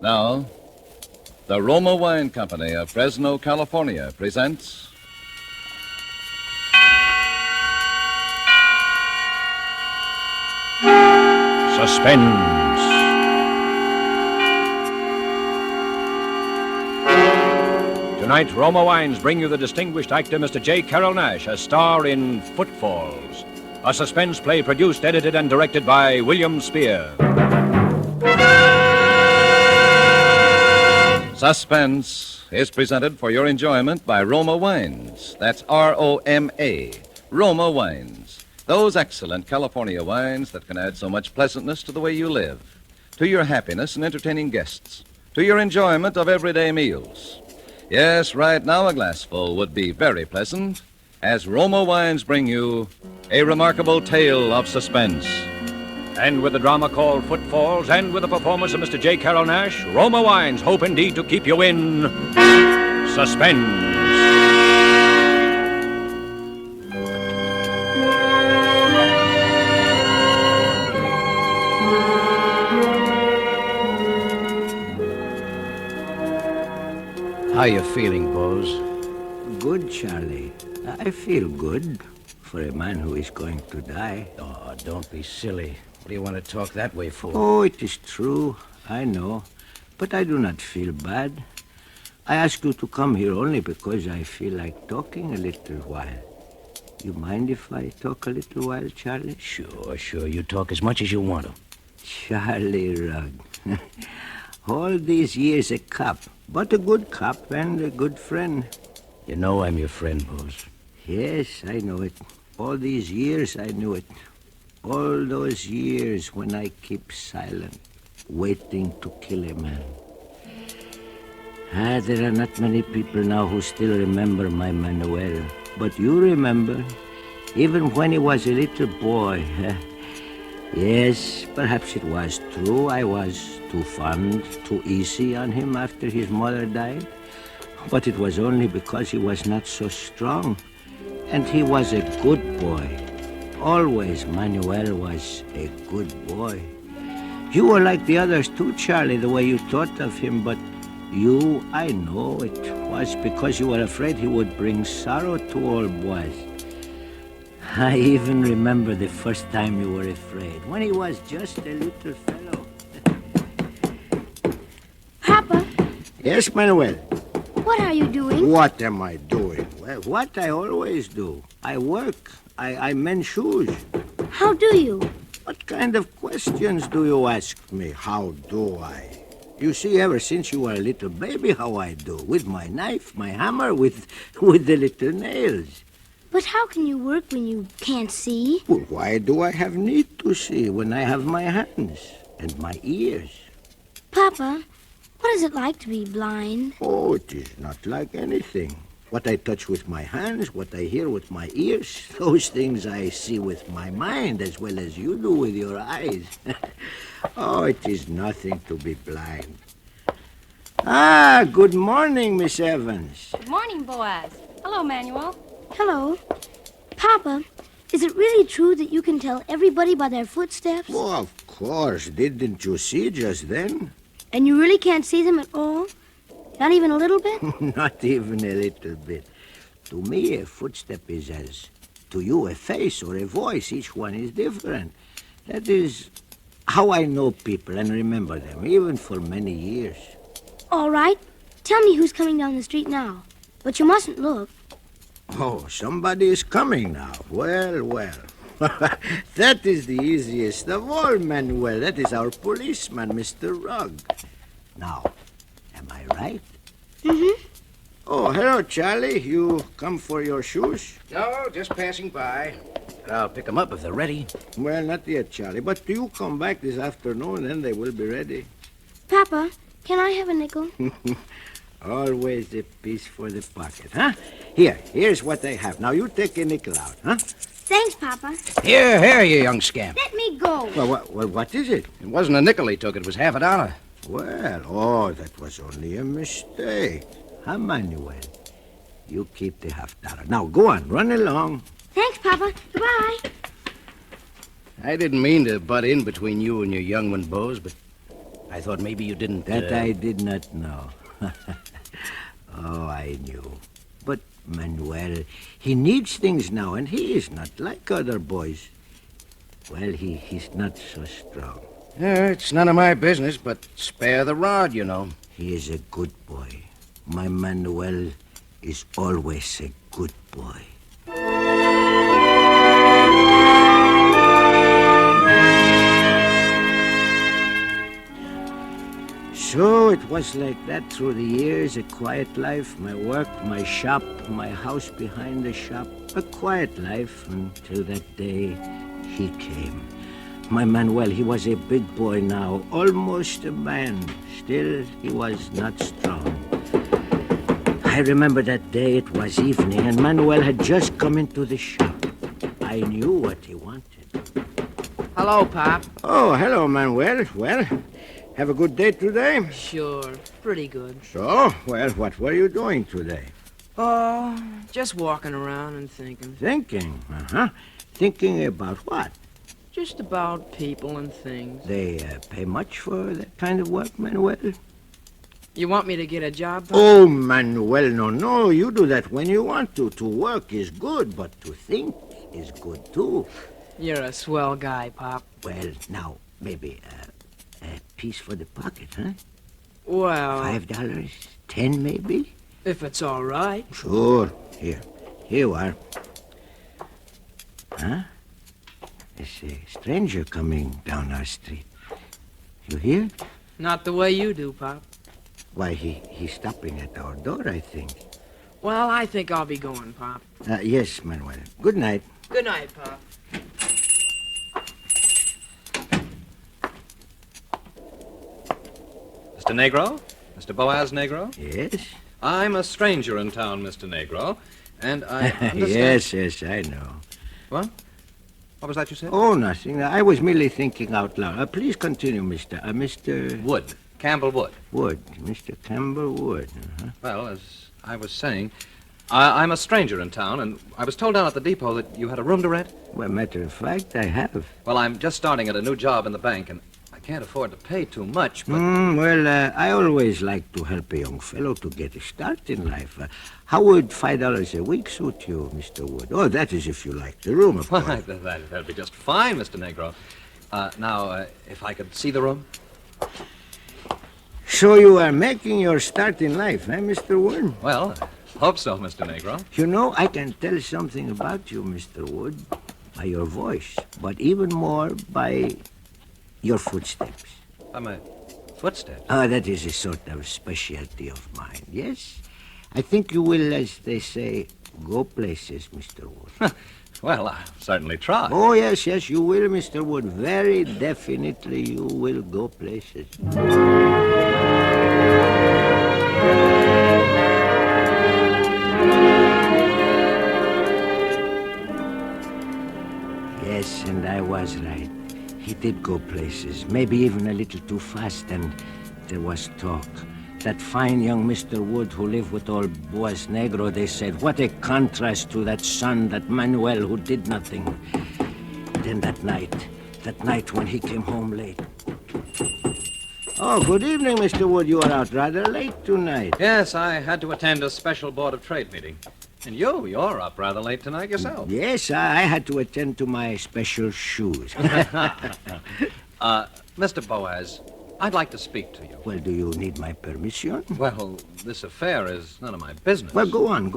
Now, the Roma Wine Company of Fresno, California presents Suspense. Tonight, Roma Wines bring you the distinguished actor Mr. J. Carroll Nash as star in Footfalls, a suspense play produced, edited, and directed by William Spear. Suspense is presented for your enjoyment by Roma Wines. That's R-O-M-A, Roma Wines. Those excellent California wines that can add so much pleasantness to the way you live, to your happiness in entertaining guests, to your enjoyment of everyday meals. Yes, right now a glassful would be very pleasant as Roma Wines bring you a remarkable tale of suspense. And with the drama called Footfalls and with the performance of Mr. J. Carroll Nash, Roma Wines hope indeed to keep you in suspense. How you feeling, Bose? Good, Charlie. I feel good for a man who is going to die. Oh, don't be silly. What do you want to talk that way for? Oh, it is true. I know. But I do not feel bad. I asked you to come here only because I feel like talking a little while. You mind if I talk a little while, Charlie? Sure. You talk as much as you want to. Charlie Rugg. All these years a cop, but a good cop and a good friend. You know I'm your friend, Bose. Yes, I know it. All these years I knew it. All those years when I keep silent, waiting to kill a man. There are not many people now who still remember my Manuel. But you remember, even when he was a little boy. Yes, perhaps it was true. I was too fond, too easy on him after his mother died. But it was only because he was not so strong. And he was a good boy. Always Manuel was a good boy. You were like the others too, Charlie, the way you thought of him, but you, I know it was because you were afraid he would bring sorrow to all boys. I even remember the first time you were afraid, when he was just a little fellow. Papa? Yes, Manuel? What are you doing? What am I doing? Well, what I always do. I work. I mend shoes. How do you? What kind of questions do you ask me? How do I? You see, ever since you were a little baby, how I do. With my knife, my hammer, with the little nails. But how can you work when you can't see? Well, why do I have need to see when I have my hands and my ears? Papa, what is it like to be blind? Oh, it is not like anything. What I touch with my hands, what I hear with my ears, those things I see with my mind as well as you do with your eyes. Oh, it is nothing to be blind. Good morning, Miss Evans. Good morning, Boaz. Hello, Manuel. Hello. Papa, is it really true that you can tell everybody by their footsteps? Oh, of course. Didn't you see just then? And you really can't see them at all? Not even a little bit? Not even a little bit. To me, a footstep is as to you a face or a voice. Each one is different. That is how I know people and remember them, even for many years. All right. Tell me who's coming down the street now. But you mustn't look. Oh, somebody is coming now. Well. That is the easiest of all, Manuel. That is our policeman, Mr. Rugg. Now, am I right? Mm-hmm. Oh, hello, Charlie. You come for your shoes? No, just passing by. I'll pick them up if they're ready. Well, not yet, Charlie. But do you come back this afternoon, then they will be ready. Papa, can I have a nickel? Always a piece for the pocket, huh? Here's what I have. Now, you take a nickel out, huh? Thanks, Papa. Here, you young scamp. Let me go. Well, what is it? It wasn't a nickel he took. It was $50. Well, that was only a mistake. Huh, Manuel? You keep the $50. Now, go on. Run along. Thanks, Papa. Goodbye. I didn't mean to butt in between you and your young one, Bose, but I thought maybe you didn't... That I did not know. Oh, I knew. But Manuel, he needs things now, and he is not like other boys. Well, he's not so strong. It's none of my business, but spare the rod, you know. He is a good boy. My Manuel is always a good boy. So it was like that through the years, a quiet life, my work, my shop, my house behind the shop, a quiet life until that day he came. My Manuel, he was a big boy now, almost a man. Still, he was not strong. I remember that day, it was evening, and Manuel had just come into the shop. I knew what he wanted. Hello, Pop. Oh, hello, Manuel. Well, have a good day today? Sure, pretty good. So, well, what were you doing today? Oh, just walking around and thinking. Thinking, Thinking about what? Just about people and things. They pay much for that kind of work, Manuel? You want me to get a job, Pop? Oh, Manuel, no. You do that when you want to. To work is good, but to think is good, too. You're a swell guy, Pop. Well, now, maybe a piece for the pocket, huh? Well... $5, 10 maybe? If it's all right. Sure. Here you are. Huh? There's a stranger coming down our street. You hear? Not the way you do, Pop. Why, he's stopping at our door, I think. Well, I think I'll be going, Pop. Yes, Manuel. Good night. Good night, Pop. Mr. Negro? Mr. Boaz Negro? Yes? I'm a stranger in town, Mr. Negro, and I understand... Yes, I know. What? What was that you said? Oh, nothing. I was merely thinking out loud. Please continue, Mr. Wood. Campbell Wood. Wood. Mr. Campbell Wood. Uh-huh. Well, as I was saying, I'm a stranger in town, and I was told down at the depot that you had a room to rent. Well, matter of fact, I have. Well, I'm just starting at a new job in the bank, and I can't afford to pay too much, but... I always like to help a young fellow to get a start in life. How would $5 a week suit you, Mr. Wood? Oh, that is if you like the room, of course. Why, that'd be just fine, Mr. Negro. Now, if I could see the room? So you are making your start in life, Mr. Wood? Well, I hope so, Mr. Negro. You know, I can tell something about you, Mr. Wood, by your voice, but even more by your footsteps. By my footsteps? That is a sort of specialty of mine, yes? I think you will, as they say, go places, Mr. Wood. Well, I'll certainly try. Oh, yes, you will, Mr. Wood. Very definitely you will go places. Yes, and I was right. He did go places, maybe even a little too fast, and there was talk. That fine young Mr. Wood who lived with old Boaz Negro, they said, what a contrast to that son, that Manuel, who did nothing. Then that night when he came home late. Oh, good evening, Mr. Wood. You are out rather late tonight. Yes, I had to attend a special Board of Trade meeting. And you're up rather late tonight yourself. Yes, I had to attend to my special shoes. Mr. Boaz, I'd like to speak to you. Well, do you need my permission? Well, this affair is none of my business. Well, go on.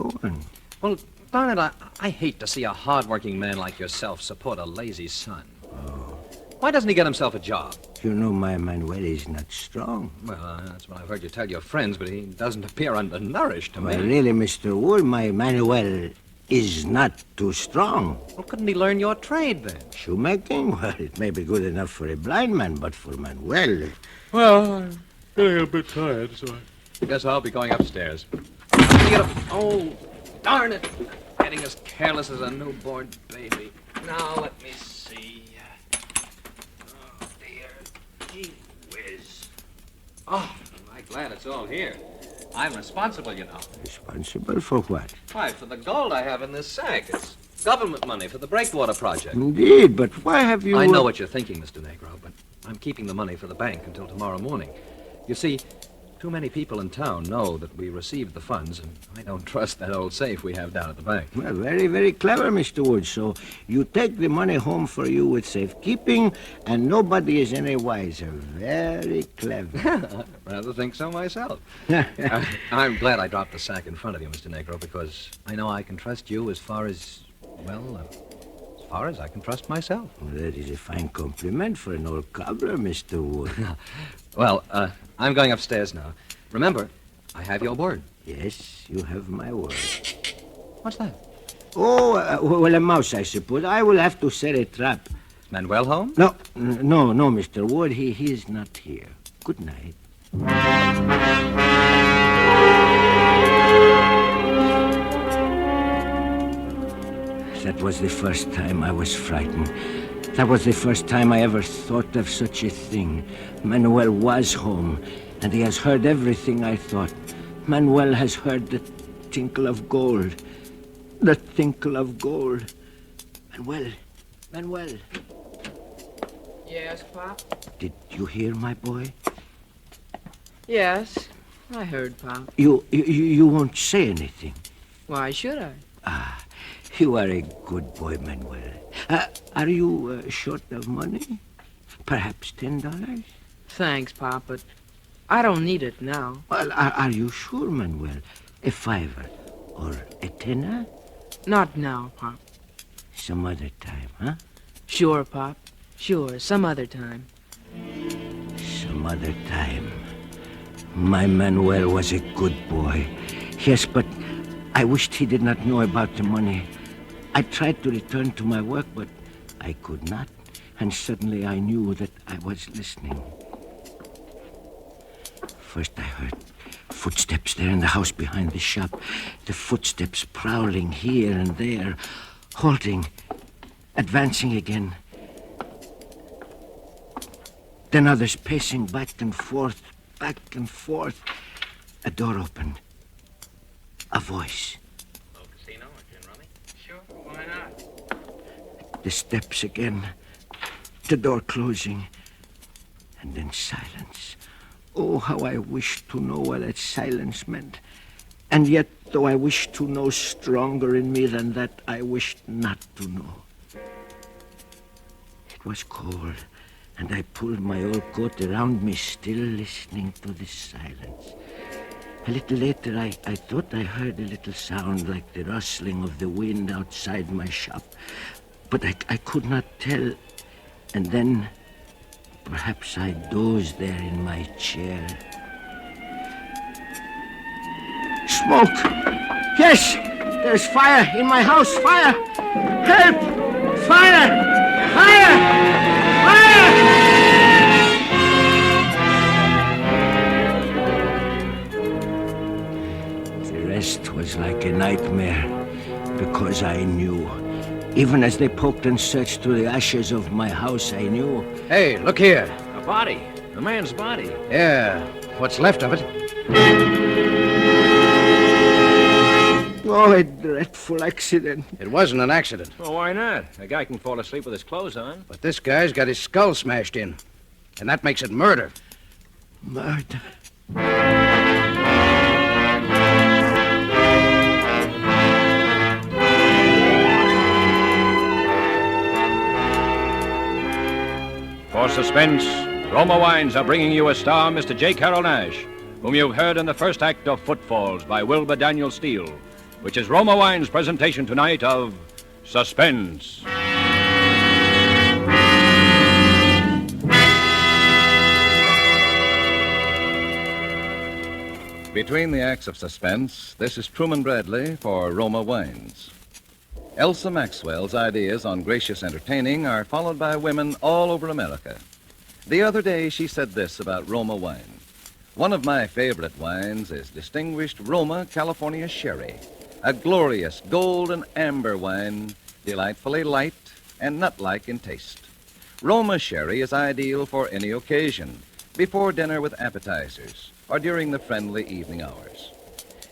Well, darn it, I hate to see a hard-working man like yourself support a lazy son. Oh. Why doesn't he get himself a job? You know, my Manuel is not strong. Well, that's what I've heard you tell your friends, but he doesn't appear undernourished to me. Well, really, Mr. Wood, my Manuel is not too strong. Well, couldn't he learn your trade, then? Shoemaking? Well, it may be good enough for a blind man, but for Manuel... Well, I'm feeling a bit tired, so I guess I'll be going upstairs. Oh, darn it! Getting as careless as a newborn baby. Now, let me see. Oh, dear. Gee whiz. Oh, am I glad it's all here. I'm responsible, you know. Responsible for what? Why, for the gold I have in this sack. It's government money for the breakwater project. Indeed, but why have you... I know what you're thinking, Mr. Negro, but I'm keeping the money for the bank until tomorrow morning. You see, too many people in town know that we received the funds, and I don't trust that old safe we have down at the bank. Well, very, very clever, Mr. Wood. So you take the money home for you with safekeeping, and nobody is any wiser. Very clever. I rather think so myself. I'm glad I dropped the sack in front of you, Mr. Negro, because I know I can trust you as far as I can trust myself. Well, that is a fine compliment for an old cobbler, Mr. Wood. Well, I'm going upstairs now. Remember, I have your word. Yes, you have my word. What's that? Oh, well, a mouse, I suppose. I will have to set a trap. Is Manuel home? No, Mr. Wood. He is not here. Good night. That was the first time I was frightened. That was the first time I ever thought of such a thing. Manuel was home, and he has heard everything I thought. Manuel has heard the tinkle of gold. The tinkle of gold. Manuel. Yes, Pop? Did you hear, my boy? Yes, I heard, Pop. You won't say anything. Why should I? You are a good boy, Manuel. Are you short of money? Perhaps $10? Thanks, Pop, but I don't need it now. Well, are you sure, Manuel? A $5 or a $10? Not now, Pop. Some other time, huh? Sure, Pop. Sure, some other time. Some other time. My Manuel was a good boy. Yes, but I wished he did not know about the money. I tried to return to my work, but I could not. And suddenly I knew that I was listening. First I heard footsteps there in the house behind the shop. The footsteps prowling here and there, halting, advancing again. Then others pacing back and forth, back and forth. A door opened. A voice. Casino again, Rummy? Sure, why not? The steps again. The door closing. And then silence. Oh, how I wished to know what that silence meant. And yet, though I wished to know stronger in me than that, I wished not to know. It was cold, and I pulled my old coat around me, still listening to the silence. A little later, I thought I heard a little sound like the rustling of the wind outside my shop. But I could not tell. And then, perhaps I dozed there in my chair. Smoke! Yes! There's fire in my house! Fire! Help! Fire! Fire! Fire! The rest was like a nightmare, because I knew. Even as they poked and searched through the ashes of my house, I knew. Hey, look here. A body. A man's body. Yeah, what's left of it. Oh, a dreadful accident. It wasn't an accident, Well, why not? A guy can fall asleep with his clothes on. but this guy's got his skull smashed in. And that makes it murder. Murder. For Suspense, Roma Wines are bringing you a star, Mr. J. Carroll Nash, whom you've heard in the first act of Footfalls by Wilbur Daniel Steele, which is Roma Wines' presentation tonight of Suspense. Between the acts of Suspense, this is Truman Bradley for Roma Wines. Elsa Maxwell's ideas on gracious entertaining are followed by women all over America. The other day, she said this about Roma wine. One of my favorite wines is distinguished Roma California Sherry, a glorious gold and amber wine, delightfully light and nut-like in taste. Roma Sherry is ideal for any occasion, before dinner with appetizers, or during the friendly evening hours.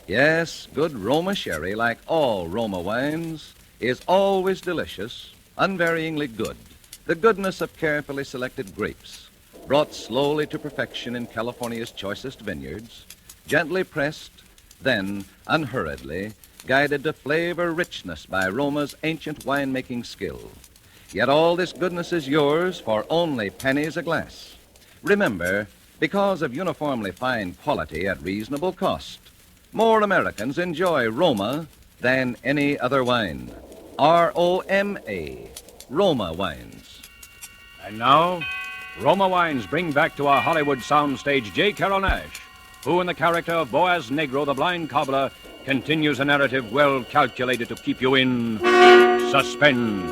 Yes, good Roma Sherry, like all Roma wines, is always delicious, unvaryingly good. The goodness of carefully selected grapes, brought slowly to perfection in California's choicest vineyards, gently pressed, then unhurriedly guided to flavor richness by Roma's ancient winemaking skill. Yet all this goodness is yours for only pennies a glass. Remember, because of uniformly fine quality at reasonable cost, more Americans enjoy Roma than any other wine. R-O-M-A, Roma wines. And now, Roma Wines bring back to our Hollywood soundstage J. Carrol Naish, who in the character of Boaz Negro, the blind cobbler, continues a narrative well calculated to keep you in suspense.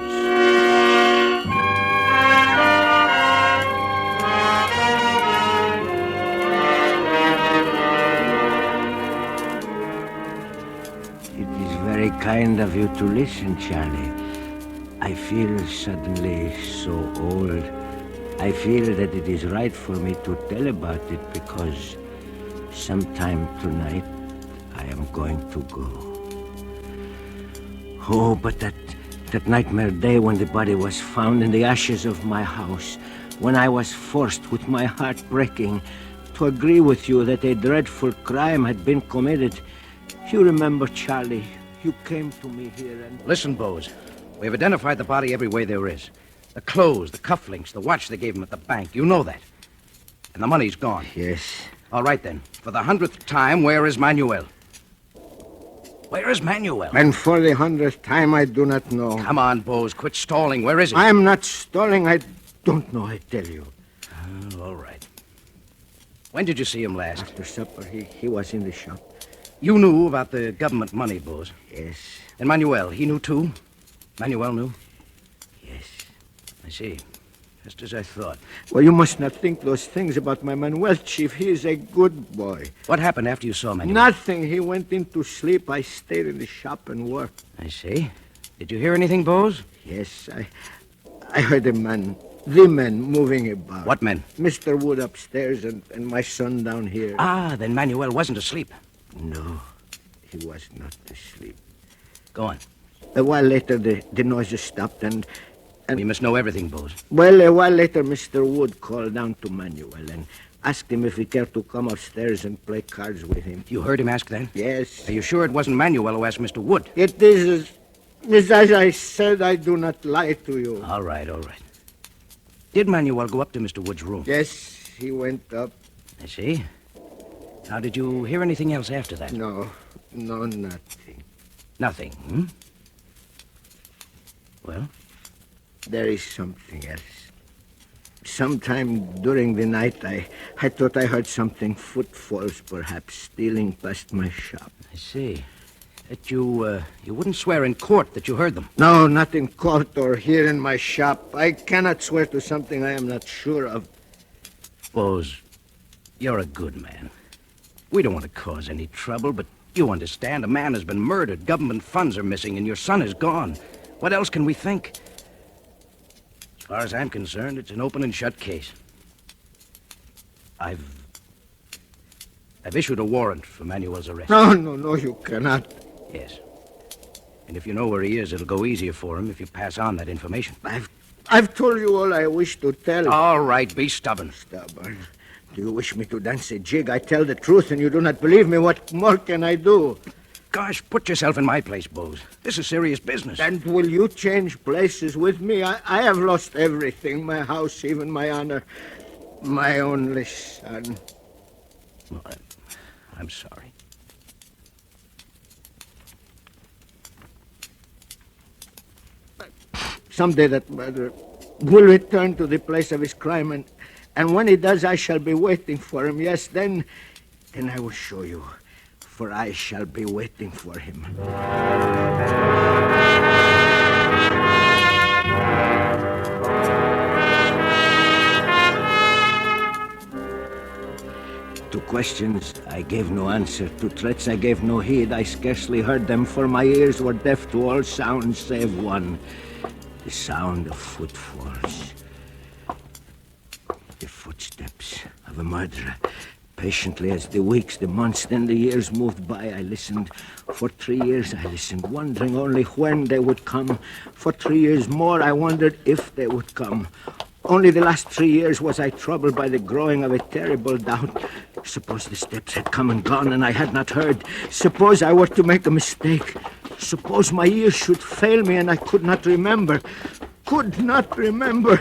It is very kind of you to listen, Charlie. I feel suddenly so old. I feel that it is right for me to tell about it because sometime tonight I am going to go. Oh, but that nightmare day when the body was found in the ashes of my house, when I was forced, with my heart breaking, to agree with you that a dreadful crime had been committed. You remember, Charlie, you came to me here and... Listen, Bose. We've identified the body every way there is. The clothes, the cufflinks, the watch they gave him at the bank. You know that. And the money's gone. Yes. All right, then. For the 100th time, where is Manuel? Where is Manuel? And for the 100th time, I do not know. Come on, Bose. Quit stalling. Where is he? I am not stalling. I don't know, I tell you. Oh, all right. When did you see him last? After supper, he was in the shop. You knew about the government money, Bose. Yes. And Manuel, he knew too? Manuel knew? Yes. I see. Just as I thought. Well, you must not think those things about my Manuel, Chief. He is a good boy. What happened after you saw Manuel? Nothing. He went into sleep. I stayed in the shop and worked. I see. Did you hear anything, Bose? Yes, I heard the men moving about. What men? Mr. Wood upstairs and my son down here. Ah, then Manuel wasn't asleep. No, he was not asleep. Go on. A while later, the noises stopped and... We must know everything, Bose. Well, a while later, Mr. Wood called down to Manuel and asked him if he cared to come upstairs and play cards with him. You heard him ask that? Yes. Are you sure it wasn't Manuel who asked Mr. Wood? It is as I said. I do not lie to you. All right. Did Manuel go up to Mr. Wood's room? Yes, he went up. I see. Now, did you hear anything else after that? No, nothing. Nothing, hmm? Well? There is something else. Sometime during the night, I thought I heard something, footfalls perhaps, stealing past my shop. I see. That you wouldn't swear in court that you heard them? No, not in court or here in my shop. I cannot swear to something I am not sure of. Bose, you're a good man. We don't want to cause any trouble, but you understand, a man has been murdered, government funds are missing, and your son is gone. What else can we think? As far as I'm concerned, it's an open and shut case. I've issued a warrant for Manuel's arrest. No, you cannot. Yes. And if you know where he is, it'll go easier for him if you pass on that information. I've told you all I wish to tell. All right, be stubborn. Stubborn? Do you wish me to dance a jig? I tell the truth and you do not believe me. What more can I do? Gosh, put yourself in my place, Bose. This is serious business. And will you change places with me? I have lost everything. My house, even my honor. My only son. Well, I'm sorry. Someday that murderer will return to the place of his crime, and when he does, I shall be waiting for him. Yes, then I will show you, for I shall be waiting for him. To questions, I gave no answer. To threats, I gave no heed. I scarcely heard them, for my ears were deaf to all sounds save one. The sound of footfalls. The footsteps of a murderer. Patiently as the weeks, the months, then the years moved by, I listened. For 3 years I listened, wondering only when they would come. For 3 years more I wondered if they would come. Only the last 3 years was I troubled by the growing of a terrible doubt. Suppose the steps had come and gone and I had not heard. Suppose I were to make a mistake. Suppose my ears should fail me and I could not remember. Could not remember.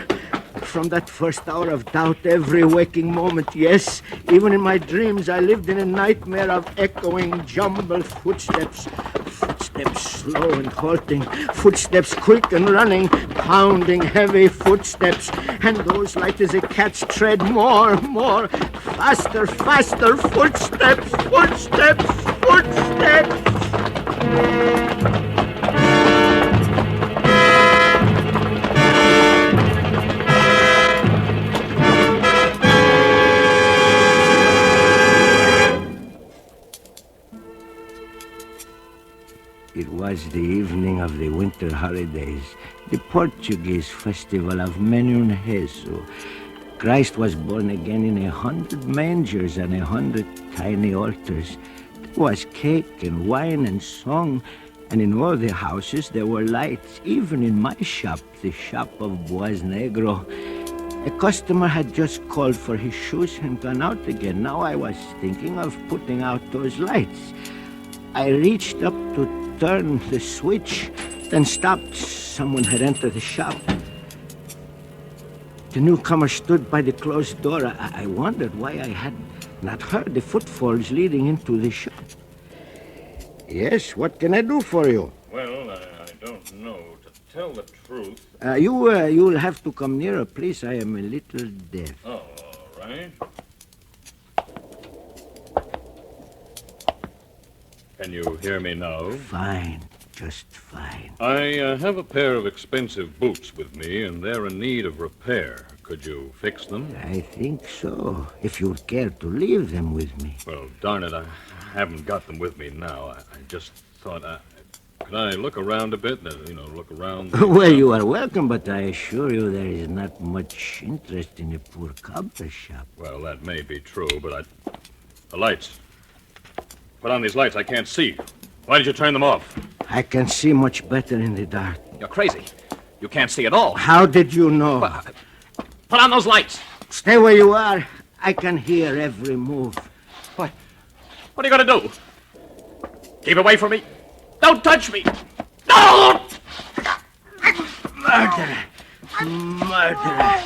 From that first hour of doubt, every waking moment, yes, even in my dreams, I lived in a nightmare of echoing, jumbled footsteps. Footsteps slow and halting, footsteps quick and running, pounding heavy footsteps, and those light as a cat's tread, more, faster, footsteps, footsteps. It was the evening of the winter holidays, the Portuguese festival of Menun Jesu. Christ was born again in 100 mangers and 100 tiny altars. There was cake and wine and song, and in all the houses there were lights, even in my shop, the shop of Boaz Negro. A customer had just called for his shoes and gone out again. Now I was thinking of putting out those lights. I reached up to turn the switch, then stopped. Someone had entered the shop. The newcomer stood by the closed door. I wondered why I had not heard the footfalls leading into the shop. Yes, what can I do for you? Well, I don't know. To tell the truth. You'll have to come nearer, please. I am a little deaf. Oh, all right. Can you hear me now? Fine, just fine. I have a pair of expensive boots with me, and they're in need of repair. Could you fix them? I think so, if you'd care to leave them with me. Well, darn it, I haven't got them with me now. I just thought could I look around a bit? Look around. Well, you are welcome, but I assure you there is not much interest in a poor cobbler's shop. Well, that may be true, but the lights. Put on these lights. I can't see. Why did you turn them off? I can see much better in the dark. You're crazy. You can't see at all. How did you know? Put on those lights. Stay where you are. I can hear every move. What are you going to do? Keep away from me. Don't touch me. No! Murderer. Murderer.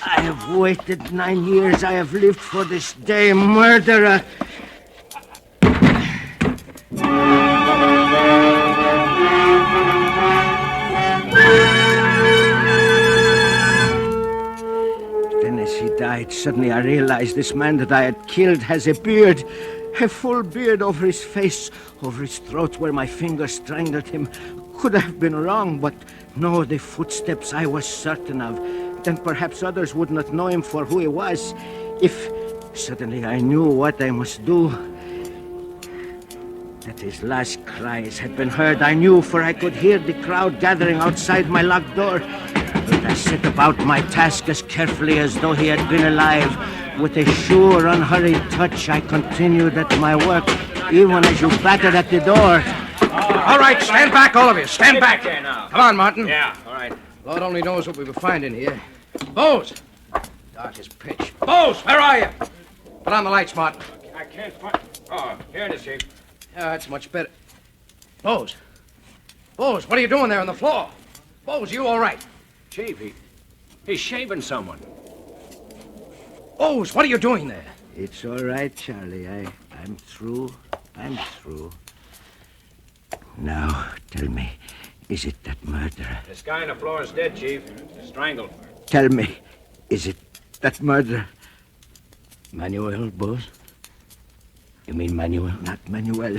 I have waited 9 years. I have lived for this day. Murderer. Then as he died, suddenly I realized this man that I had killed has a beard. A full beard over his face, over his throat where my fingers strangled him. Could have been wrong, but no, the footsteps I was certain of. Then perhaps others would not know him for who he was. If suddenly I knew what I must do. That his last cries had been heard, I knew, for I could hear the crowd gathering outside my locked door. But I set about my task as carefully as though he had been alive. With a sure, unhurried touch, I continued at my work, even as you battered at the door. All right, stand back, all of you. Stand back. there now. Come on, Martin. Yeah, all right. Lord only knows what we will find in here. Bose! Dark as pitch. Bose, where are you? Put on the lights, Martin. I can't find... Oh, here it is, Chief. Yeah, that's much better. Bose! Bose, what are you doing there on the floor? Bose, you all right? Chief, he's shaving someone. Bose, what are you doing there? It's all right, Charlie. I'm through. I'm through. Now, tell me, is it that murderer? This guy on the floor is dead, Chief. Strangled. Tell me, is it that murderer? Manuel, Bose? You mean Manuel? Not Manuel.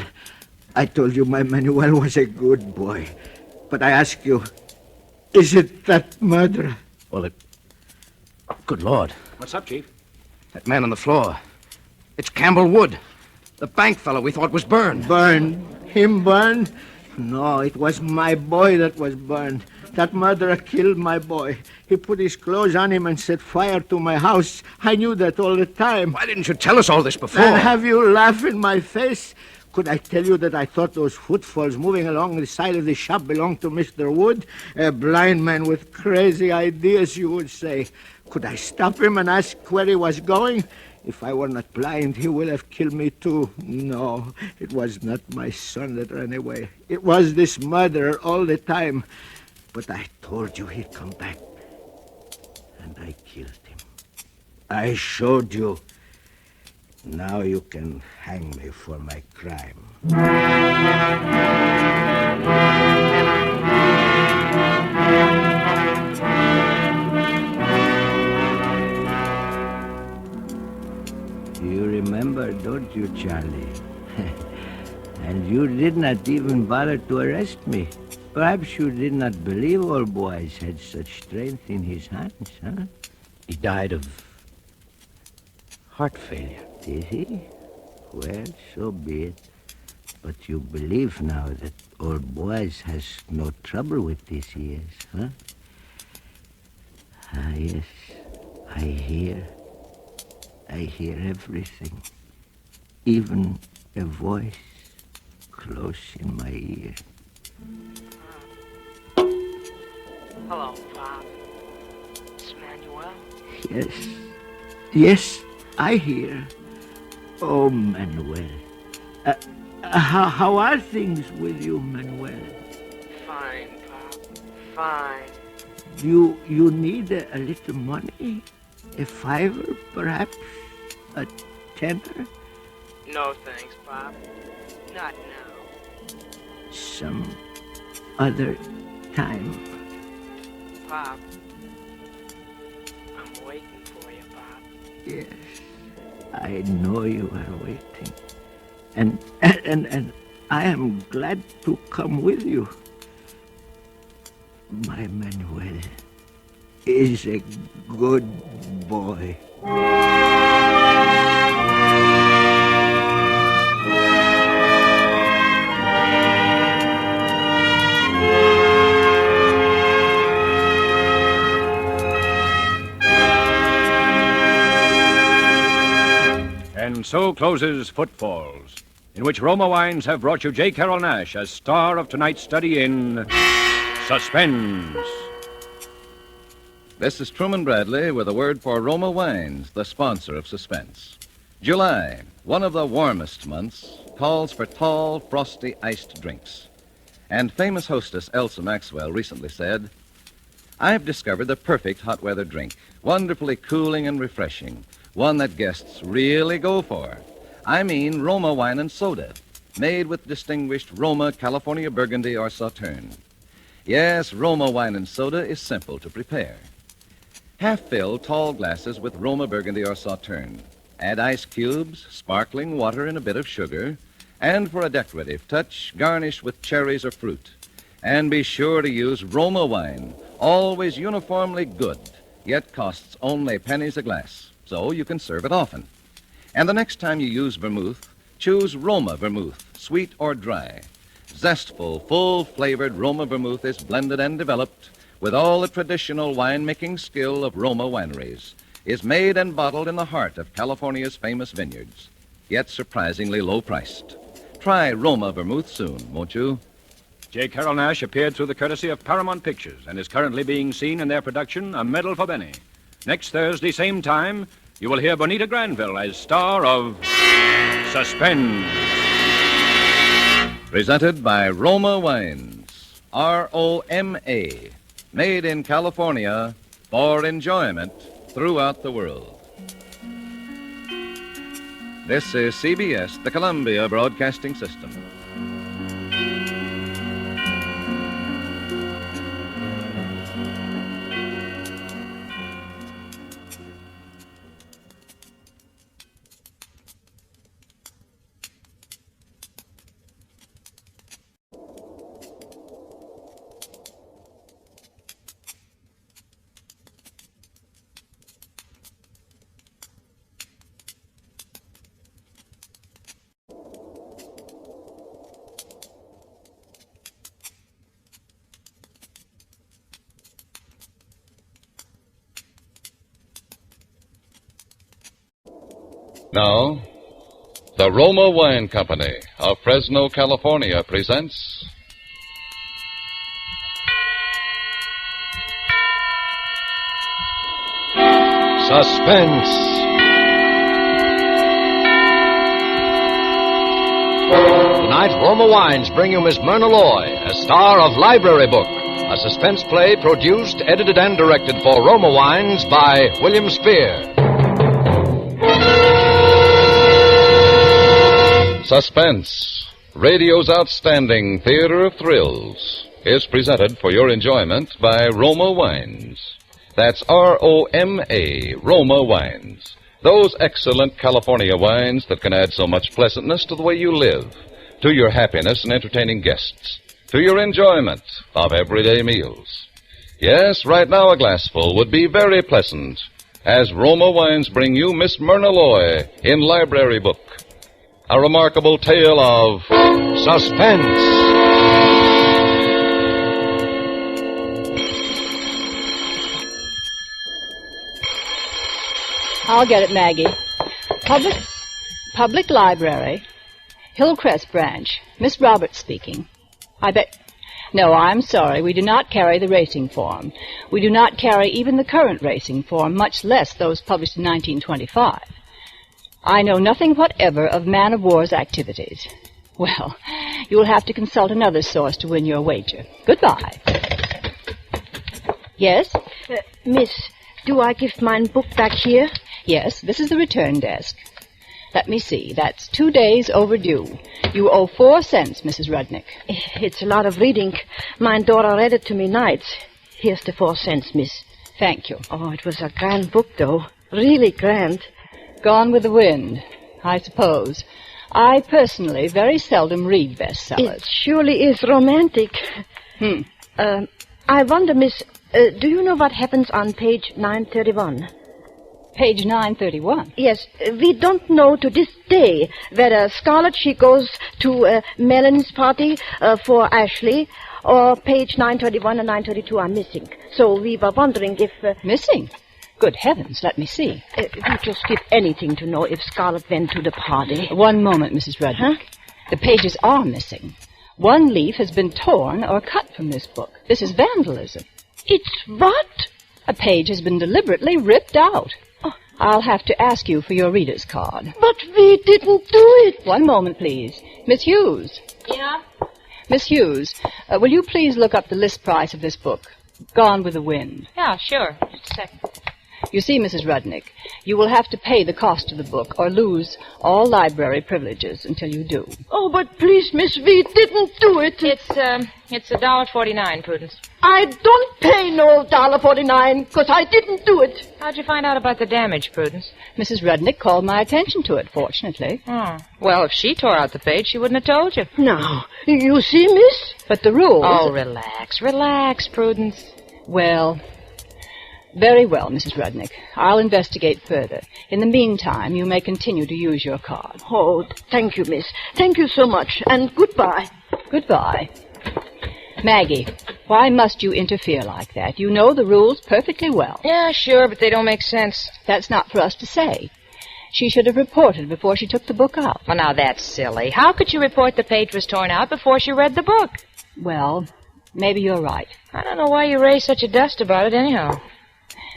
I told you my Manuel was a good boy. But I ask you, is it that murderer? Well, good Lord. What's up, Chief? That man on the floor. It's Campbell Wood. The bank fellow we thought was burned. Burned? Him burned? No, it was my boy that was burned. That murderer killed my boy. He put his clothes on him and set fire to my house. I knew that all the time. Why didn't you tell us all this before? And have you laugh in my face? Could I tell you that I thought those footfalls moving along the side of the shop belonged to Mr. Wood? A blind man with crazy ideas, you would say. Could I stop him and ask where he was going? If I were not blind, he would have killed me too. No, it was not my son that ran away. It was this murderer all the time. But I told you he'd come back. And I killed him. I showed you. Now you can hang me for my crime. You remember, don't you, Charlie? And you did not even bother to arrest me. Perhaps you did not believe old boys had such strength in his hands, huh? He died of heart failure. Did he? Well, so be it. But you believe now that old Boaz has no trouble with these ears, huh? Ah, yes, I hear. I hear everything. Even a voice close in my ear. Hello, Pop. It's Manuel. Yes, yes, I hear. Oh, Manuel. How are things with you, Manuel? Fine, Pop. Fine. You need a little money? A $5, perhaps? A $10? No thanks, Pop. Not now. Some other time. Pop. I'm waiting for you, Pop. Yes, I know you are waiting. And I am glad to come with you. My Manuel is a good boy. And so closes Footfalls, in which Roma Wines have brought you J. Carrol Naish as star of tonight's study in Suspense. This is Truman Bradley with a word for Roma Wines, the sponsor of Suspense. July, one of the warmest months, calls for tall, frosty, iced drinks. And famous hostess Elsa Maxwell recently said, "I've discovered the perfect hot weather drink, wonderfully cooling and refreshing, one that guests really go for. I mean Roma wine and soda, made with distinguished Roma, California Burgundy, or Sauterne. Yes, Roma wine and soda is simple to prepare. Half-fill tall glasses with Roma Burgundy or Sauterne. Add ice cubes, sparkling water, and a bit of sugar. And for a decorative touch, garnish with cherries or fruit. And be sure to use Roma wine, always uniformly good, yet costs only pennies a glass, so you can serve it often. And the next time you use vermouth, choose Roma vermouth, sweet or dry. Zestful, full-flavored Roma vermouth is blended and developed with all the traditional wine-making skill of Roma wineries, is made and bottled in the heart of California's famous vineyards, yet surprisingly low-priced. Try Roma vermouth soon, won't you?" J. Carrol Naish appeared through the courtesy of Paramount Pictures and is currently being seen in their production, A Medal for Benny. Next Thursday, same time, you will hear Bonita Granville as star of Suspense. Presented by Roma Wines, R-O-M-A, made in California for enjoyment throughout the world. This is CBS, the Columbia Broadcasting System. Now, The Roma Wine Company of Fresno, California presents Suspense. Tonight, Roma Wines bring you Miss Myrna Loy, a star of Library Book, a suspense play produced, edited, and directed for Roma Wines by William Spear. Suspense, radio's outstanding theater of thrills, is presented for your enjoyment by Roma Wines. That's R-O-M-A, Roma Wines. Those excellent California wines that can add so much pleasantness to the way you live, to your happiness in entertaining guests, to your enjoyment of everyday meals. Yes, right now a glassful would be very pleasant, as Roma Wines bring you Miss Myrna Loy in Library Book. A remarkable tale of suspense. I'll get it, Maggie. Public Library, Hillcrest Branch. Miss Roberts speaking. No, I'm sorry. We do not carry the racing form. We do not carry even the current racing form, much less those published in 1925. I know nothing whatever of man-of-war's activities. Well, you'll have to consult another source to win your wager. Goodbye. Yes? Miss, do I give mine book back here? Yes, this is the return desk. Let me see. That's 2 days overdue. You owe 4 cents, Mrs. Rudnick. It's a lot of reading. My daughter read it to me nights. Here's the 4 cents, miss. Thank you. Oh, it was a grand book, though. Really grand. Gone with the wind, I suppose. I personally very seldom read bestsellers. It surely is romantic. I wonder, miss, do you know what happens on page 931? Page 931? Yes, we don't know to this day whether Scarlett, she goes to Melon's party for Ashley, or page 931 and 932 are missing. So we were wondering if... Missing? Good heavens, let me see. We'd just give anything to know if Scarlett went to the party. One moment, Mrs. Rudnick. Huh? The pages are missing. One leaf has been torn or cut from this book. This is vandalism. It's what? A page has been deliberately ripped out. Oh. I'll have to ask you for your reader's card. But we didn't do it. One moment, please. Miss Hughes. Yeah? Miss Hughes, will you please look up the list price of this book, Gone with the Wind? Yeah, sure. Just a second. You see, Mrs. Rudnick, you will have to pay the cost of the book or lose all library privileges until you do. Oh, but please, miss, we didn't do it. It's $1.49, Prudence. I don't pay no $1.49, because I didn't do it. How'd you find out about the damage, Prudence? Mrs. Rudnick called my attention to it, fortunately. Oh. Well, if she tore out the page, she wouldn't have told you. No. You see, miss? But the rules... Oh, relax, Prudence. Well... Very well, Mrs. Rudnick. I'll investigate further. In the meantime, you may continue to use your card. Oh, thank you, miss. Thank you so much, and goodbye. Goodbye. Maggie, why must you interfere like that? You know the rules perfectly well. Yeah, sure, but they don't make sense. That's not for us to say. She should have reported before she took the book out. Well, now that's silly. How could you report the page was torn out before she read the book? Well, maybe you're right. I don't know why you raise such a dust about it anyhow.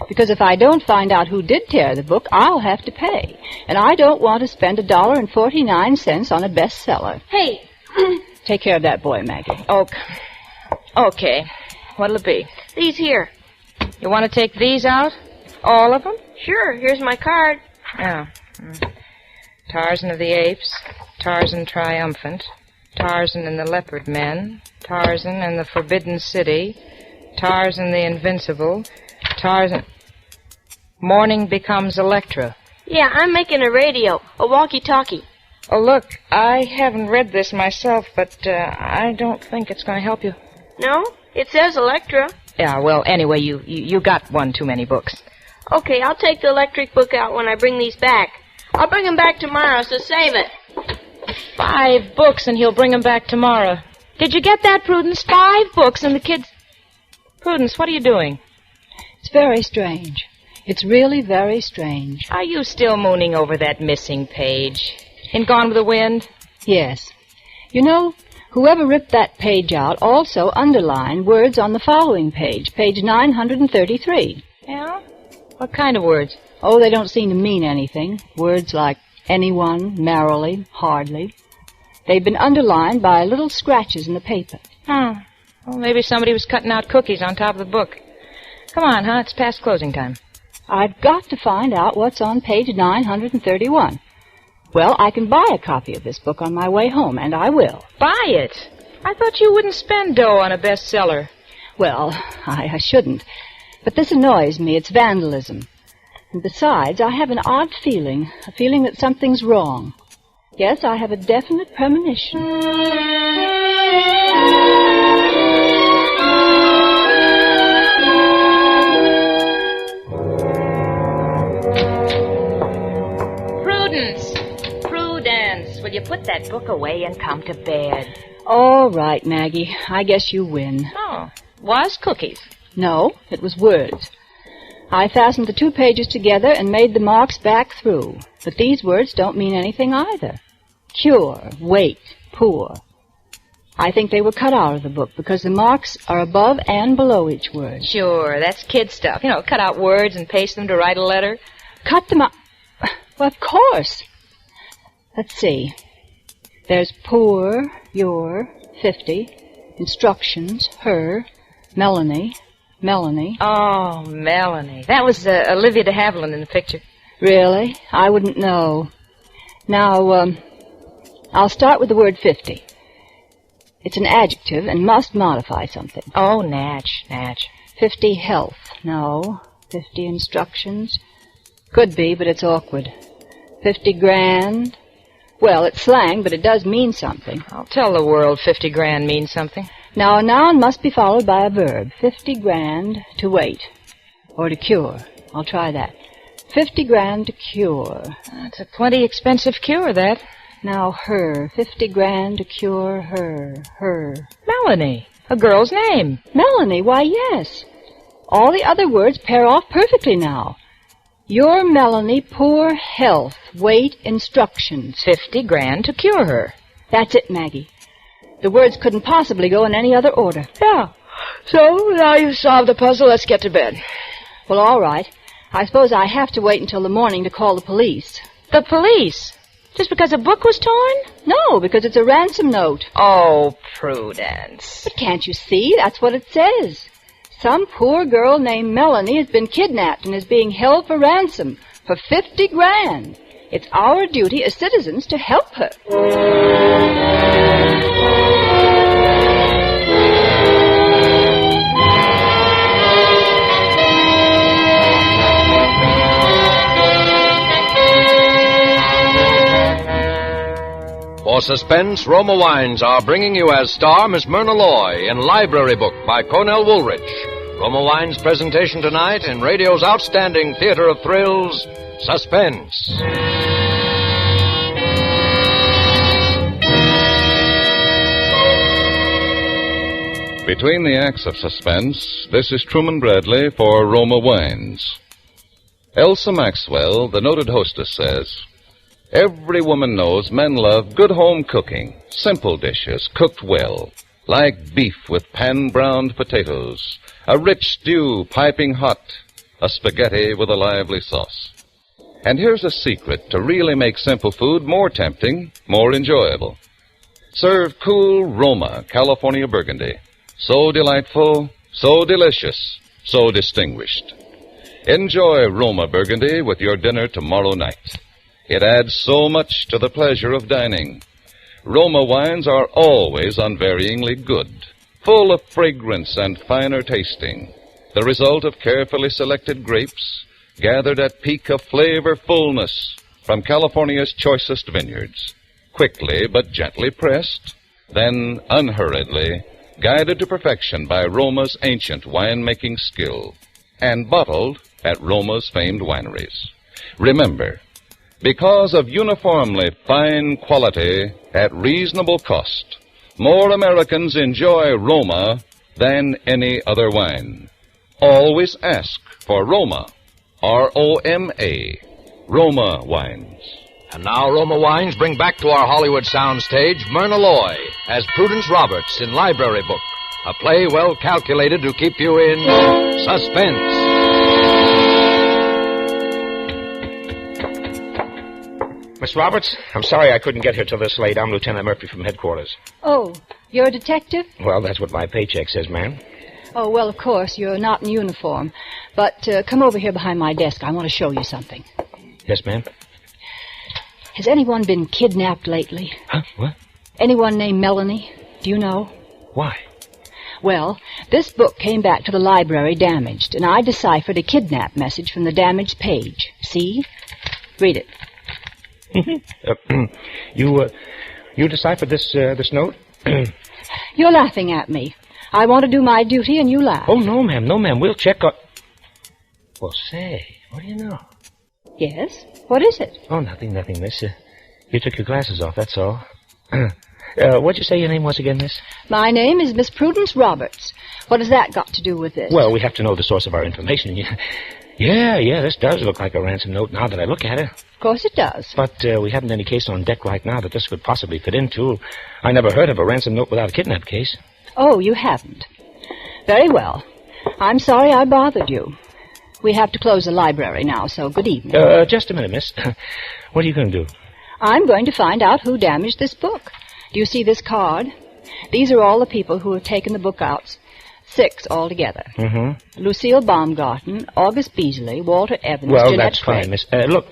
Because if I don't find out who did tear the book, I'll have to pay. And I don't want to spend $1.49 on a bestseller. Hey. Take care of that boy, Maggie. Okay. What'll it be? These here. You want to take these out? All of them? Sure. Here's my card. Oh. Tarzan of the Apes, Tarzan Triumphant, Tarzan and the Leopard Men, Tarzan and the Forbidden City, Tarzan the Invincible, Tarzan... Morning Becomes Electra. Yeah, I'm making a radio, a walkie-talkie. Oh, look, I haven't read this myself, but I don't think it's going to help you. No? It says Electra. Yeah, well, anyway, you got one too many books. Okay, I'll take the electric book out when I bring these back. I'll bring them back tomorrow, so save it. 5 books, and he'll bring them back tomorrow. Did you get that, Prudence? 5 books, and the kids... Prudence, what are you doing? It's very strange. It's really very strange. Are you still mooning over that missing page? In Gone with the Wind? Yes. You know, whoever ripped that page out also underlined words on the following page, page 933. Yeah? What kind of words? Oh, they don't seem to mean anything. Words like anyone, merrily, hardly. They've been underlined by little scratches in the paper. Oh. Well, maybe somebody was cutting out cookies on top of the book. Come on, huh? It's past closing time. I've got to find out what's on page 931. Well, I can buy a copy of this book on my way home, and I will. Buy it? I thought you wouldn't spend dough on a bestseller. Well, I shouldn't. But this annoys me. It's vandalism. And besides, I have an odd feeling, a feeling that something's wrong. Yes, I have a definite premonition. Prudence, will you put that book away and come to bed? All right, Maggie. I guess you win. Oh, was cookies? No, it was words. I fastened the 2 pages together and made the marks back through. But these words don't mean anything either. Cure, wait, poor. I think they were cut out of the book because the marks are above and below each word. Sure, that's kid stuff. You know, cut out words and paste them to write a letter. Cut them out? Well, of course. Let's see. There's poor, your, 50, instructions, her, Melanie. Oh, Melanie. That was Olivia de Havilland in the picture. Really? I wouldn't know. Now, I'll start with the word 50. It's an adjective and must modify something. Oh, natch. 50 health. No. 50 instructions. Could be, but it's awkward. 50 grand. Well, it's slang, but it does mean something. I'll tell the world 50 grand means something. Now, a noun must be followed by a verb. 50 grand to wait. Or to cure. I'll try that. 50 grand to cure. That's a plenty expensive cure, that. Now, her. 50 grand to cure her. Her. Melanie. A girl's name. Melanie, why, yes. All the other words pair off perfectly now. Your Melanie, poor health, wait, instructions. 50 grand to cure her. That's it, Maggie. The words couldn't possibly go in any other order. Yeah. So, now you've solved the puzzle, let's get to bed. Well, all right. I suppose I have to wait until the morning to call the police. The police? Just because a book was torn? No, because it's a ransom note. Oh, Prudence. But can't you see? That's what it says. Some poor girl named Melanie has been kidnapped and is being held for ransom for 50 grand. It's our duty as citizens to help her. For Suspense, Roma Wines are bringing you as star Miss Myrna Loy in Library Book by Cornell Woolrich. Roma Wines' presentation tonight in radio's outstanding theater of thrills, Suspense. Between the acts of Suspense, this is Truman Bradley for Roma Wines. Elsa Maxwell, the noted hostess, says, "Every woman knows men love good home cooking, simple dishes cooked well, like beef with pan-browned potatoes, a rich stew piping hot, a spaghetti with a lively sauce. And here's a secret to really make simple food more tempting, more enjoyable. Serve cool Roma California Burgundy. So delightful, so delicious, so distinguished. Enjoy Roma Burgundy with your dinner tomorrow night. It adds so much to the pleasure of dining. Roma wines are always unvaryingly good, full of fragrance and finer tasting, the result of carefully selected grapes, gathered at peak of flavor fullness from California's choicest vineyards, quickly but gently pressed, then unhurriedly guided to perfection by Roma's ancient winemaking skill, and bottled at Roma's famed wineries. Remember, because of uniformly fine quality at reasonable cost, more Americans enjoy Roma than any other wine. Always ask for Roma, R-O-M-A, Roma wines. And now Roma Wines bring back to our Hollywood soundstage Myrna Loy as Prudence Roberts in Library Book, a play well calculated to keep you in suspense. Miss Roberts, I'm sorry I couldn't get here till this late. I'm Lieutenant Murphy from headquarters. Oh, you're a detective? Well, that's what my paycheck says, ma'am. Oh, well, of course, you're not in uniform. But come over here behind my desk. I want to show you something. Yes, ma'am. Has anyone been kidnapped lately? Huh? What? Anyone named Melanie? Do you know? Why? Well, this book came back to the library damaged, and I deciphered a kidnap message from the damaged page. See? Read it. You deciphered this note? You're laughing at me. I want to do my duty, and you laugh. Oh, no, ma'am. No, ma'am. We'll check on... Well, say, what do you know? Yes? What is it? Oh, nothing, miss. You took your glasses off, that's all. What'd you say your name was again, miss? My name is Miss Prudence Roberts. What has that got to do with this? Well, we have to know the source of our information. Yeah, this does look like a ransom note now that I look at it. Of course it does. But we haven't any case on deck right now that this could possibly fit into. I never heard of a ransom note without a kidnap case. Oh, you haven't. Very well. I'm sorry I bothered you. We have to close the library now, so good evening. Just a minute, miss. What are you going to do? I'm going to find out who damaged this book. Do you see this card? These are all the people who have taken the book out. 6 altogether. Mm-hmm. Lucille Baumgarten, August Beasley, Walter Evans, Well, Jeanette that's Craig. fine, miss. Look,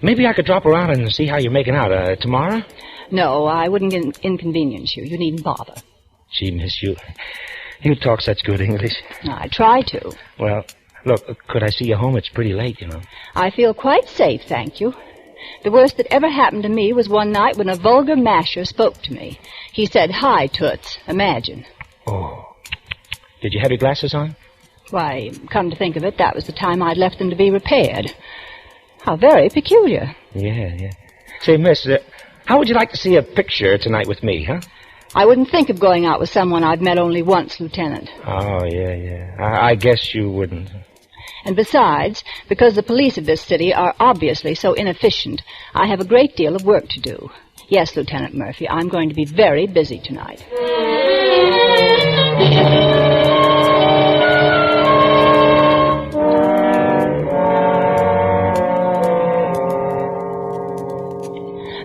maybe I could drop around and see how you're making out. Tomorrow? No, I wouldn't inconvenience you. You needn't bother. Gee, miss, you talk such good English. I try to. Well, look, could I see you home? It's pretty late, you know. I feel quite safe, thank you. The worst that ever happened to me was one night when a vulgar masher spoke to me. He said, "Hi, Toots." Imagine. Oh. Did you have your glasses on? Why, come to think of it, that was the time I'd left them to be repaired. How very peculiar. Yeah. Say, miss, how would you like to see a picture tonight with me, huh? I wouldn't think of going out with someone I've met only once, Lieutenant. Oh, yeah. I guess you wouldn't. And besides, because the police of this city are obviously so inefficient, I have a great deal of work to do. Yes, Lieutenant Murphy, I'm going to be very busy tonight.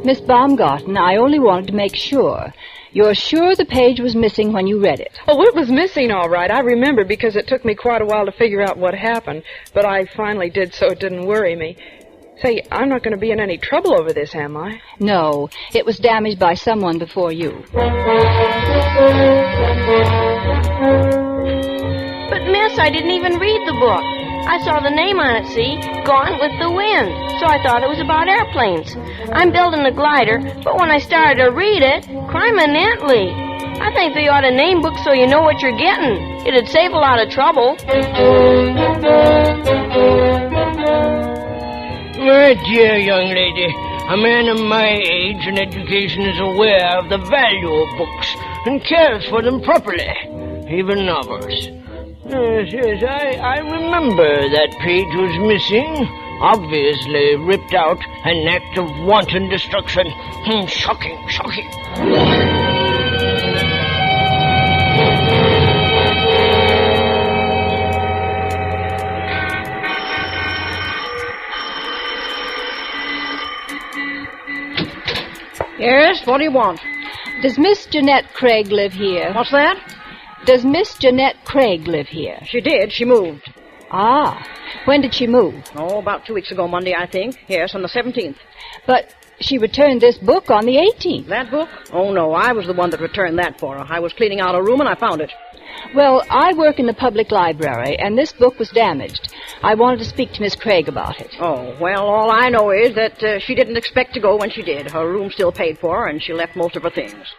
Miss Baumgarten, I only wanted to make sure. You're sure the page was missing when you read it? Oh, it was missing, all right. I remember because it took me quite a while to figure out what happened. But I finally did, so it didn't worry me. Say, I'm not going to be in any trouble over this, am I? No, it was damaged by someone before you. But, miss, I didn't even read the book. I saw the name on it, see? Gone with the Wind. So I thought it was about airplanes. I'm building a glider, but when I started to read it, criminally. I think they ought to name books so you know what you're getting. It'd save a lot of trouble. My dear young lady, a man of my age and education is aware of the value of books and cares for them properly, even novels. Yes, I remember that page was missing. Obviously ripped out, an act of wanton destruction. Shocking. Yes, what do you want? Does Miss Jeanette Craig live here? What's that? Does Miss Jeanette Craig live here? She did. She moved. Ah. When did she move? Oh, about 2 weeks ago Monday, I think. Yes, on the 17th. But she returned this book on the 18th. That book? Oh, no, I was the one that returned that for her. I was cleaning out a room and I found it. Well, I work in the public library, and this book was damaged. I wanted to speak to Miss Craig about it. Oh, well, all I know is that she didn't expect to go when she did. Her room still paid for her, and she left most of her things.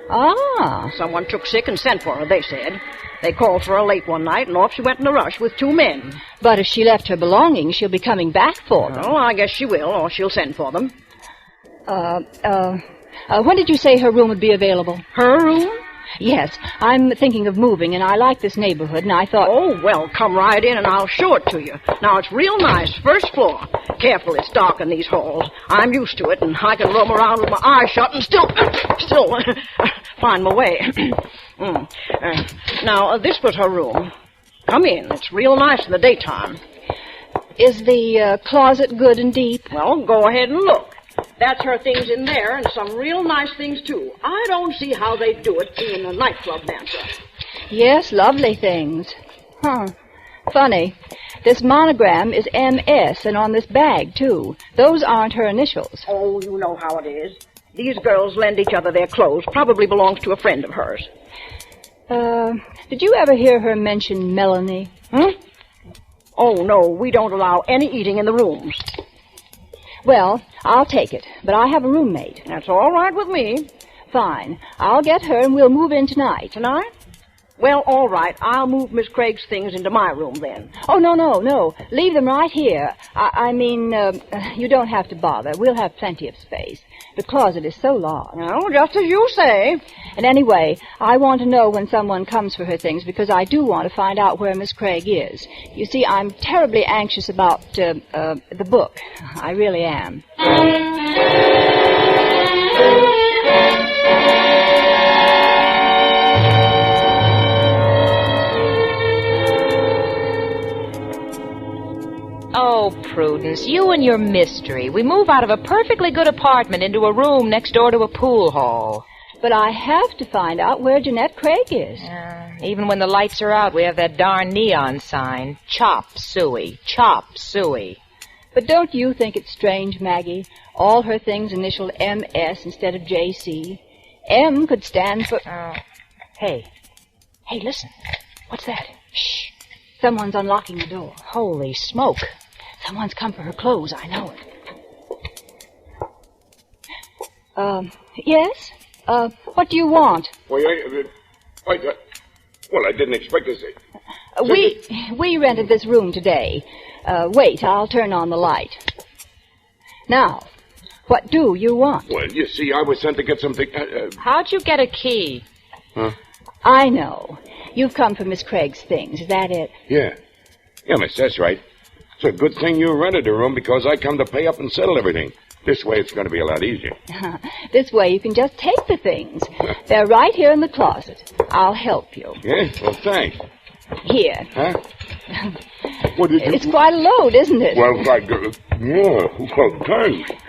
Ah. Someone took sick and sent for her, they said. They called for her late one night, and off she went in a rush with 2 men. But if she left her belongings, she'll be coming back for them. Well, I guess she will, or she'll send for them. When did you say her room would be available? Her room? Yes, I'm thinking of moving, and I like this neighborhood, and I thought... Oh, well, come right in and I'll show it to you. Now, it's real nice, first floor. Careful, it's dark in these halls. I'm used to it, and I can roam around with my eyes shut and still find my way. Now, this was her room. Come in. It's real nice in the daytime. Is the closet good and deep? Well, go ahead and look. That's her things in there, and some real nice things, too. I don't see how they do it, being a nightclub dancer. Yes, lovely things. Huh. Funny. This monogram is MS, and on this bag, too. Those aren't her initials. Oh, you know how it is. These girls lend each other their clothes. Probably belongs to a friend of hers. Did you ever hear her mention Melanie? Oh, no, we don't allow any eating in the rooms. Well, I'll take it, but I have a roommate. That's all right with me. Fine. I'll get her and we'll move in tonight. Tonight? Well, all right. I'll move Miss Craig's things into my room then. Oh, no. Leave them right here. I mean, you don't have to bother. We'll have plenty of space. The closet is so large. No, just as you say. And anyway, I want to know when someone comes for her things because I do want to find out where Miss Craig is. You see, I'm terribly anxious about the book. I really am. Oh, Prudence, you and your mystery. We move out of a perfectly good apartment into a room next door to a pool hall. But I have to find out where Jeanette Craig is. Even when the lights are out, we have that darn neon sign. Chop Suey. Chop Suey. But don't you think it's strange, Maggie? All her things initialed MS instead of JC. M could stand for... Hey, listen. What's that? Shh. Someone's unlocking the door. Holy smoke. Someone's come for her clothes, I know it. Yes? What do you want? Well, I didn't expect to see. We rented this room today. Wait, I'll turn on the light. Now, what do you want? Well, you see, I was sent to get something... How'd you get a key? Huh? I know. You've come for Miss Craig's things. Is that it? Yeah. Yeah, miss, that's right. It's a good thing you rented the room because I come to pay up and settle everything. This way it's going to be a lot easier. This way you can just take the things. They're right here in the closet. I'll help you. Yeah? Well, thanks. Here. Huh? What did you... It's quite a load, isn't it? Well,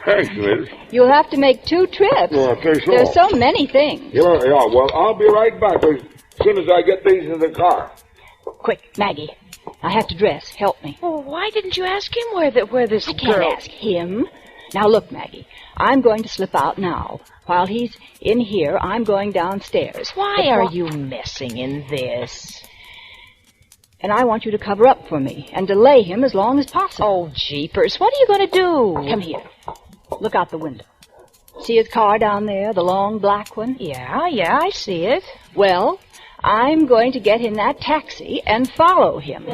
thanks, miss. You'll have to make 2 trips. Yeah, thanks. There's so many things. Yeah, well, I'll be right back as soon as I get these in the car. Quick, Maggie. I have to dress. Help me. Well, why didn't you ask him where this I can't ask him. Now, look, Maggie. I'm going to slip out now. While he's in here, I'm going downstairs. Why are you messing in this? And I want you to cover up for me and delay him as long as possible. Oh, jeepers. What are you going to do? Come here. Look out the window. See his car down there, the long black one? Yeah, I see it. Well, I'm going to get in that taxi and follow him.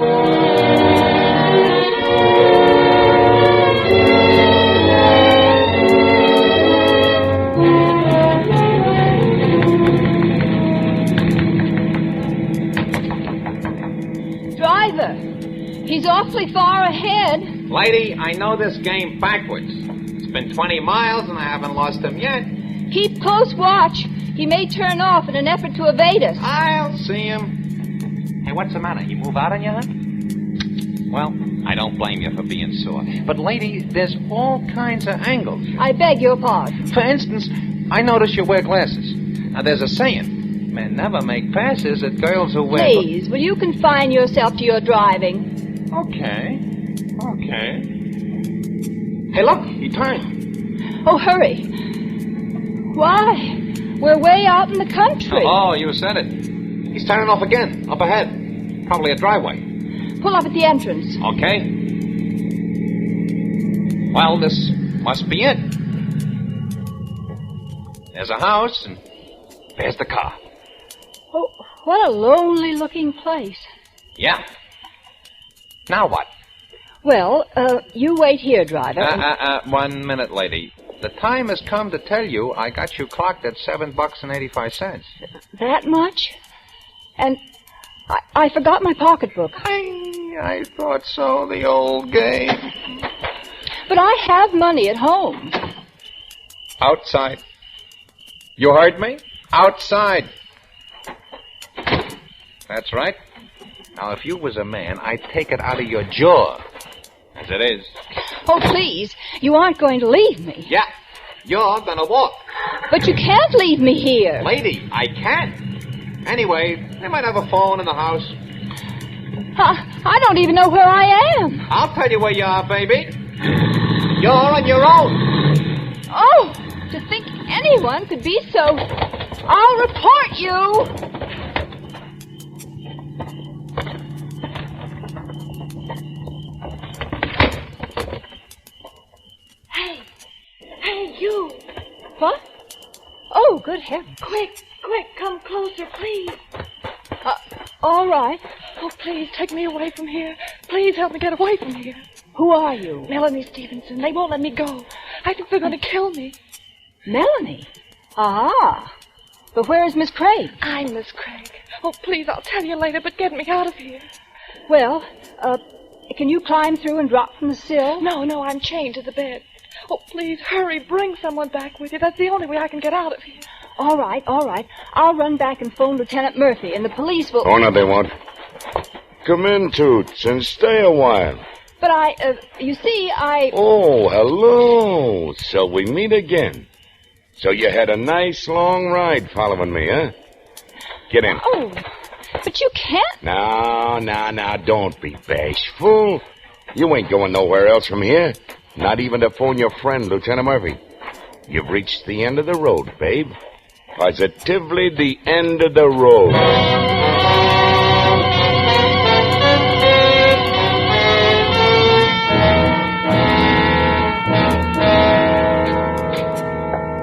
Driver, he's awfully far ahead. Lady, I know this game backwards. It's been 20 miles and I haven't lost him yet. Keep close watch. He may turn off in an effort to evade us. I'll see him. Hey, what's the matter? He move out on you, huh? Well, I don't blame you for being sore. But, lady, there's all kinds of angles. I beg your pardon. For instance, I notice you wear glasses. Now, there's a saying. Men never make passes at girls who wear... Please, will you confine yourself to your driving? Okay. Hey, look, he turned. Oh, hurry. Why? We're way out in the country. Oh, you said it. He's turning off again, up ahead. Probably a driveway. Pull up at the entrance. Okay. Well, this must be it. There's a house, and there's the car. Oh, what a lonely-looking place. Yeah. Now what? Well, you wait here, driver. 1 minute, lady. The time has come to tell you I got you clocked at $7.85. That much? And I forgot my pocketbook. I thought so, the old game. But I have money at home. Outside. You heard me? Outside. That's right. Now, if you was a man, I'd take it out of your jaw. As it is. Oh, please. You aren't going to leave me. Yeah. You're gonna walk. But you can't leave me here. Lady, I can't. Anyway, they might have a phone in the house. I don't even know where I am. I'll tell you where you are, baby. You're on your own. Oh, to think anyone could be so... I'll report you. Hey, you! What? Oh, good heavens. Quick, come closer, please. All right. Oh, please, take me away from here. Please help me get away from here. Who are you? Melanie Stevenson. They won't let me go. I think they're going to kill me. Melanie? Ah. But where is Miss Craig? I'm Miss Craig. Oh, please, I'll tell you later, but get me out of here. Well, can you climb through and drop from the sill? No, I'm chained to the bed. Oh, please, hurry, bring someone back with you. That's the only way I can get out of here. All right. I'll run back and phone Lieutenant Murphy, and the police will... Oh, no, they won't. Come in, Toots, and stay a while. But you see, Oh, hello. So we meet again. So you had a nice long ride following me, huh? Get in. Oh, but you can't... Now, don't be bashful. You ain't going nowhere else from here. Not even to phone your friend, Lieutenant Murphy. You've reached the end of the road, babe. Positively the end of the road.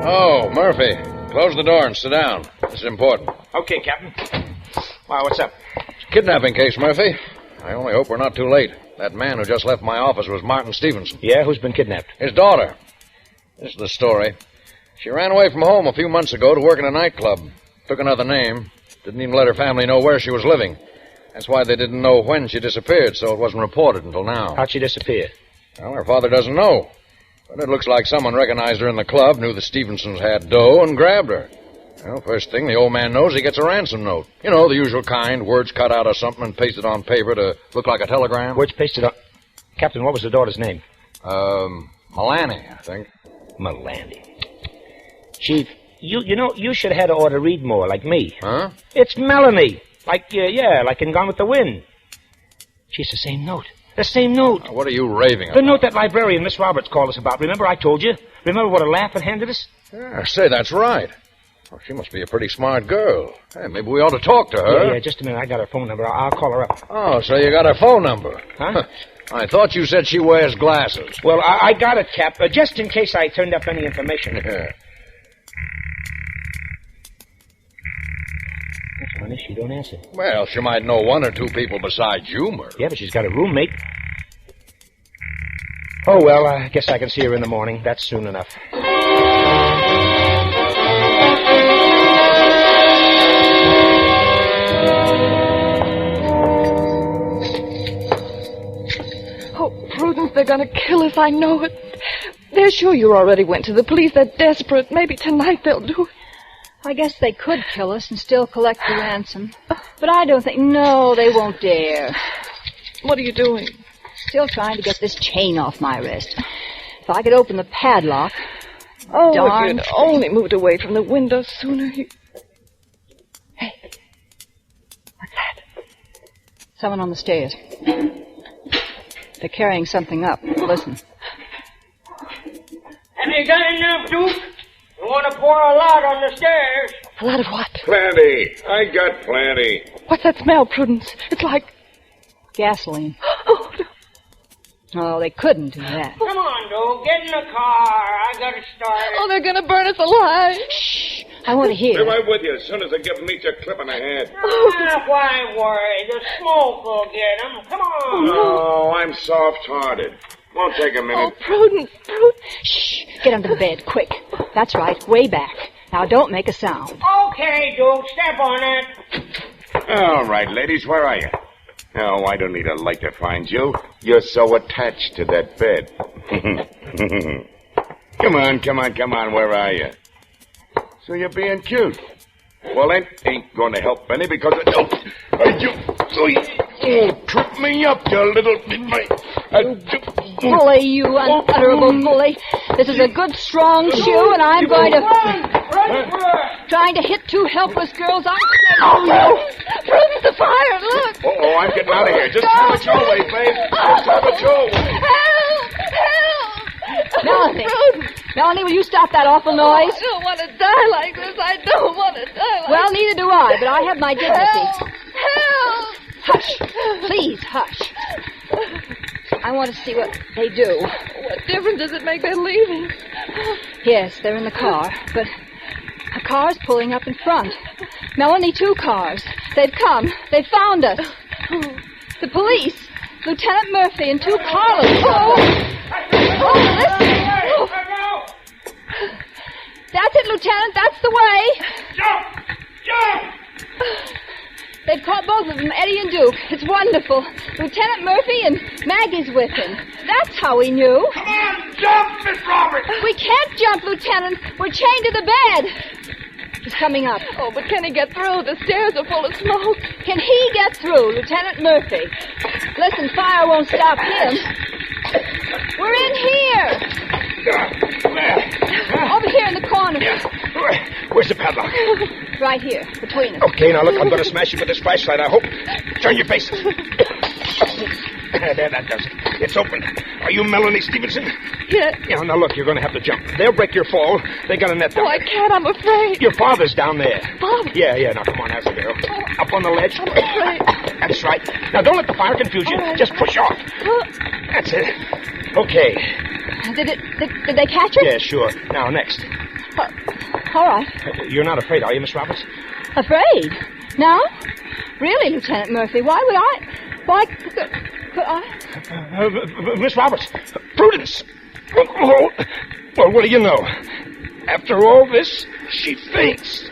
Oh, Murphy, close the door and sit down. This is important. Okay, Captain. Wow, what's up? It's a kidnapping case, Murphy. I only hope we're not too late. That man who just left my office was Martin Stevenson. Yeah, who's been kidnapped? His daughter. This is the story. She ran away from home a few months ago to work in a nightclub. Took another name. Didn't even let her family know where she was living. That's why they didn't know when she disappeared, so it wasn't reported until now. How'd she disappear? Well, her father doesn't know. But it looks like someone recognized her in the club, knew the Stevensons had dough, and grabbed her. Well, first thing the old man knows, he gets a ransom note. You know, the usual kind, words cut out of something and pasted on paper to look like a telegram. Words pasted on... Captain, what was the daughter's name? Melanie, I think. Melanie. Chief, you know, you should have had her ought to read more, like me. Huh? It's Melanie. Like in Gone with the Wind. She's the same note. The same note. What are you raving about? The note that librarian, Miss Roberts, called us about. Remember I told you? Remember what a laugh it handed us? Yeah, say, that's right. Oh, she must be a pretty smart girl. Hey, maybe we ought to talk to her. Yeah, just a minute. I got her phone number. I'll call her up. Oh, so you got her phone number. Huh? I thought you said she wears glasses. Well, I got it, Cap, just in case I turned up any information. Yeah. That's funny. She don't answer. Well, she might know one or two people besides you, Murphy. Yeah, but she's got a roommate. Oh, well, I guess I can see her in the morning. That's soon enough. Prudence, they're going to kill us. I know it. They're sure you already went to the police. They're desperate. Maybe tonight they'll do it. I guess they could kill us and still collect the ransom. But I don't think... No, they won't dare. What are you doing? Still trying to get this chain off my wrist. If I could open the padlock... Oh, darn if you'd only moved away from the window sooner. Hey. What's that? Someone on the stairs. They're carrying something up. Listen. Have you got enough, Duke? You want to pour a lot on the stairs? A lot of what? Plenty. I got plenty. What's that smell, Prudence? It's like... Gasoline. Oh, no. Oh, they couldn't do that. Come on, Duke. Get in the car. I got to start. Oh, they're going to burn us alive. Shh. I want to hear. Be right with you as soon as I give Meech a clip in the head. Why worry? The smoke will get him. Come on. Oh, I'm soft-hearted. Won't take a minute. Oh, Prudence. Shh. Get under the bed, quick. That's right, way back. Now, don't make a sound. Okay, Duke, step on it. All right, ladies, where are you? Oh, I don't need a light to find you. You're so attached to that bed. Come on, where are you? So you're being cute. Well, that ain't going to help any because trip me up, you little... Bully, you unutterable bully. This is a good, strong shoe, and I'm going to... Trying to hit two helpless girls. Prudence, the fire, look. Oh, I'm getting out of here. Just have it your way, babe. Just have it your way. Melanie, will you stop that awful noise? I don't want to die like this. I don't want to die like Well, neither do I, but I have my dignity. Help! Hush. Please, hush. I want to see what they do. What difference does it make they're leaving? Yes, they're in the car, but a car's pulling up in front. Melanie, 2 cars. They've come. They've found us. The police. Lieutenant Murphy and 2 Carlos. Listen. That's it, Lieutenant. That's the way. Jump! They've caught both of them, Eddie and Duke. It's wonderful. Lieutenant Murphy and Maggie's with him. That's how we knew. Come on, jump, Miss Roberts! We can't jump, Lieutenant. We're chained to the bed. He's coming up. Oh, but can he get through? The stairs are full of smoke. Can he get through, Lieutenant Murphy? Listen, fire won't stop him. We're in here. Over here in the corner. Where's the padlock? Right here, between us. Okay, now look, I'm going to smash it with this flashlight, I hope. Turn your faces. There, that does it. It's open. Are you Melanie Stevenson? Yes. Yeah, now look, you're going to have to jump. They'll break your fall. They got a net down Oh, I can't. I'm afraid. Your father's down there. Father? Yeah, now come on, that's the girl. Up on the ledge. I'm afraid. That's right. Now don't let the fire confuse you. Right. Just push off. That's it. Okay. Did they catch her? Yeah, sure. Now, next. All right. You're not afraid, are you, Miss Roberts? Afraid? No? Really, Lieutenant Murphy? Why would I? Why could I? Miss Roberts. Prudence. Oh, well, what do you know? After all this, she faints.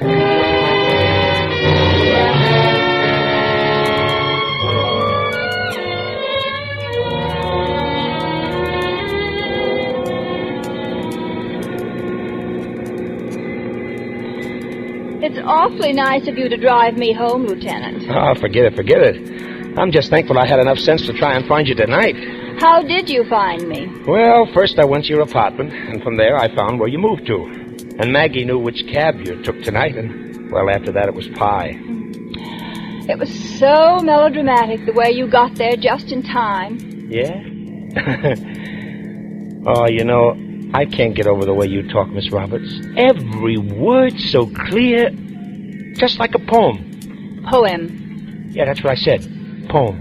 It's awfully nice of you to drive me home, Lieutenant. Oh, forget it. I'm just thankful I had enough sense to try and find you tonight. How did you find me? Well, first I went to your apartment, and from there I found where you moved to. And Maggie knew which cab you took tonight, and, well, after that it was pie. It was so melodramatic the way you got there just in time. Yeah? Oh, you know, I can't get over the way you talk, Miss Roberts. Every word so clear, just like a poem. Poem. Yeah, that's what I said. Poem.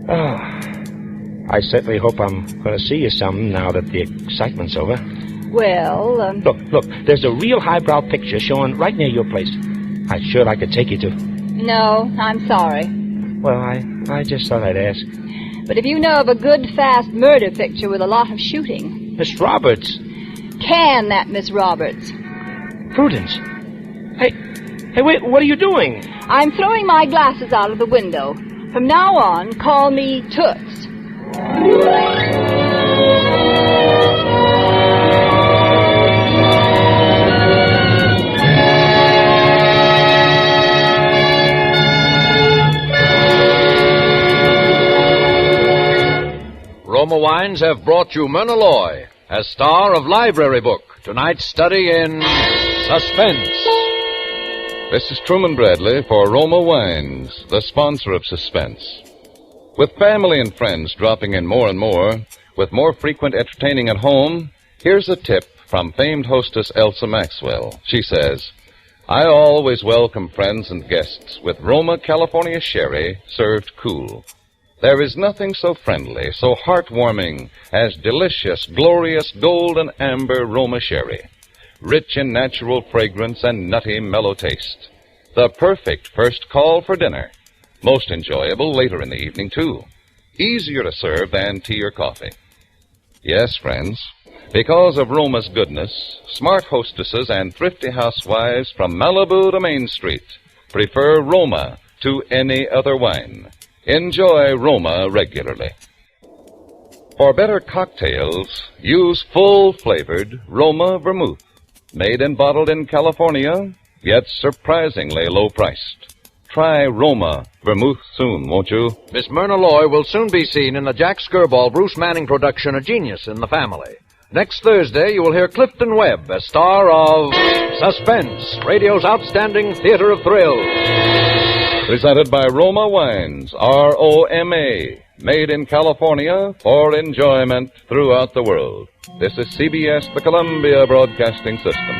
Oh, I certainly hope I'm going to see you some now that the excitement's over. Well, Look, there's a real highbrow picture showing right near your place. I'd sure like to take you to. No, I'm sorry. Well, I just thought I'd ask. But if you know of a good, fast murder picture with a lot of shooting... Miss Roberts. Can that, Miss Roberts? Prudence. Hey, wait, what are you doing? I'm throwing my glasses out of the window. From now on, call me Toots. Roma Wines have brought you Myrna Loy as star of Library Book, tonight's study in Suspense. This is Truman Bradley for Roma Wines, the sponsor of Suspense. With family and friends dropping in more and more, with more frequent entertaining at home, here's a tip from famed hostess Elsa Maxwell. She says, I always welcome friends and guests with Roma California Sherry served cool. There is nothing so friendly, so heartwarming as delicious, glorious golden amber Roma Sherry. Rich in natural fragrance and nutty, mellow taste. The perfect first call for dinner. Most enjoyable later in the evening, too. Easier to serve than tea or coffee. Yes, friends. Because of Roma's goodness, smart hostesses and thrifty housewives from Malibu to Main Street prefer Roma to any other wine. Enjoy Roma regularly. For better cocktails, use full-flavored Roma vermouth, made and bottled in California, yet surprisingly low-priced. Try Roma vermouth soon, won't you? Miss Myrna Loy will soon be seen in the Jack Skirball Bruce Manning production, A Genius in the Family. Next Thursday, you will hear Clifton Webb as star of Suspense, radio's outstanding theater of thrills. Presented by Roma Wines, R-O-M-A, made in California for enjoyment throughout the world. This is CBS, the Columbia Broadcasting System.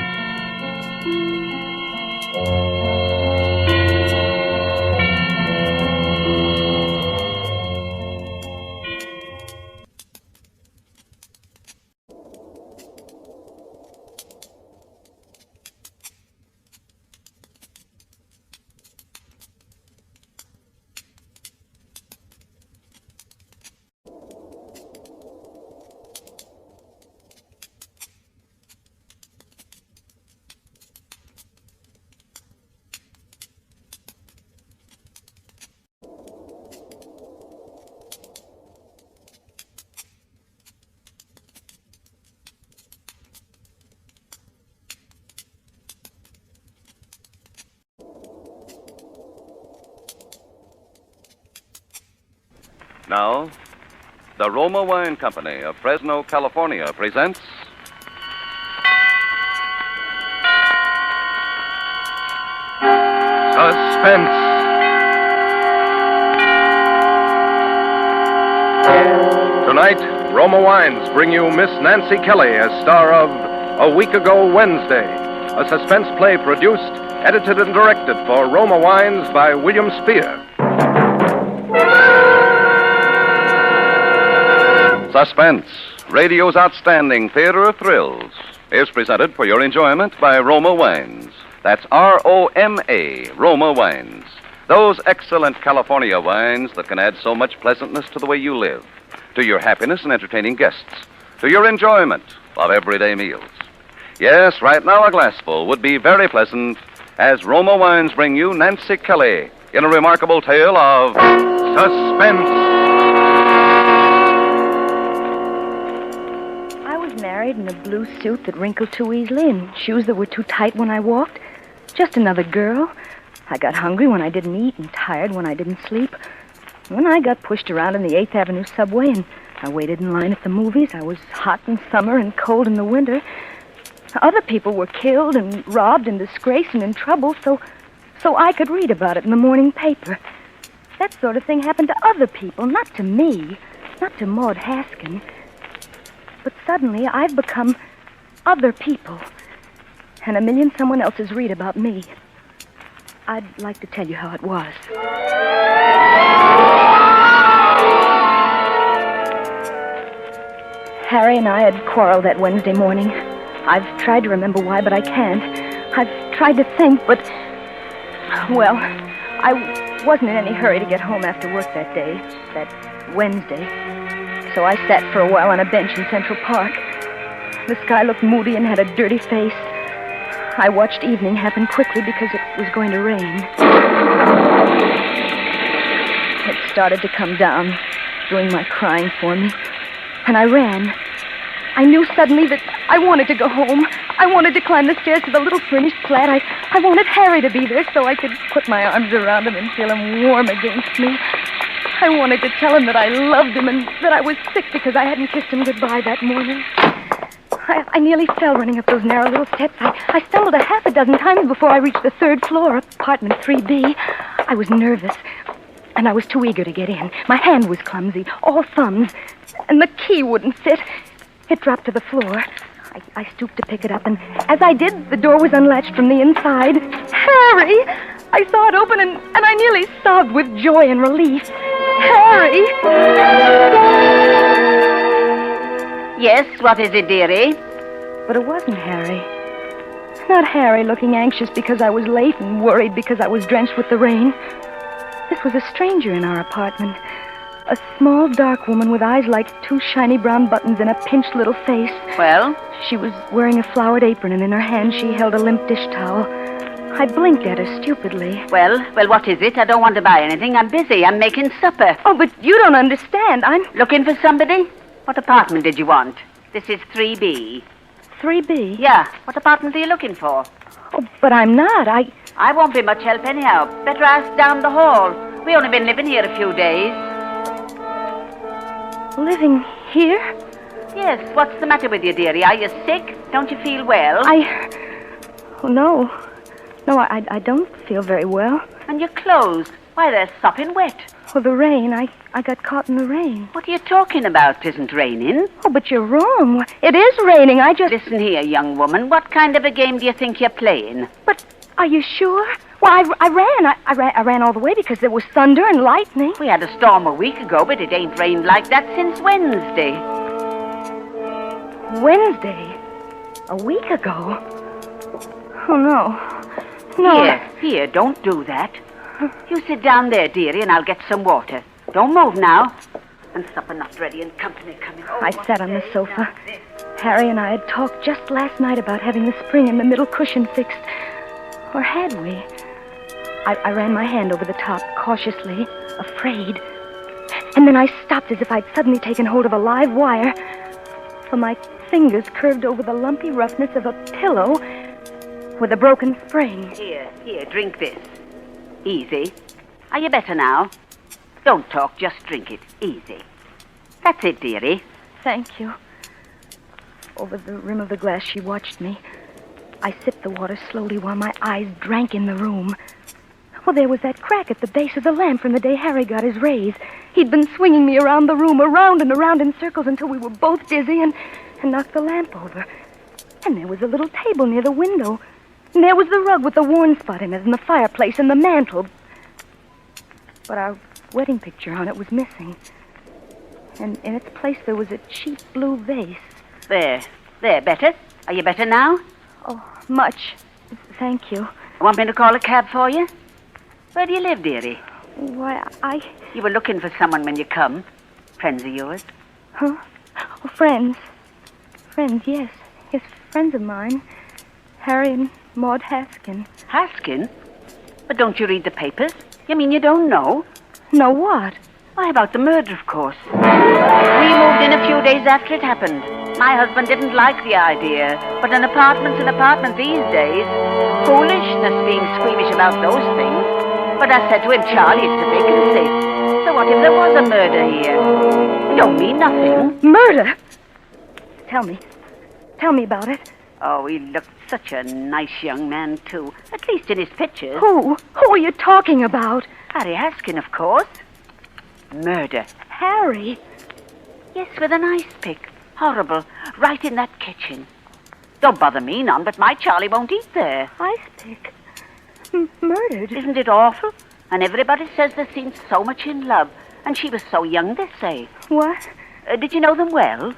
Now, the Roma Wine Company of Fresno, California presents Suspense. Tonight, Roma Wines bring you Miss Nancy Kelly as star of A Week Ago Wednesday, a suspense play produced, edited, and directed for Roma Wines by William Spear. Suspense, radio's outstanding theater of thrills, is presented for your enjoyment by Roma Wines. That's R-O-M-A, Roma Wines. Those excellent California wines that can add so much pleasantness to the way you live, to your happiness in entertaining guests, to your enjoyment of everyday meals. Yes, right now a glassful would be very pleasant as Roma Wines bring you Nancy Kelly in a remarkable tale of suspense. Married in a blue suit that wrinkled too easily and shoes that were too tight when I walked. Just another girl. I got hungry when I didn't eat and tired when I didn't sleep. When I got pushed around in the 8th Avenue subway and I waited in line at the movies, I was hot in summer and cold in the winter. Other people were killed and robbed and disgraced and in trouble, so I could read about it in the morning paper. That sort of thing happened to other people, not to me, not to Maud Haskin. But suddenly, I've become other people. And a million someone else's read about me. I'd like to tell you how it was. Harry and I had quarreled that Wednesday morning. I've tried to remember why, but I can't. I've tried to think, but... Well, I wasn't in any hurry to get home after work that day, that Wednesday. So I sat for a while on a bench in Central Park. The sky looked moody and had a dirty face. I watched evening happen quickly because it was going to rain. It started to come down, doing my crying for me. And I ran. I knew suddenly that I wanted to go home. I wanted to climb the stairs to the little furnished flat. I wanted Harry to be there so I could put my arms around him and feel him warm against me. I wanted to tell him that I loved him and that I was sick because I hadn't kissed him goodbye that morning. I nearly fell running up those narrow little steps. I stumbled a half a dozen times before I reached the 3rd floor, apartment 3B. I was nervous, and I was too eager to get in. My hand was clumsy, all thumbs, and the key wouldn't fit. It dropped to the floor. I stooped to pick it up, and as I did, the door was unlatched from the inside. Harry! I saw it open, and I nearly sobbed with joy and relief. Harry! Yes, what is it, dearie? But it wasn't Harry. Not Harry looking anxious because I was late and worried because I was drenched with the rain. This was a stranger in our apartment. A small, dark woman with eyes like two shiny brown buttons and a pinched little face. Well? She was wearing a flowered apron, and in her hand she held a limp dish towel. I blinked at her stupidly. Well, what is it? I don't want to buy anything. I'm busy. I'm making supper. Oh, but you don't understand. I'm... Looking for somebody? What apartment did you want? This is 3B. 3B? Yeah. What apartment are you looking for? Oh, but I'm not. I won't be much help anyhow. Better ask down the hall. We only been living here a few days. Living here? Yes. What's the matter with you, dearie? Are you sick? Don't you feel well? Oh, no. No, I don't feel very well. And your clothes? Why, they're sopping wet. Oh, the rain. I got caught in the rain. What are you talking about? It isn't raining. Oh, but you're wrong. It is raining. I just... Listen here, young woman. What kind of a game do you think you're playing? But are you sure? Well, I ran all the way because there was thunder and lightning. We had a storm a week ago, but it ain't rained like that since Wednesday. Wednesday? A week ago? Oh, no. No. Here, don't do that. You sit down there, dearie, and I'll get some water. Don't move now. And supper not ready and company coming. I sat on the sofa. Harry and I had talked just last night about having the spring in the middle cushion fixed. Or had we? I ran my hand over the top, cautiously, afraid. And then I stopped as if I'd suddenly taken hold of a live wire. For my fingers curved over the lumpy roughness of a pillow with a broken spring. Here, drink this. Easy. Are you better now? Don't talk, just drink it. Easy. That's it, dearie. Thank you. Over the rim of the glass, she watched me. I sipped the water slowly while my eyes drank in the room. Well, there was that crack at the base of the lamp from the day Harry got his raise. He'd been swinging me around the room, around and around in circles until we were both dizzy and knocked the lamp over. And there was a little table near the window. And there was the rug with the worn spot in it, and the fireplace and the mantel. But our wedding picture on it was missing. And in its place there was a cheap blue vase. There, better? Are you better now? Oh, much. Thank you. Want me to call a cab for you? Where do you live, dearie? Why, You were looking for someone when you come. Friends of yours? Huh? Oh, friends. Friends, yes. Yes, friends of mine. Harry and Maud Haskin. Haskin? But don't you read the papers? You mean you don't know? Know what? Why, about the murder, of course. We moved in a few days after it happened. My husband didn't like the idea, but an apartment's an apartment these days. Foolishness being squeamish about those things. But I said to him, Charlie, it's a vacancy. So what if there was a murder here? You don't mean nothing. Murder? Tell me about it. Oh, he looked such a nice young man, too. At least in his pictures. Who are you talking about? Harry Haskin, of course. Murder. Harry? Yes, with an ice pick. Horrible. Right in that kitchen. Don't bother me none, but my Charlie won't eat there. Ice pick? Murdered? Isn't it awful? And everybody says they seemed so much in love. And she was so young, they say. What? Did you know them well?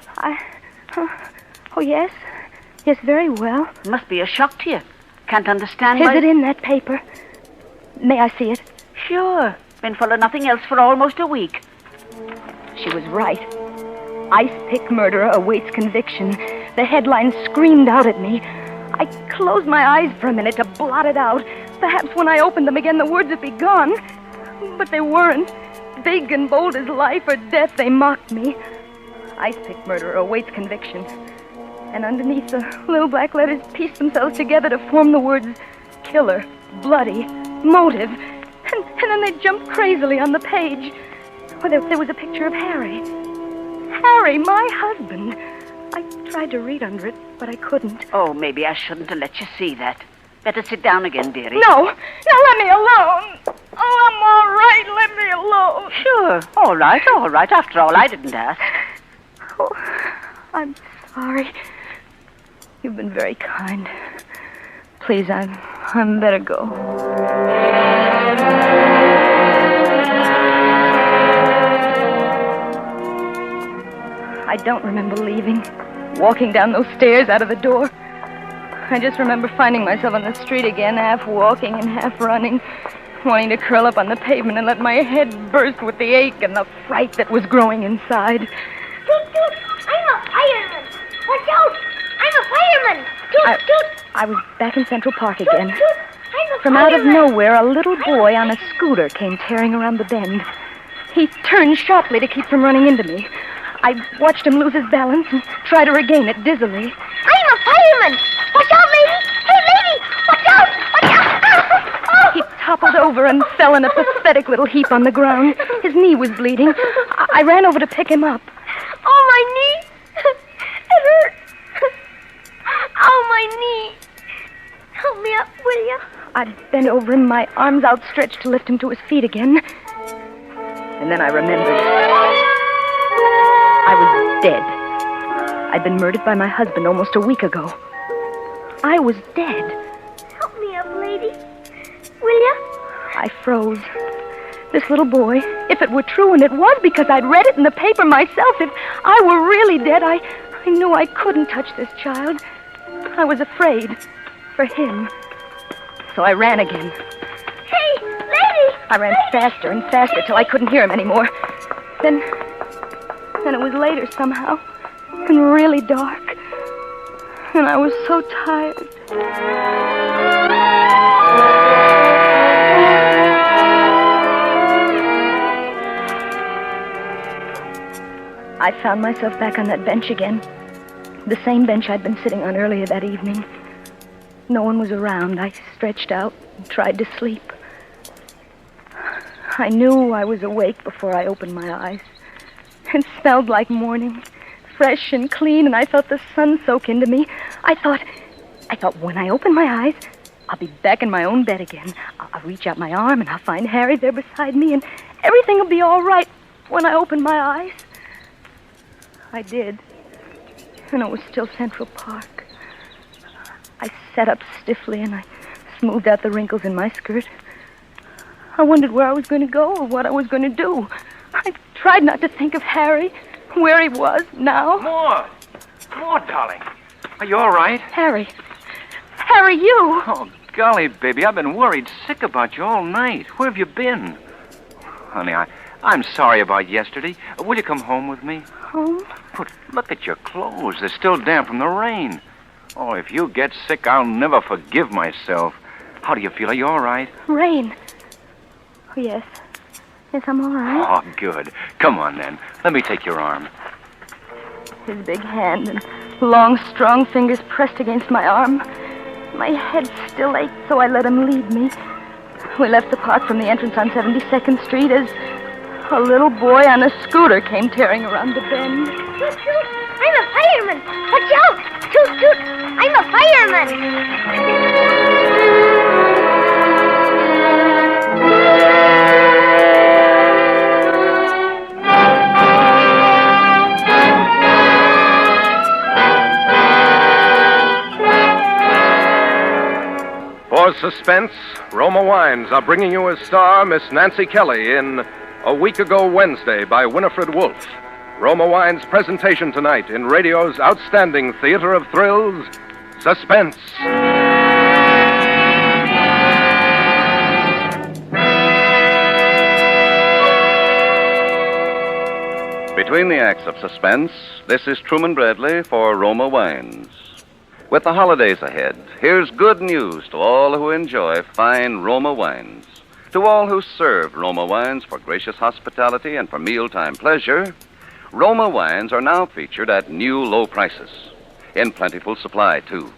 Oh, yes. Yes, very well. Must be a shock to you. Can't understand Is it in that paper? May I see it? Sure. Been full of nothing else for almost a week. She was right. Ice pick murderer awaits conviction. The headline screamed out at me. I closed my eyes for a minute to blot it out. Perhaps when I opened them again, the words would be gone. But they weren't. Big and bold as life or death, they mocked me. Ice pick murderer awaits conviction. And underneath, the little black letters pieced themselves together to form the words killer, bloody, motive. And then they jumped crazily on the page. Well, there was a picture of Harry. Harry, my husband. I tried to read under it, but I couldn't. Oh, maybe I shouldn't have let you see that. Better sit down again, dearie. No, let me alone. Oh, I'm all right. Let me alone. Sure, all right. After all, I didn't ask. Oh, I'm sorry. You've been very kind. Please, I'm better go. I don't remember leaving, walking down those stairs out of the door. I just remember finding myself on the street again, half walking and half running, wanting to curl up on the pavement and let my head burst with the ache and the fright that was growing inside. Toot, toot, I'm a fireman. Watch out, I'm a fireman. Toot, toot. I was back in Central Park again. Toot, toot, I'm a From out of fireman. nowhere, a little boy on a scooter came tearing around the bend. He turned sharply to keep from running into me. I watched him lose his balance and try to regain it dizzily. I'm a fireman. Watch out, lady. Hey, lady, watch out. Watch out. He toppled over and fell in a pathetic little heap on the ground. His knee was bleeding. I ran over to pick him up. Oh, my knee. It hurt. Oh, my knee. Help me up, will you? I bent over him, my arms outstretched to lift him to his feet again. And then I remembered. I was dead. I'd been murdered by my husband almost a week ago. I was dead. Help me up, lady. Will you? I froze. This little boy, if it were true, and it was because I'd read it in the paper myself, if I were really dead, I knew I couldn't touch this child. I was afraid for him. So I ran again. Hey, lady! I ran faster and faster till I couldn't hear him anymore. Then it was later somehow, and really dark. And I was so tired. I found myself back on that bench again. The same bench I'd been sitting on earlier that evening. No one was around. I stretched out and tried to sleep. I knew I was awake before I opened my eyes. It smelled like morning, fresh and clean, and I felt the sun soak into me. I thought when I open my eyes, I'll be back in my own bed again. I'll reach out my arm and I'll find Harry there beside me, and everything will be all right when I open my eyes. I did, and it was still Central Park. I sat up stiffly and I smoothed out the wrinkles in my skirt. I wondered where I was going to go or what I was going to do. I tried not to think of Harry, where he was now. Maud, darling. Are you all right? Harry, you! Oh, golly, baby, I've been worried sick about you all night. Where have you been? Honey, I'm sorry about yesterday. Will you come home with me? Home? But look at your clothes. They're still damp from the rain. Oh, if you get sick, I'll never forgive myself. How do you feel? Are you all right? Rain. Oh, yes. Yes, I'm all right. Oh, good. Come on, then. Let me take your arm. His big hand and long, strong fingers pressed against my arm. My head still ached, so I let him lead me. We left the park from the entrance on 72nd Street as a little boy on a scooter came tearing around the bend. Toot, toot, I'm a fireman. Watch out! Toot, toot, I'm a fireman. For Suspense, Roma Wines are bringing you as star Miss Nancy Kelly in A Week Ago Wednesday by Winifred Wolfe. Roma Wines' presentation tonight in radio's outstanding theater of thrills, Suspense. Between the acts of Suspense, this is Truman Bradley for Roma Wines. With the holidays ahead, here's good news to all who enjoy fine Roma wines. To all who serve Roma wines for gracious hospitality and for mealtime pleasure, Roma wines are now featured at new low prices, in plentiful supply, too.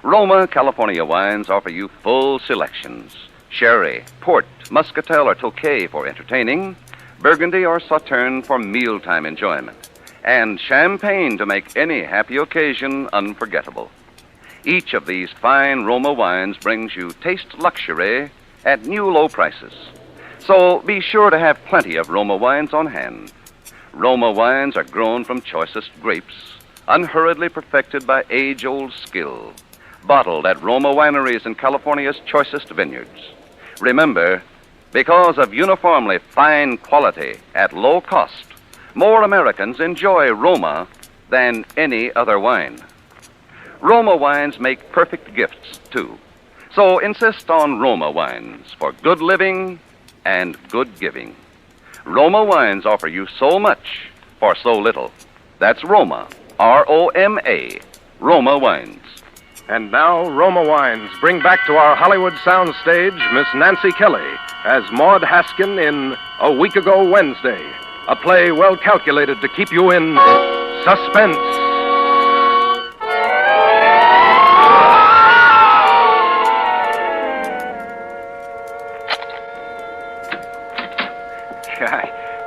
Roma California wines offer you full selections: sherry, port, muscatel, or tokay for entertaining, Burgundy or Sauterne for mealtime enjoyment, and champagne to make any happy occasion unforgettable. Each of these fine Roma wines brings you taste luxury at new low prices. So be sure to have plenty of Roma wines on hand. Roma wines are grown from choicest grapes, unhurriedly perfected by age-old skill, bottled at Roma wineries in California's choicest vineyards. Remember, because of uniformly fine quality at low cost, more Americans enjoy Roma than any other wine. Roma wines make perfect gifts, too. So insist on Roma wines for good living and good giving. Roma wines offer you so much for so little. That's Roma, R-O-M-A, Roma wines. And now, Roma Wines bring back to our Hollywood soundstage Miss Nancy Kelly as Maud Haskin in A Week Ago Wednesday, a play well calculated to keep you in suspense.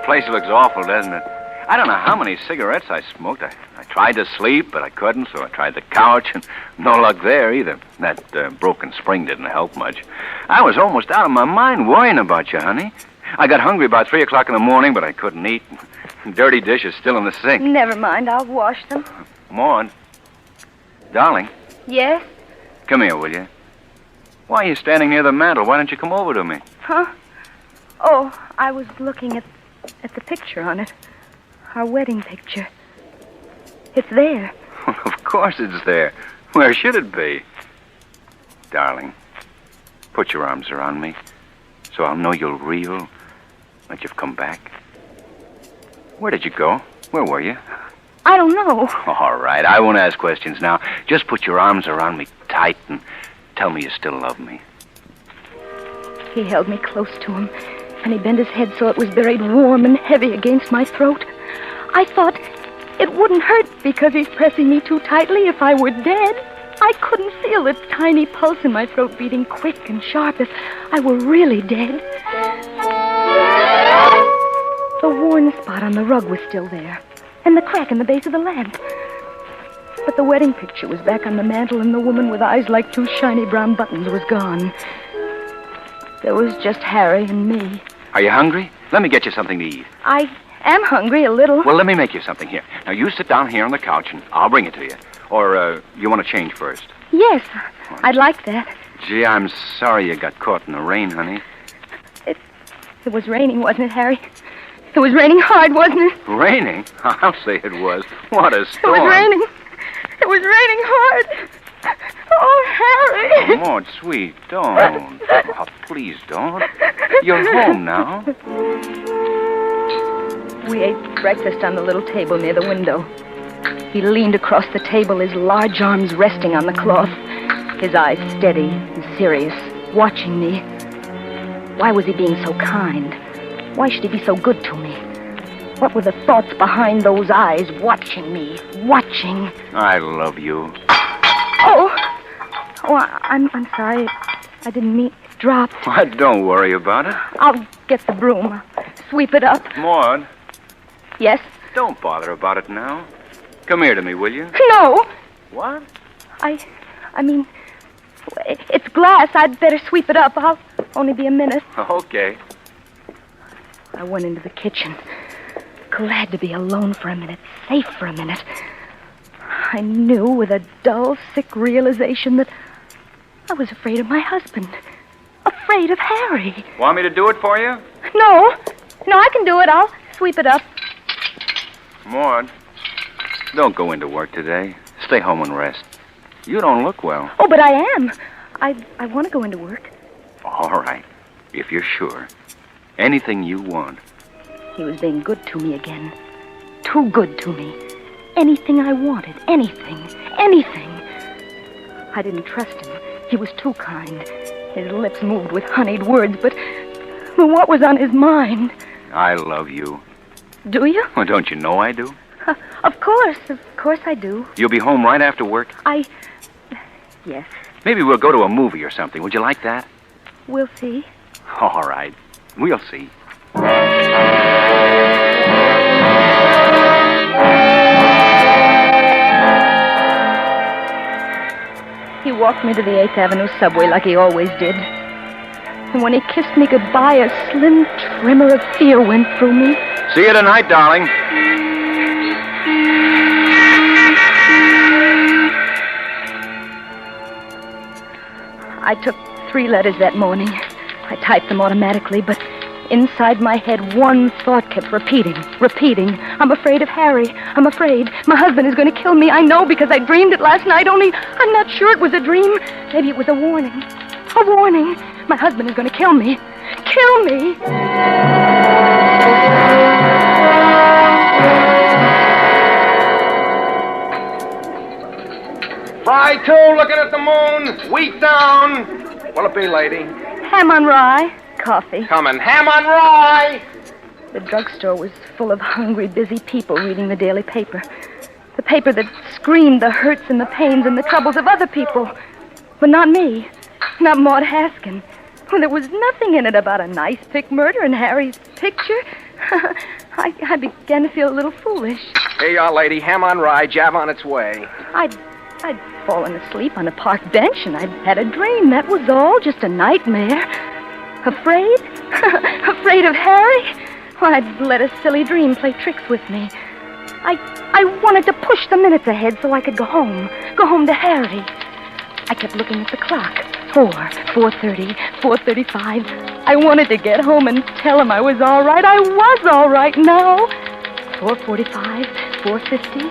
Place looks awful, doesn't it? I don't know how many cigarettes I smoked. I tried to sleep, but I couldn't, so I tried the couch, and no luck there either. That broken spring didn't help much. I was almost out of my mind worrying about you, honey. I got hungry about 3 o'clock in the morning, but I couldn't eat. Dirty dishes still in the sink. Never mind, I'll wash them. Maud, darling, Yes? come here, will you? Why are you standing near the mantel? Why don't you come over to me? Huh? Oh, I was looking at the picture on it. Our wedding picture. It's there. Of course it's there. Where should it be? Darling, put your arms around me so I'll know you're real, that you've come back. Where did you go? Where were you? I don't know. All right, I won't ask questions now. Just put your arms around me tight and tell me you still love me. He held me close to him, and he bent his head so it was buried warm and heavy against my throat. I thought it wouldn't hurt because he's pressing me too tightly if I were dead. I couldn't feel the tiny pulse in my throat beating quick and sharp if I were really dead. The worn spot on the rug was still there, and the crack in the base of the lamp. But the wedding picture was back on the mantel, and the woman with eyes like two shiny brown buttons was gone. There was just Harry and me. Are you hungry? Let me get you something to eat. I am hungry a little. Well, let me make you something here. Now, you sit down here on the couch, and I'll bring it to you. Or, you want to change first? Yes, I'd like that. Gee, I'm sorry you got caught in the rain, honey. It was raining, wasn't it, Harry? It was raining hard, wasn't it? Raining? I'll say it was. What a It storm. was raining. It was raining hard. Oh, Harry. Oh, Maud, sweet, don't. Oh, please don't. You're home now. We ate breakfast on the little table near the window. He leaned across the table, his large arms resting on the cloth, his eyes steady and serious, watching me. Why was he being so kind? Why should he be so good to me? What were the thoughts behind those eyes, watching me, watching? I love you. Oh, I'm sorry. I didn't mean it dropped. Why, don't worry about it. I'll get the broom, sweep it up. Maud, Yes? don't bother about it now. Come here to me, will you? No. What? I mean, it's glass. I'd better sweep it up. I'll only be a minute. Okay. I went into the kitchen, glad to be alone for a minute, safe for a minute. I knew with a dull, sick realization that I was afraid of my husband, afraid of Harry. Want me to do it for you? No, I can do it. I'll sweep it up. Maud, don't go into work today. Stay home and rest. You don't look well. Oh, but I am. I want to go into work. All right, if you're sure. Anything you want. He was being good to me again. Too good to me. Anything I wanted. Anything. I didn't trust him. He was too kind. His lips moved with honeyed words, but what was on his mind? I love you. Do you? Well, don't you know I do? Of course I do. You'll be home right after work? Yes, Maybe we'll go to a movie or something. Would you like that? we'll see. All right. We'll see. He walked me to the 8th Avenue subway like he always did. And when he kissed me goodbye, a slim tremor of fear went through me. See you tonight, darling. I took 3 letters that morning. I typed them automatically, but inside my head, one thought kept repeating. I'm afraid of Harry. I'm afraid. My husband is going to kill me. I know because I dreamed it last night, only I'm not sure it was a dream. Maybe it was a warning. A warning. My husband is going to kill me. Kill me. Fry 2, looking at the moon. Wheat down. What'll it be, lady? Ham on rye. Coffee. Coming. Ham on rye. The drugstore was full of hungry, busy people reading the daily paper. The paper that screamed the hurts and the pains and the troubles of other people. But not me. Not Maud Haskin. Well, there was nothing in it about a nice pick murder in Harry's picture. I began to feel a little foolish. Here you are, lady. Ham on rye. Jab on its way. I'd fallen asleep on a park bench and I'd had a dream. That was all. Just a nightmare. Afraid? Afraid of Harry? Well, I'd let a silly dream play tricks with me. I wanted to push the minutes ahead so I could go home. Go home to Harry. I kept looking at the clock. 4:30, 4:35. I wanted to get home and tell him I was all right. I was all right now. 4:45, 4:50,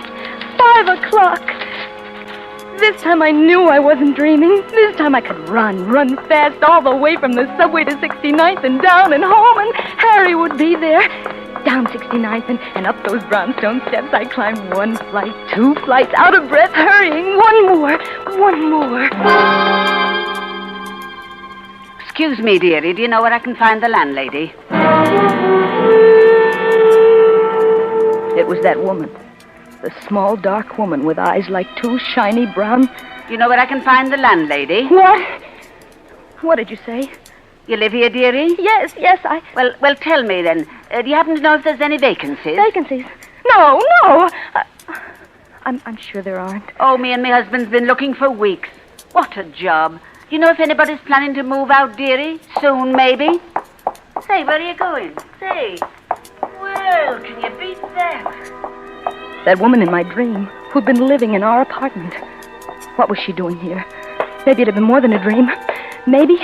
5 o'clock. This time I knew I wasn't dreaming. This time I could run fast all the way from the subway to 69th and down and home, and Harry would be there. Down 69th and up those brownstone steps, I climbed 1 flight, 2 flights, out of breath, hurrying. One more. Excuse me, dearie. Do you know where I can find the landlady? It was that woman. The small, dark woman with eyes like two shiny brown... You know where I can find the landlady? What? What did you say? You live here, dearie? Yes, I... Well, tell me then. Do you happen to know if there's any vacancies? Vacancies? No. I'm sure there aren't. Oh, me and my husband's been looking for weeks. What a job. You know if anybody's planning to move out, dearie? Soon, maybe? Say, where are you going? Say. Well, can you beat that? That woman in my dream, who'd been living in our apartment. What was she doing here? Maybe it had been more than a dream. Maybe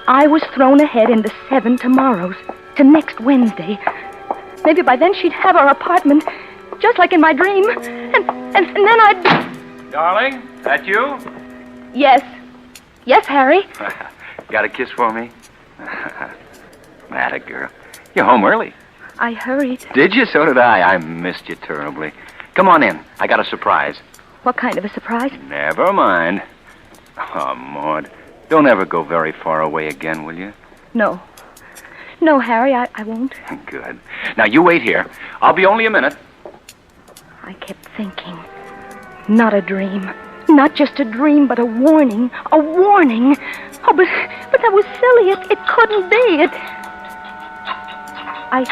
I was thrown ahead into 7 tomorrows, to next Wednesday. Maybe by then she'd have our apartment, just like in my dream. And then I'd... Darling, that you? Yes, Harry. Got a kiss for me? Atta girl. You're home early. I hurried. Did you? So did I. I missed you terribly. Come on in. I got a surprise. What kind of a surprise? Never mind. Oh, Maud. Don't ever go very far away again, will you? No, Harry, I won't. Good. Now, you wait here. I'll be only a minute. I kept thinking. Not a dream. Not just a dream, but a warning. A warning. Oh, but that was silly. It couldn't be. I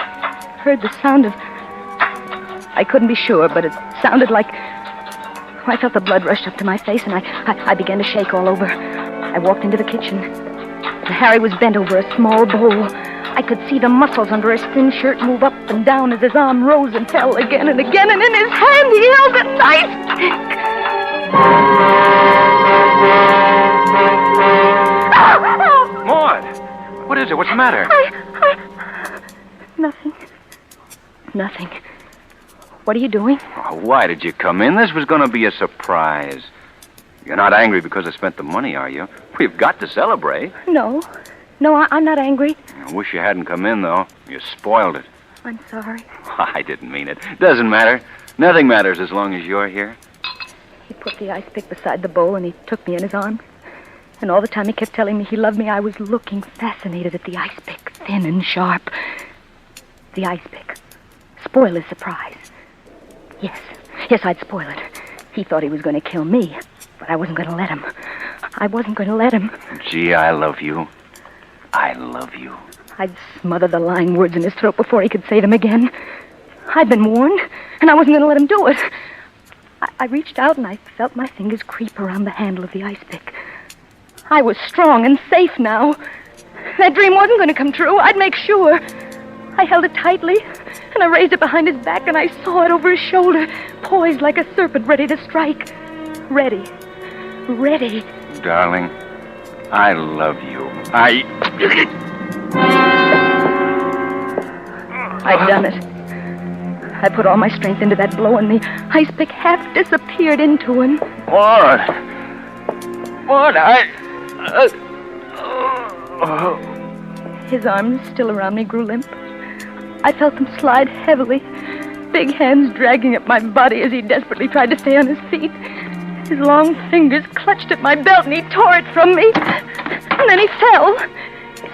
heard the sound of... I couldn't be sure, but it sounded like... I felt the blood rush up to my face, and I began to shake all over. I walked into the kitchen. Harry was bent over a small bowl. I could see the muscles under his thin shirt move up and down as his arm rose and fell again and again, and in his hand he held a knife. Maud! What is it? What's the matter? Nothing. What are you doing? Oh, why did you come in? This was going to be a surprise. You're not angry because I spent the money, are you? We've got to celebrate. No, I'm not angry. I wish you hadn't come in, though. You spoiled it. I'm sorry. I didn't mean it. Doesn't matter. Nothing matters as long as you're here. He put the ice pick beside the bowl and he took me in his arms. And all the time he kept telling me he loved me, I was looking fascinated at the ice pick, thin and sharp. The ice pick. Spoil his surprise. Yes, I'd spoil it. He thought he was going to kill me, but I wasn't going to let him. Gee, I love you. I love you. I'd smother the lying words in his throat before he could say them again. I'd been warned, and I wasn't going to let him do it. I reached out and I felt my fingers creep around the handle of the ice pick. I was strong and safe now. That dream wasn't going to come true. I'd make sure. I held it tightly, and I raised it behind his back, and I saw it over his shoulder, poised like a serpent ready to strike. Ready. Darling, I love you. I'd done it. I put all my strength into that blow, and the ice pick half disappeared into him. Maud, His arms, still around me, grew limp. I felt them slide heavily, big hands dragging at my body as he desperately tried to stay on his feet. His long fingers clutched at my belt, and he tore it from me. And then he fell,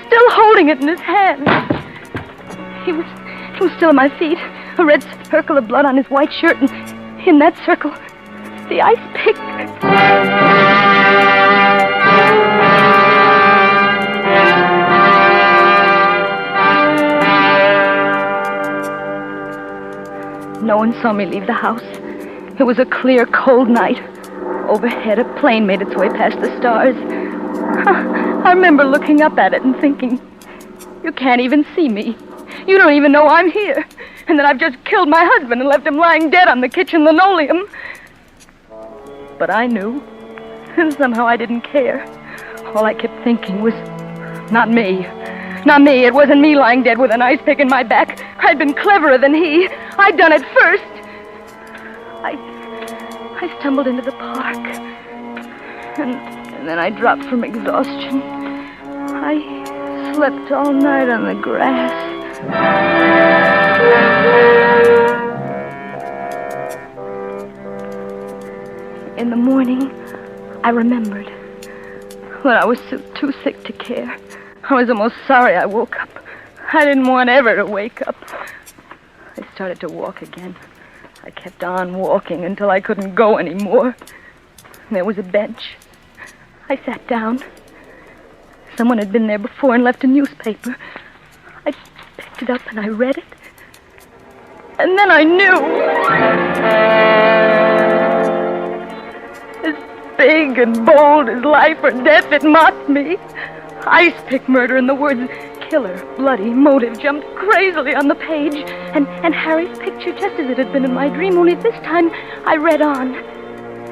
still holding it in his hand. He was still at my feet, a red circle of blood on his white shirt, and in that circle, the ice pick. No one saw me leave the house. It was a clear, cold night. Overhead, a plane made its way past the stars. I remember looking up at it and thinking, you can't even see me. You don't even know I'm here. And that I've just killed my husband and left him lying dead on the kitchen linoleum. But I knew. And somehow I didn't care. All I kept thinking was, not me. Not me. It wasn't me lying dead with an ice pick in my back. I'd been cleverer than he. I'd done it first. I stumbled into the park. And then I dropped from exhaustion. I slept all night on the grass. In the morning, I remembered. But I was too sick to care. I was almost sorry I woke up. I didn't want ever to wake up. I started to walk again. I kept on walking until I couldn't go anymore. There was a bench. I sat down. Someone had been there before and left a newspaper. I picked it up and I read it. And then I knew. As big and bold as life or death, it mocked me. Ice pick murder, and the words killer, bloody, motive jumped crazily on the page. And Harry's picture, just as it had been in my dream, only this time I read on.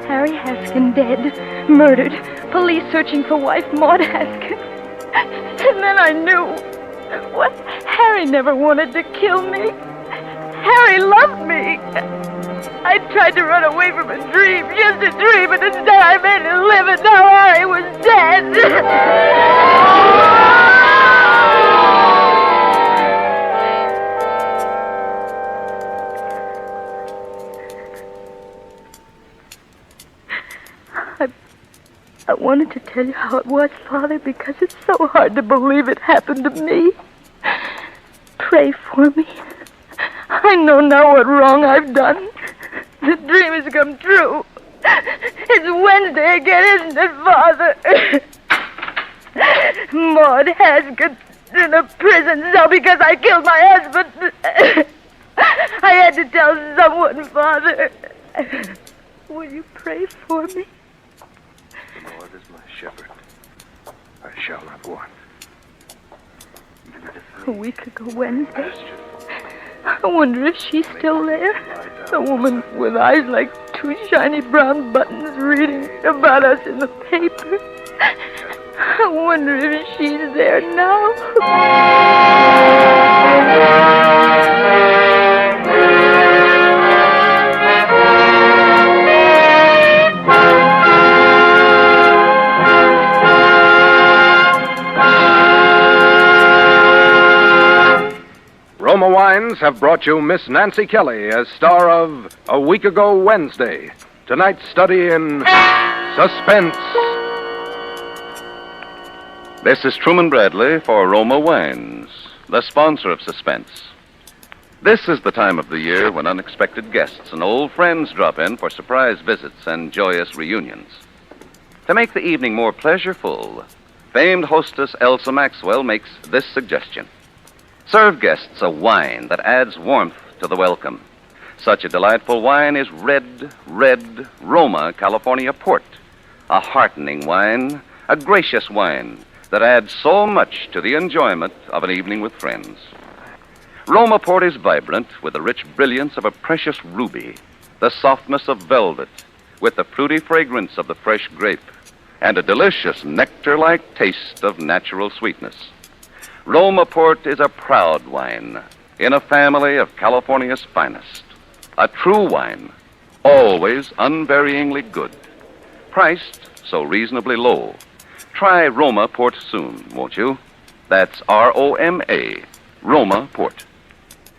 Harry Haskin dead, murdered, police searching for wife Maud Haskin. And then I knew. What? Harry never wanted to kill me. Harry loved me. I tried to run away from a dream, just a dream, and instead I made it live, and now Harry was dead. I wanted to tell you how it was, Father, because it's so hard to believe it happened to me. Pray for me. I know now what wrong I've done. The dream has come true. It's Wednesday again, isn't it, Father? Maud Haskin in a prison cell because I killed my husband. I had to tell someone, Father. Will you pray for me? The Lord is my shepherd. I shall not want. A week ago Wednesday. I wonder if she's still there. A woman with eyes like two shiny brown buttons reading about us in the paper. I wonder if she's there now. Roma Wines have brought you Miss Nancy Kelly as star of A Week Ago Wednesday. Tonight's study in Suspense. This is Truman Bradley for Roma Wines, the sponsor of Suspense. This is the time of the year when unexpected guests and old friends drop in for surprise visits and joyous reunions. To make the evening more pleasureful, famed hostess Elsa Maxwell makes this suggestion. Serve guests a wine that adds warmth to the welcome. Such a delightful wine is red Roma California Port. A heartening wine, a gracious wine that adds so much to the enjoyment of an evening with friends. Roma Port is vibrant with the rich brilliance of a precious ruby, the softness of velvet, with the fruity fragrance of the fresh grape, and a delicious nectar-like taste of natural sweetness. Roma Port is a proud wine in a family of California's finest. A true wine, always unvaryingly good. Priced so reasonably low. try Roma Port soon, won't you? That's Roma, Roma Port.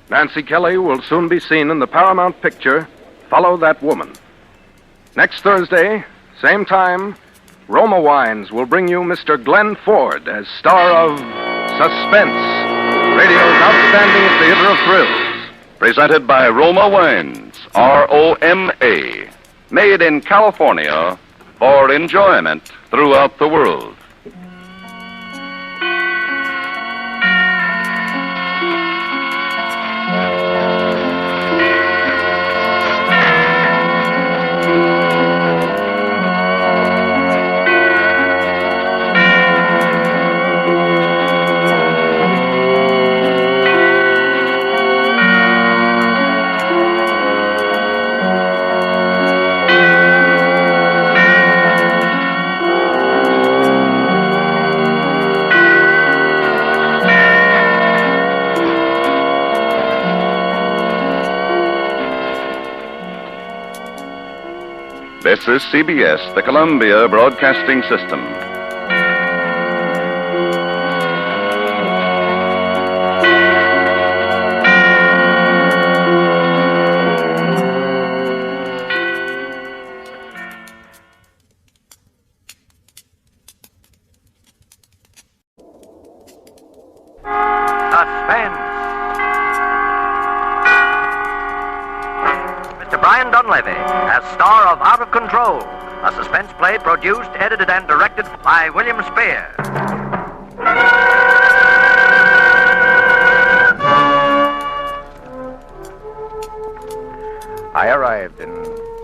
Nancy Kelly will soon be seen in the Paramount picture, Follow That Woman. Next Thursday, same time, Roma Wines will bring you Mr. Glenn Ford as star of Suspense, radio's outstanding theater of thrills. Presented by Roma Wines, Roma. Made in California for enjoyment throughout the world. This is CBS, the Columbia Broadcasting System. Suspense. Mr. Brian Dunleavy as star of Out of Control, a suspense play produced, edited, and directed by William Spear. I arrived in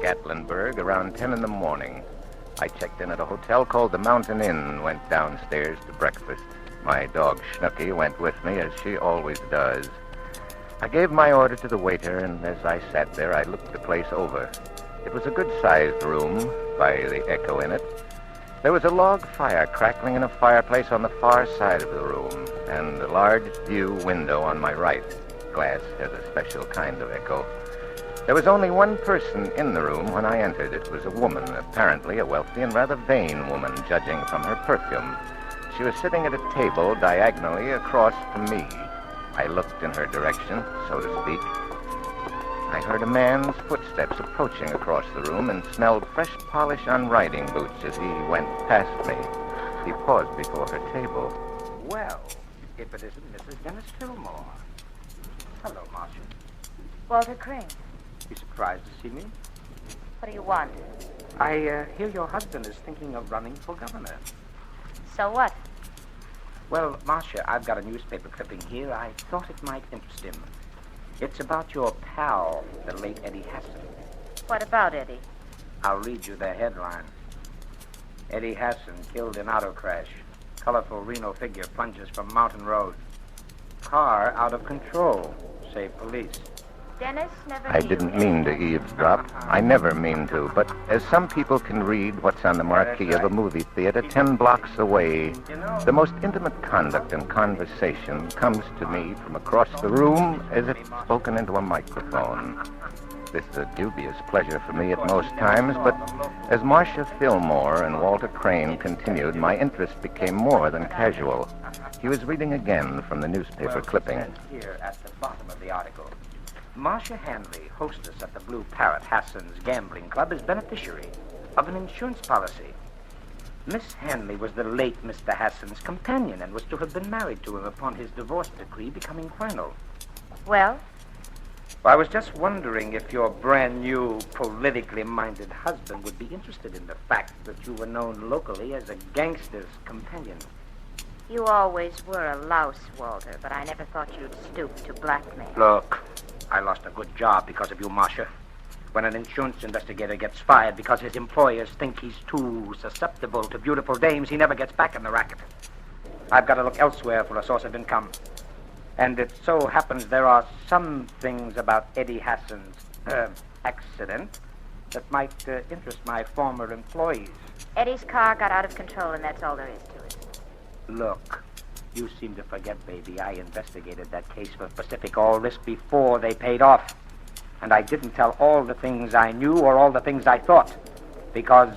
Gatlinburg around 10 in the morning. I checked in at a hotel called the Mountain Inn and went downstairs to breakfast. My dog Snooky went with me, as she always does. I gave my order to the waiter, and as I sat there, I looked the place over. It was a good-sized room, by the echo in it. There was a log fire crackling in a fireplace on the far side of the room, and a large view window on my right. Glass has a special kind of echo. There was only one person in the room when I entered. It was a woman, apparently a wealthy and rather vain woman, judging from her perfume. She was sitting at a table diagonally across from me. I looked in her direction, so to speak. I heard a man's footsteps approaching across the room and smelled fresh polish on riding boots as he went past me. He paused before her table. Well, if it isn't Mrs. Dennis Fillmore. Hello, Marcia. Walter Crane, You surprised to see me? what do you want? I hear your husband is thinking of running for governor. So what? Well, Marcia, I've got a newspaper clipping here. I thought it might interest him. It's about your pal, the late Eddie Hasson. What about Eddie? I'll read you the headline. Eddie Hasson killed in auto crash. Colorful Reno figure plunges from Mountain Road. Car out of control, say police. Dennis never I knew didn't Eddie. mean to eavesdrop. I never mean to, but as some people can read what's on the marquee of a movie theater 10 blocks away, the most intimate conduct and conversation comes to me from across the room as if spoken into a microphone. This is a dubious pleasure for me at most times, but as Marcia Fillmore and Walter Crane continued, my interest became more than casual. He was reading again from the newspaper clipping. Here at the bottom of the article. Marcia Hanley, hostess at the Blue Parrot Hasson's Gambling Club, is beneficiary of an insurance policy. Miss Hanley was the late Mr. Hasson's companion and was to have been married to him upon his divorce decree becoming final. Well, I was just wondering if your brand new, politically minded husband would be interested in the fact that you were known locally as a gangster's companion. you always were a louse, Walter, but I never thought you'd stoop to blackmail. Look, I lost a good job because of you, Marcia. When an insurance investigator gets fired because his employers think he's too susceptible to beautiful dames, he never gets back in the racket. I've got to look elsewhere for a source of income. And it so happens there are some things about Eddie Hasson's accident that might interest my former employees. Eddie's car got out of control, and that's all there is to it. Look, you seem to forget, baby, I investigated that case for Pacific All Risk before they paid off. And I didn't tell all the things I knew or all the things I thought. Because,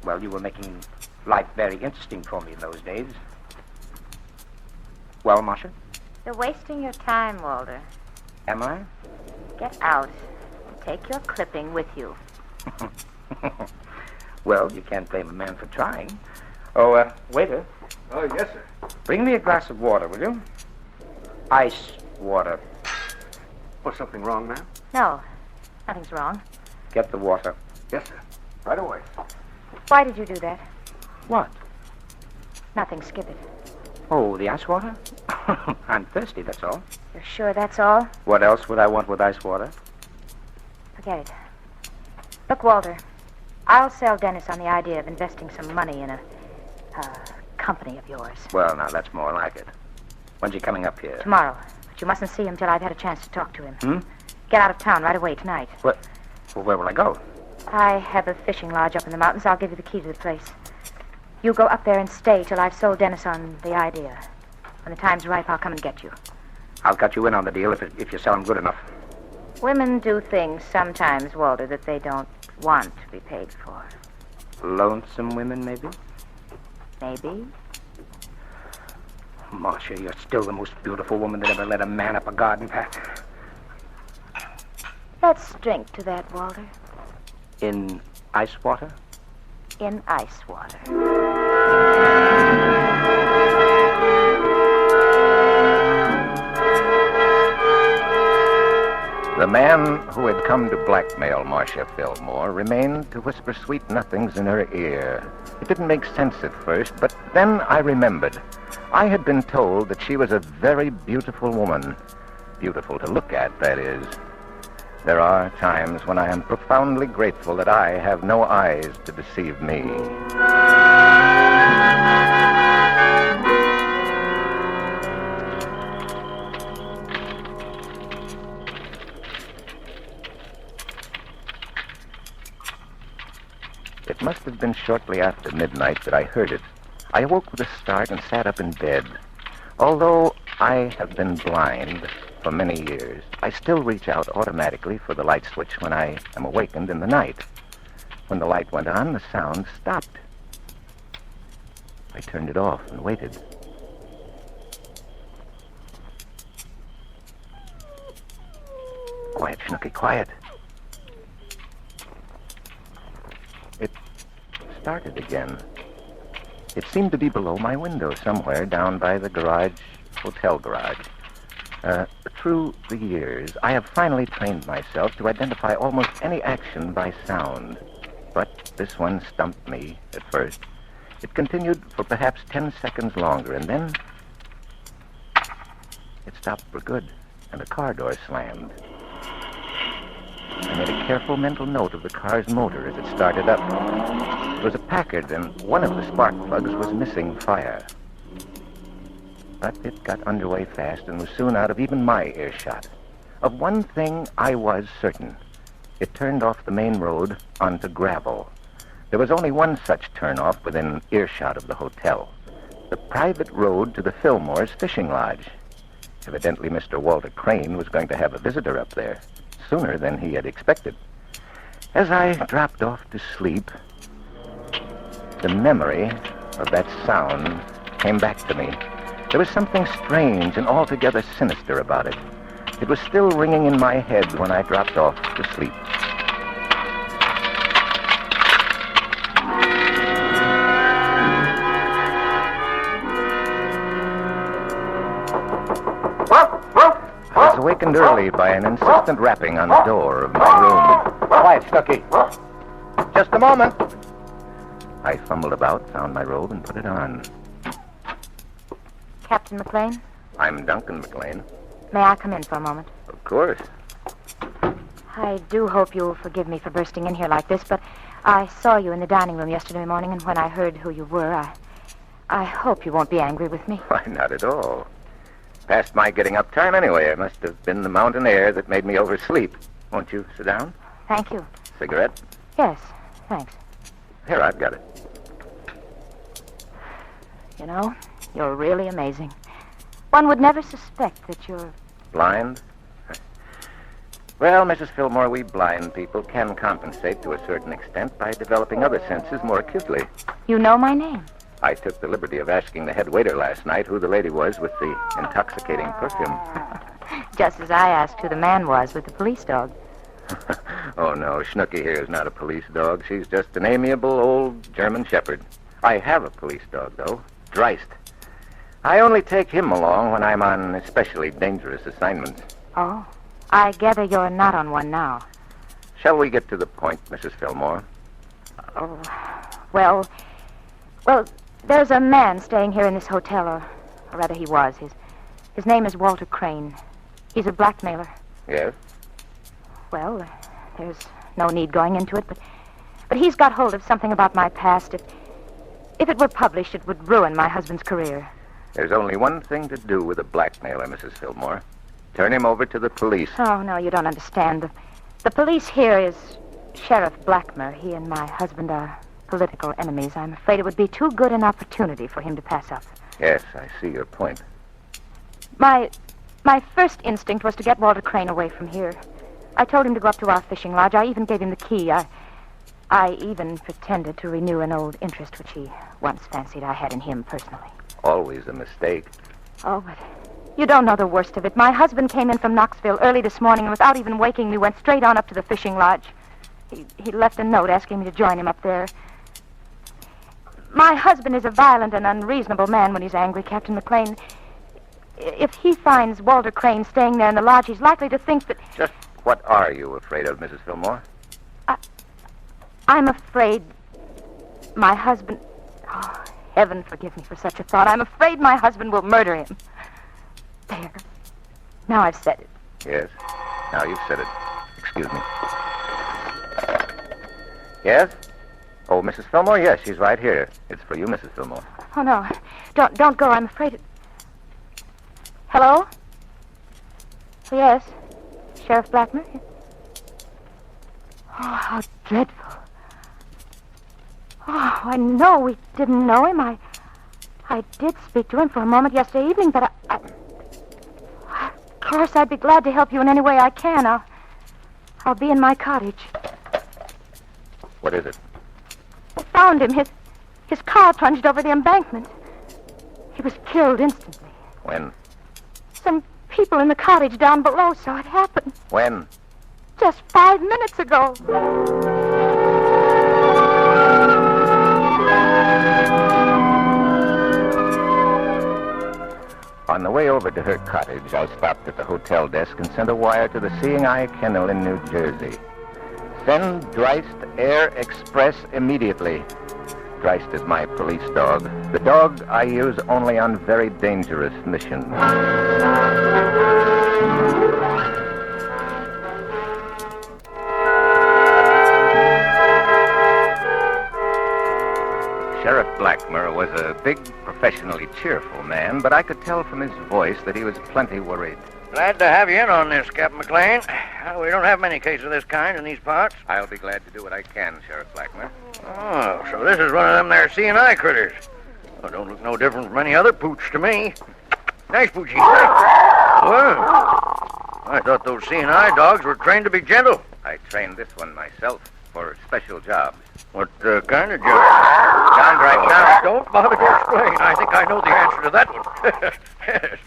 well, you were making Life very interesting for me in those days. Well, Marcia? You're wasting your time, Walter. Am I? Get out. Take your clipping with you. Well, you can't blame a man for trying. Oh, waiter. Oh, yes, sir. Bring me a glass of water, will you? Ice water. Was something wrong, ma'am? No, nothing's wrong. Get the water. Yes, sir. Right away. Why did you do that? What? Nothing, skip it. Oh, the ice water? I'm thirsty, that's all. You're sure that's all? What else would I want with ice water? Forget it. Look, Walter, I'll sell Dennis on the idea of investing some money in a company of yours. Well, now, that's more like it. When's he coming up here? Tomorrow. But you mustn't see him till I've had a chance to talk to him. Hmm? Get out of town right away tonight. What? Well, where will I go? I have a fishing lodge up in the mountains. I'll give you the key to the place. You go up there and stay till I've sold Dennis on the idea. When the time's ripe, I'll come and get you. I'll cut you in on the deal if you sell him good enough. Women do things sometimes, Walter, that they don't want to be paid for. Lonesome women, maybe? Maybe. Marcia, you're still the most beautiful woman that ever led a man up a garden path. Let's drink to that, Walter. In ice water? In ice water. The man who had come to blackmail Marcia Fillmore remained to whisper sweet nothings in her ear. It didn't make sense at first, but then I remembered. I had been told that she was a very beautiful woman. Beautiful to look at, that is. There are times when I am profoundly grateful that I have no eyes to deceive me. It must have been shortly after midnight that I heard it. I awoke with a start and sat up in bed. Although I have been blind for many years, I still reach out automatically for the light switch when I am awakened in the night. When the light went on, the sound stopped. I turned it off and waited. Quiet, Snooky, quiet. It started again. It seemed to be below my window somewhere down by the hotel garage. Through the years, I have finally trained myself to identify almost any action by sound. But this one stumped me at first. It continued for perhaps 10 seconds longer, and then it stopped for good, and the car door slammed. I made a careful mental note of the car's motor as it started up. It was a Packard, and one of the spark plugs was missing fire. But it got underway fast and was soon out of even my earshot. Of one thing I was certain. It turned off the main road onto gravel. There was only one such turnoff within earshot of the hotel. The private road to the Fillmore's fishing lodge. Evidently, Mr. Walter Crane was going to have a visitor up there, sooner than he had expected. As I dropped off to sleep, the memory of that sound came back to me. There was something strange and altogether sinister about it. It was still ringing in my head when I dropped off to sleep. I was awakened early by an insistent rapping on the door of my room. Quiet, Snooky. Just a moment. I fumbled about, found my robe, and put it on. Captain McLean? I'm Duncan McLean. May I come in for a moment? Of course. I do hope you'll forgive me for bursting in here like this, but I saw you in the dining room yesterday morning, and when I heard who you were, I hope you won't be angry with me. Why, not at all. Past my getting up time anyway. It must have been the mountain air that made me oversleep. Won't you sit down? Thank you. Cigarette? Yes, thanks. Here, I've got it. You know, you're really amazing. One would never suspect that you're... Blind? Well, Mrs. Fillmore, we blind people can compensate to a certain extent by developing other senses more acutely. You know my name. I took the liberty of asking the head waiter last night who the lady was with the intoxicating perfume. Just as I asked who the man was with the police dog. Oh, no, Snooky here is not a police dog. She's just an amiable old German shepherd. I have a police dog, though, Dreist. I only take him along when I'm on especially dangerous assignments. Oh, I gather you're not on one now. Shall we get to the point, Mrs. Fillmore? Oh, well, there's a man staying here in this hotel, or rather he was. His name is Walter Crane. He's a blackmailer. Yes? Well, there's no need going into it, but he's got hold of something about my past. If it were published, it would ruin my husband's career. There's only one thing to do with a blackmailer, Mrs. Fillmore. Turn him over to the police. Oh, no, you don't understand. The police here is Sheriff Blackmer. He and my husband are political enemies. I'm afraid it would be too good an opportunity for him to pass up. Yes, I see your point. My first instinct was to get Walter Crane away from here. I told him to go up to our fishing lodge. I even gave him the key. I even pretended to renew an old interest which he once fancied I had in him personally. Always a mistake. Oh, but you don't know the worst of it. My husband came in from Knoxville early this morning and without even waking me went straight on up to the fishing lodge. He left a note asking me to join him up there. My husband is a violent and unreasonable man when he's angry, Captain McLean. If he finds Walter Crane staying there in the lodge, he's likely to think that... Just what are you afraid of, Mrs. Fillmore? I'm afraid my husband... Oh, heaven forgive me for such a thought. I'm afraid my husband will murder him. There. Now I've said it. Yes. Now you've said it. Excuse me. Yes? Oh, Mrs. Fillmore? Yes, she's right here. It's for you, Mrs. Fillmore. Oh, no. Don't go. I'm afraid it... Hello? Yes. Sheriff Blackmer? Oh, how dreadful. Oh, I know we didn't know him. I did speak to him for a moment yesterday evening, but of course, I'd be glad to help you in any way I can. I'll be in my cottage. What is it? I found him. His car plunged over the embankment. He was killed instantly. When? Some people in the cottage down below saw it happen. When? Just 5 minutes ago. On the way over to her cottage, I stopped at the hotel desk and sent a wire to the Seeing Eye Kennel in New Jersey. Send Dreist Air Express immediately. Dreist is my police dog. The dog I use only on very dangerous missions. Sheriff Blackmer was a big, professionally cheerful man, but I could tell from his voice that he was plenty worried. Glad to have you in on this, Captain McLean. We don't have many cases of this kind in these parts. I'll be glad to do what I can, Sheriff Blackmer. Oh, so this is one of them there C&I critters. Well, don't look no different from any other pooch to me. Nice poochy. Well, I thought those C&I dogs were trained to be gentle. I trained this one myself for special jobs. What kind of job? Stand right now. Don't bother to explain. I think I know the answer to that one. Yes.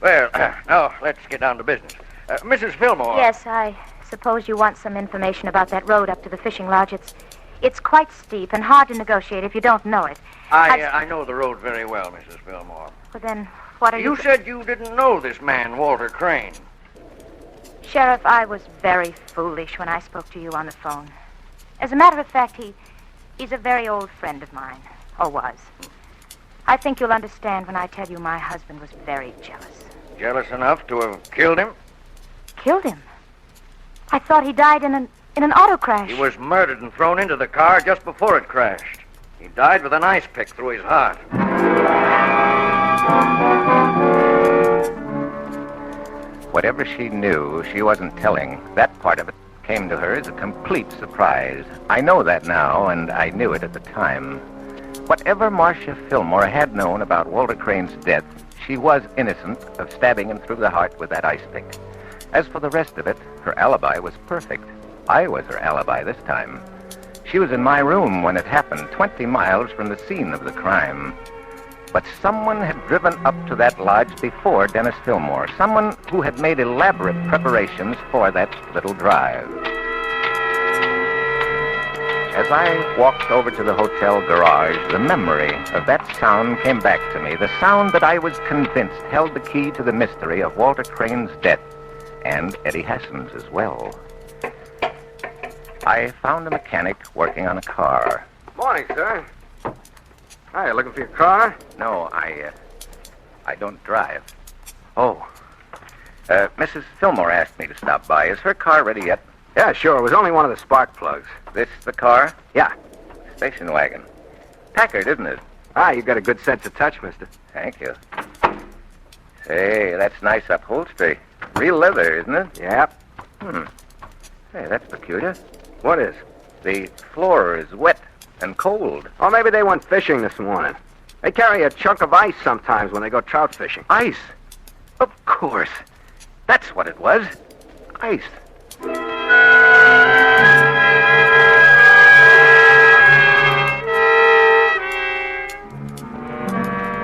Well, now let's get down to business. Mrs. Fillmore. Yes, I suppose you want some information about that road up to the fishing lodge. It's quite steep and hard to negotiate if you don't know it. I know the road very well, Mrs. Fillmore. Well, then, what are you... You said you didn't know this man, Walter Crane. Sheriff, I was very foolish when I spoke to you on the phone. As a matter of fact, he's a very old friend of mine, or was. I think you'll understand when I tell you my husband was very jealous. Jealous enough to have killed him? Killed him? I thought he died in an auto crash. He was murdered and thrown into the car just before it crashed. He died with an ice pick through his heart. Whatever she knew, she wasn't telling. That part of it came to her as a complete surprise. I know that now, and I knew it at the time. Whatever Marcia Fillmore had known about Walter Crane's death, she was innocent of stabbing him through the heart with that ice pick. As for the rest of it, her alibi was perfect. I was her alibi this time. She was in my room when it happened, 20 miles from the scene of the crime. But someone had driven up to that lodge before Dennis Fillmore. Someone who had made elaborate preparations for that little drive. As I walked over to the hotel garage, the memory of that sound came back to me. The sound that I was convinced held the key to the mystery of Walter Crane's death, and Eddie Hassan's as well. I found a mechanic working on a car. Morning, sir. Hi, you looking for your car? No, I don't drive. Oh. Mrs. Fillmore asked me to stop by. Is her car ready yet? Yeah, sure. It was only one of the spark plugs. This the car? Yeah. Station wagon. Packard, isn't it? Ah, you got a good sense of touch, mister. Thank you. Hey, that's nice upholstery. Real leather, isn't it? Yep. Hey, that's peculiar. What is? The floor is wet and cold. Oh, maybe they went fishing this morning. They carry a chunk of ice sometimes when they go trout fishing. Ice? Of course. That's what it was. Ice.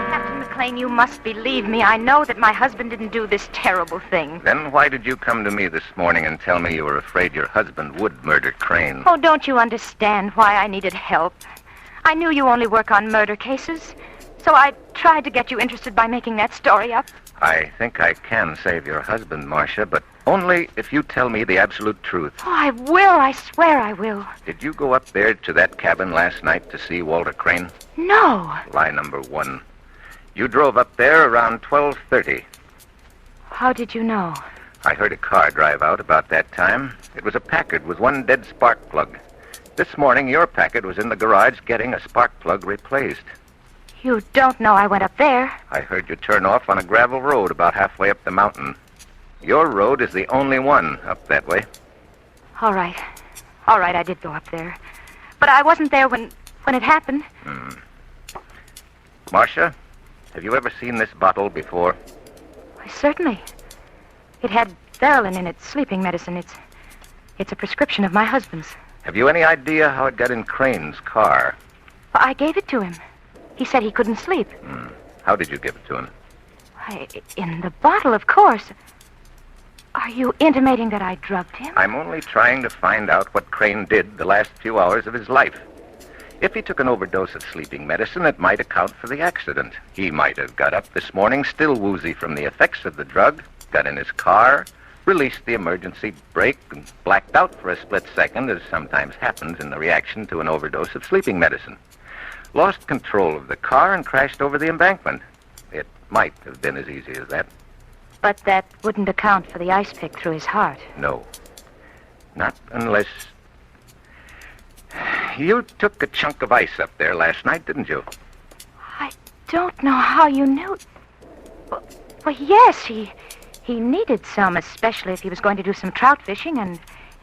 Captain McLean, you must believe me. I know that my husband didn't do this terrible thing. Then why did you come to me this morning and tell me you were afraid your husband would murder Crane? Oh, don't you understand why I needed help? I knew you only work on murder cases, so I tried to get you interested by making that story up. I think I can save your husband, Marcia, but only if you tell me the absolute truth. Oh, I will. I swear I will. Did you go up there to that cabin last night to see Walter Crane? No. Lie number one. You drove up there around 12:30. How did you know? I heard a car drive out about that time. It was a Packard with one dead spark plug. This morning, your Packard was in the garage getting a spark plug replaced. You don't know I went up there. I heard you turn off on a gravel road about halfway up the mountain. Your road is the only one up that way. All right. All right, I did go up there. But I wasn't there when it happened. Marcia, have you ever seen this bottle before? Why, certainly. It had Verilyn in it, sleeping medicine. It's a prescription of my husband's. Have you any idea how it got in Crane's car? Well, I gave it to him. He said he couldn't sleep. How did you give it to him? Why, in the bottle, of course. Are you intimating that I drugged him? I'm only trying to find out what Crane did the last few hours of his life. If he took an overdose of sleeping medicine, it might account for the accident. He might have got up this morning still woozy from the effects of the drug, got in his car, released the emergency brake, and blacked out for a split second, as sometimes happens in the reaction to an overdose of sleeping medicine. Lost control of the car and crashed over the embankment. It might have been as easy as that. But that wouldn't account for the ice pick through his heart. No. Not unless... You took a chunk of ice up there last night, didn't you? I don't know how you knew. Well, yes, he needed some, especially if he was going to do some trout fishing,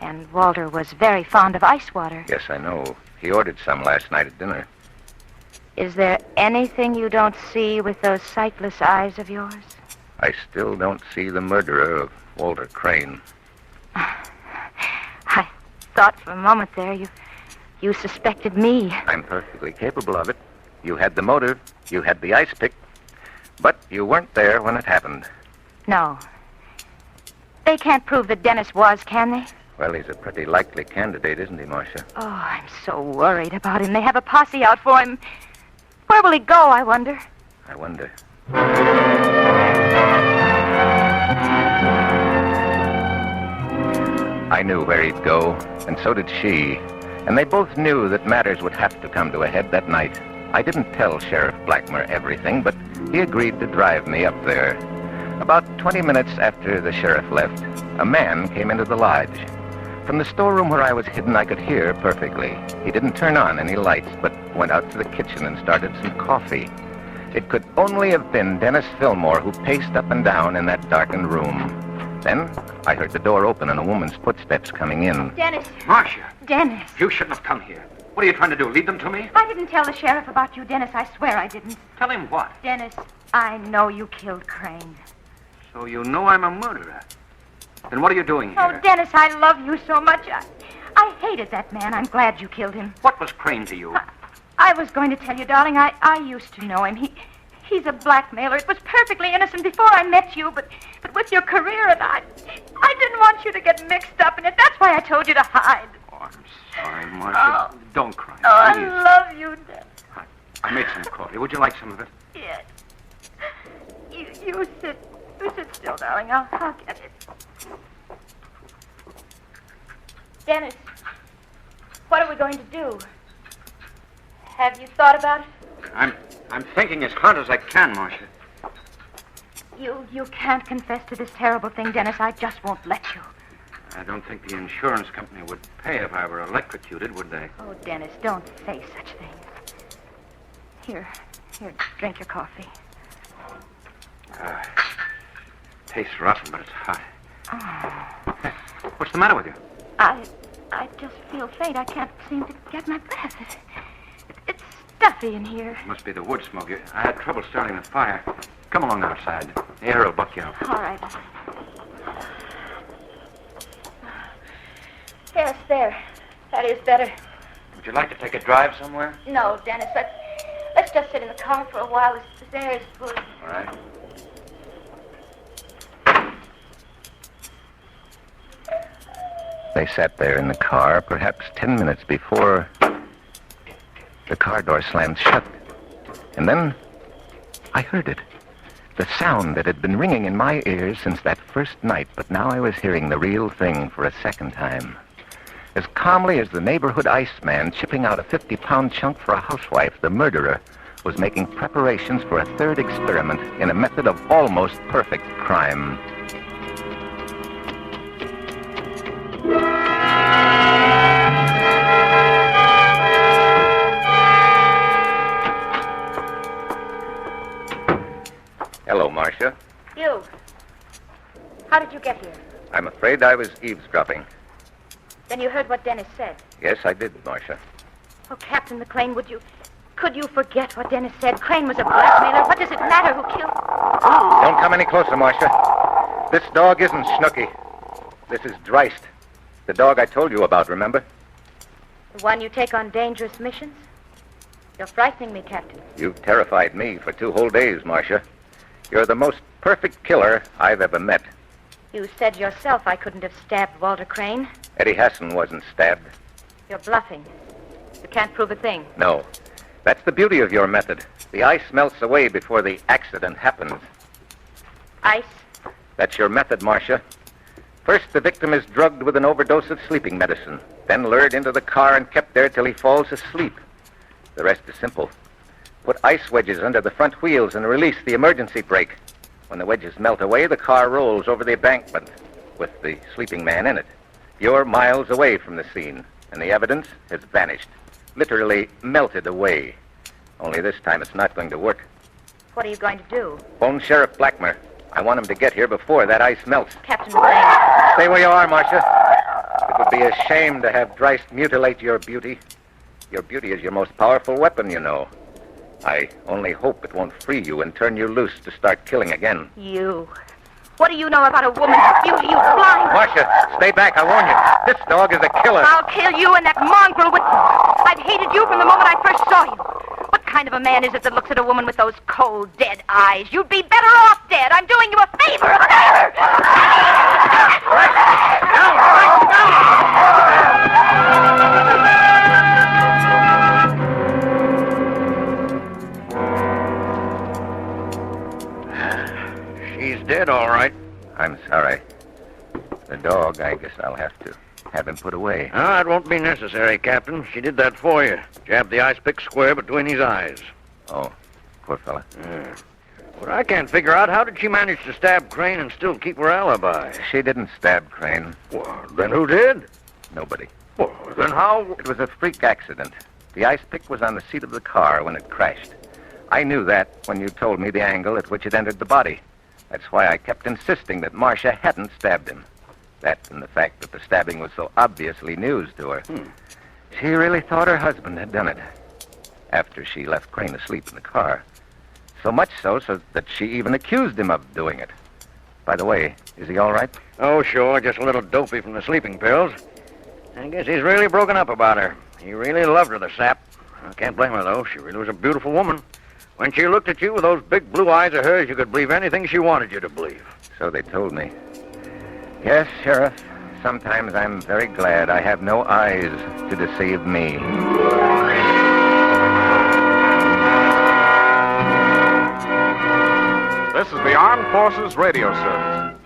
and Walter was very fond of ice water. Yes, I know. He ordered some last night at dinner. Is there anything you don't see with those sightless eyes of yours? I still don't see the murderer of Walter Crane. I thought for a moment there you suspected me. I'm perfectly capable of it. You had the motive, you had the ice pick, but you weren't there when it happened. No. They can't prove that Dennis was, can they? Well, he's a pretty likely candidate, isn't he, Marcia? Oh, I'm so worried about him. They have a posse out for him. Where will he go, I wonder? I wonder. I knew where he'd go, and so did she. And they both knew that matters would have to come to a head that night. I didn't tell Sheriff Blackmer everything, but he agreed to drive me up there. About 20 minutes after the sheriff left, a man came into the lodge. From the storeroom where I was hidden, I could hear perfectly. He didn't turn on any lights, but went out to the kitchen and started some coffee. It could only have been Dennis Fillmore who paced up and down in that darkened room. Then I heard the door open and a woman's footsteps coming in. Dennis. Marcia. Dennis. You shouldn't have come here. What are you trying to do, lead them to me? I didn't tell the sheriff about you, Dennis. I swear I didn't. Tell him what? Dennis, I know you killed Crane. So you know I'm a murderer. Then what are you doing Oh, here? Dennis, I love you so much. I hated that man. I'm glad you killed him. What was Crane to you? I was going to tell you, darling, I used to know him. He's a blackmailer. It was perfectly innocent before I met you, but with your career, and I didn't want you to get mixed up in it. That's why I told you to hide. Oh, I'm sorry, Marcia. Oh. Don't cry, Oh, please. I love you, Dennis. I made some coffee. Would you like some of it? Yes. You sit still, darling. I'll get it. Dennis, what are we going to do? Have you thought about it? I'm thinking as hard as I can, Marcia. You can't confess to this terrible thing, Dennis. I just won't let you. I don't think the insurance company would pay if I were electrocuted, would they? Oh, Dennis, don't say such things. Here, drink your coffee. Tastes rotten, but it's hot. Oh. What's the matter with you? I just feel faint. I can't seem to get my breath. It's stuffy in here. Must be the wood smoke. I had trouble starting the fire. Come along outside. The air will buck you up. All right. Yes, there. That is better. Would you like to take a drive somewhere? No, Dennis, let's just sit in the car for a while. This air is good. All right. They sat there in the car perhaps 10 minutes before the car door slammed shut. And then I heard it. The sound that had been ringing in my ears since that first night, but now I was hearing the real thing for a second time. As calmly as the neighborhood iceman chipping out a 50-pound chunk for a housewife, the murderer was making preparations for a third experiment in a method of almost perfect crime. Hello, Marcia. You. How did you get here? I'm afraid I was eavesdropping. Then you heard what Dennis said. Yes, I did, Marcia. Oh, Captain McLean, could you forget what Dennis said? Crane was a blackmailer. What does it matter who killed... Don't come any closer, Marcia. This dog isn't Snooky. This is Dreist. The dog I told you about, remember? The one you take on dangerous missions? You're frightening me, Captain. You've terrified me for 2 whole days, Marcia. You're the most perfect killer I've ever met. You said yourself I couldn't have stabbed Walter Crane. Eddie Hassan wasn't stabbed. You're bluffing. You can't prove a thing. No. That's the beauty of your method. The ice melts away before the accident happens. Ice? That's your method, Marcia. First, the victim is drugged with an overdose of sleeping medicine, then lured into the car and kept there till he falls asleep. The rest is simple. Put ice wedges under the front wheels and release the emergency brake. When the wedges melt away, the car rolls over the embankment with the sleeping man in it. You're miles away from the scene, and the evidence has vanished. Literally melted away. Only this time it's not going to work. What are you going to do? Phone Sheriff Blackmer. I want him to get here before that ice melts. Captain McLean. Stay where you are, Marcia. It would be a shame to have Dreist mutilate your beauty. Your beauty is your most powerful weapon, you know. I only hope it won't free you and turn you loose to start killing again. You. What do you know about a woman's beauty, you blind... Marcia, stay back, I warn you. This dog is a killer. I'll kill you and that mongrel with... I've hated you from the moment I first saw you. What kind of a man is it that looks at a woman with those cold, dead eyes? You'd be better off dead. I'm doing you a favor. She's dead, all right. I'm sorry. The dog, I guess I'll have to have him put away. No, it won't be necessary, Captain. She did that for you. Jabbed the ice pick square between his eyes. Oh, poor fella. Yeah. What I can't figure out, how did she manage to stab Crane and still keep her alibi? She didn't stab Crane. Well, then who did? Nobody. Well, then how... It was a freak accident. The ice pick was on the seat of the car when it crashed. I knew that when you told me the angle at which it entered the body. That's why I kept insisting that Marcia hadn't stabbed him. That and the fact that the stabbing was so obviously news to her. She really thought her husband had done it. After she left Crane asleep in the car. So much so that she even accused him of doing it. By the way, is he all right? Oh, sure, just a little dopey from the sleeping pills. I guess he's really broken up about her. He really loved her, the sap. I can't blame her, though. She really was a beautiful woman. When she looked at you with those big blue eyes of hers, you could believe anything she wanted you to believe. So they told me. Yes, Sheriff. Sometimes I'm very glad I have no eyes to deceive me. This is the Armed Forces Radio Service.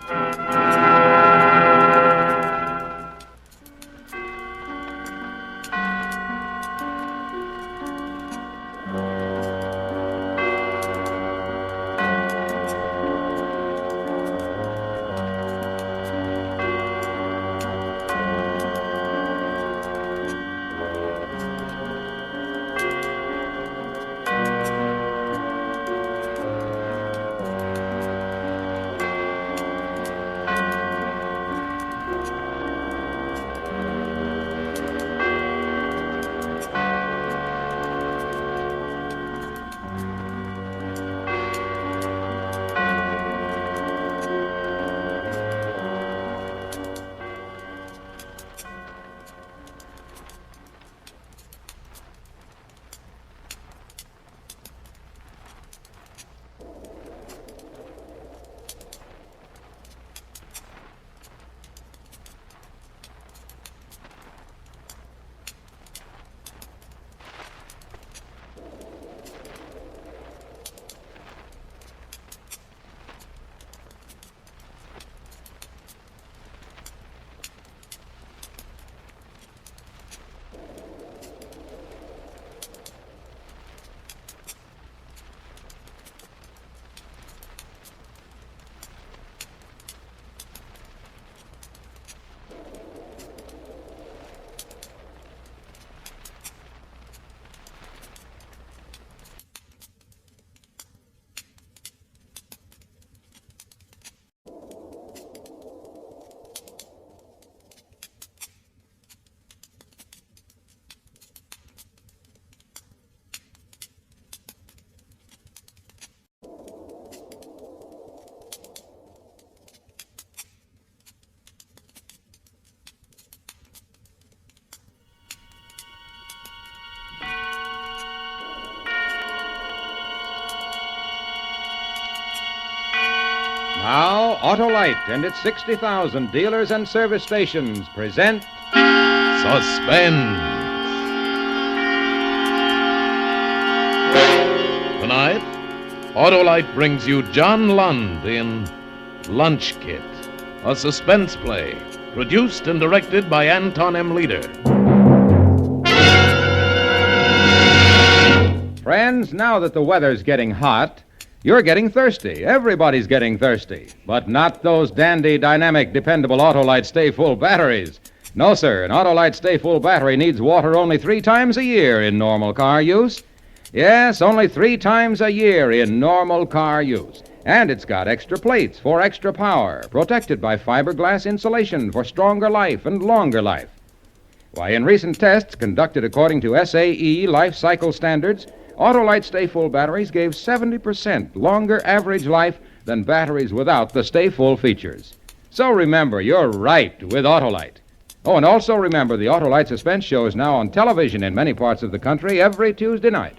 Now, Autolite and its 60,000 dealers and service stations present Suspense. Tonight, Autolite brings you John Lund in Lunch Kit, a suspense play produced and directed by Anton M. Leader. Friends, now that the weather's getting hot, you're getting thirsty. Everybody's getting thirsty. But not those dandy, dynamic, dependable Autolite Stay Full batteries. No, sir. An Autolite Stay Full battery needs water only 3 times a year in normal car use. Yes, only 3 times a year in normal car use. And it's got extra plates for extra power, protected by fiberglass insulation for stronger life and longer life. Why, in recent tests conducted according to SAE life cycle standards, Autolite Stay Full batteries gave 70% longer average life than batteries without the Stay Full features. So remember, you're right with Autolite. Oh, and also remember, the Autolite Suspense show is now on television in many parts of the country every Tuesday night.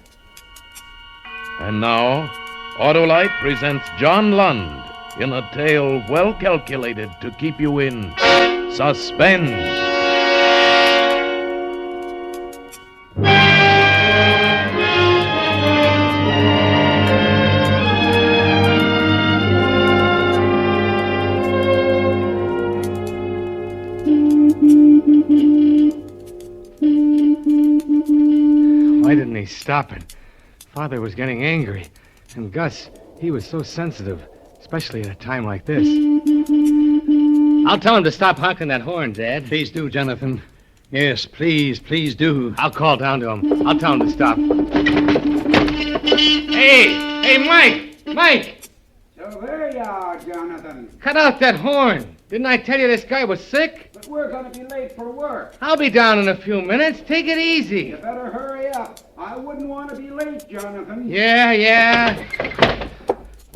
And now, Autolite presents John Lund in a tale well calculated to keep you in suspense. Why didn't he stop it? Father was getting angry. And Gus, he was so sensitive, especially at a time like this. I'll tell him to stop honking that horn, Dad. Please do, Jonathan. Yes, please do. I'll call down to him. I'll tell him to stop. Hey, Mike! So there you are, Jonathan. Cut out that horn. Didn't I tell you this guy was sick? But we're going to be late for work. I'll be down in a few minutes. Take it easy. You better hurry up. I wouldn't want to be late, Jonathan. Yeah.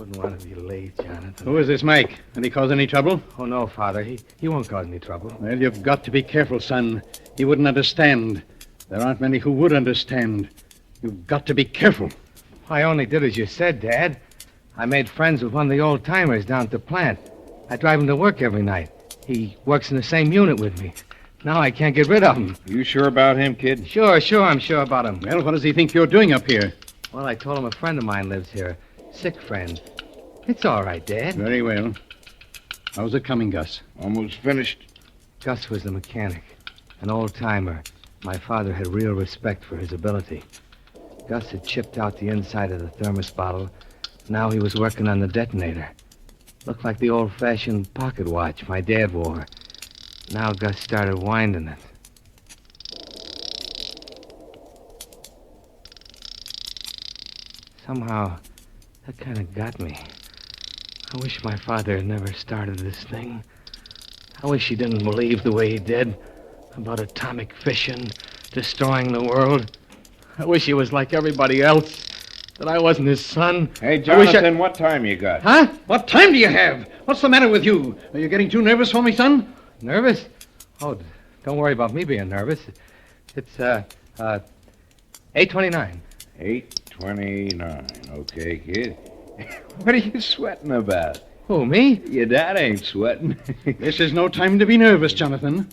Wouldn't want to be late, Jonathan. Who is this Mike? Did he cause any trouble? Oh, no, Father. He won't cause any trouble. Well, you've got to be careful, son. He wouldn't understand. There aren't many who would understand. You've got to be careful. I only did as you said, Dad. I made friends with one of the old-timers down at the plant. I drive him to work every night. He works in the same unit with me. Now I can't get rid of him. You sure about him, kid? Sure, I'm sure about him. Well, what does he think you're doing up here? Well, I told him a friend of mine lives here. Sick friend. It's all right, Dad. Very well. How's it coming, Gus? Almost finished. Gus was the mechanic. An old-timer. My father had real respect for his ability. Gus had chipped out the inside of the thermos bottle. Now he was working on the detonator. Looked like the old-fashioned pocket watch my dad wore. Now Gus started winding it. Somehow, that kind of got me. I wish my father had never started this thing. I wish he didn't believe the way he did about atomic fission, destroying the world. I wish he was like everybody else, that I wasn't his son. Hey, Jonathan, what time you got? Huh? What time do you have? What's the matter with you? Are you getting too nervous for me, son? Nervous? Oh, don't worry about me being nervous. It's, 8:29. 8:29. Okay, kid. What are you sweating about? Who, me? Your dad ain't sweating. This is no time to be nervous, Jonathan.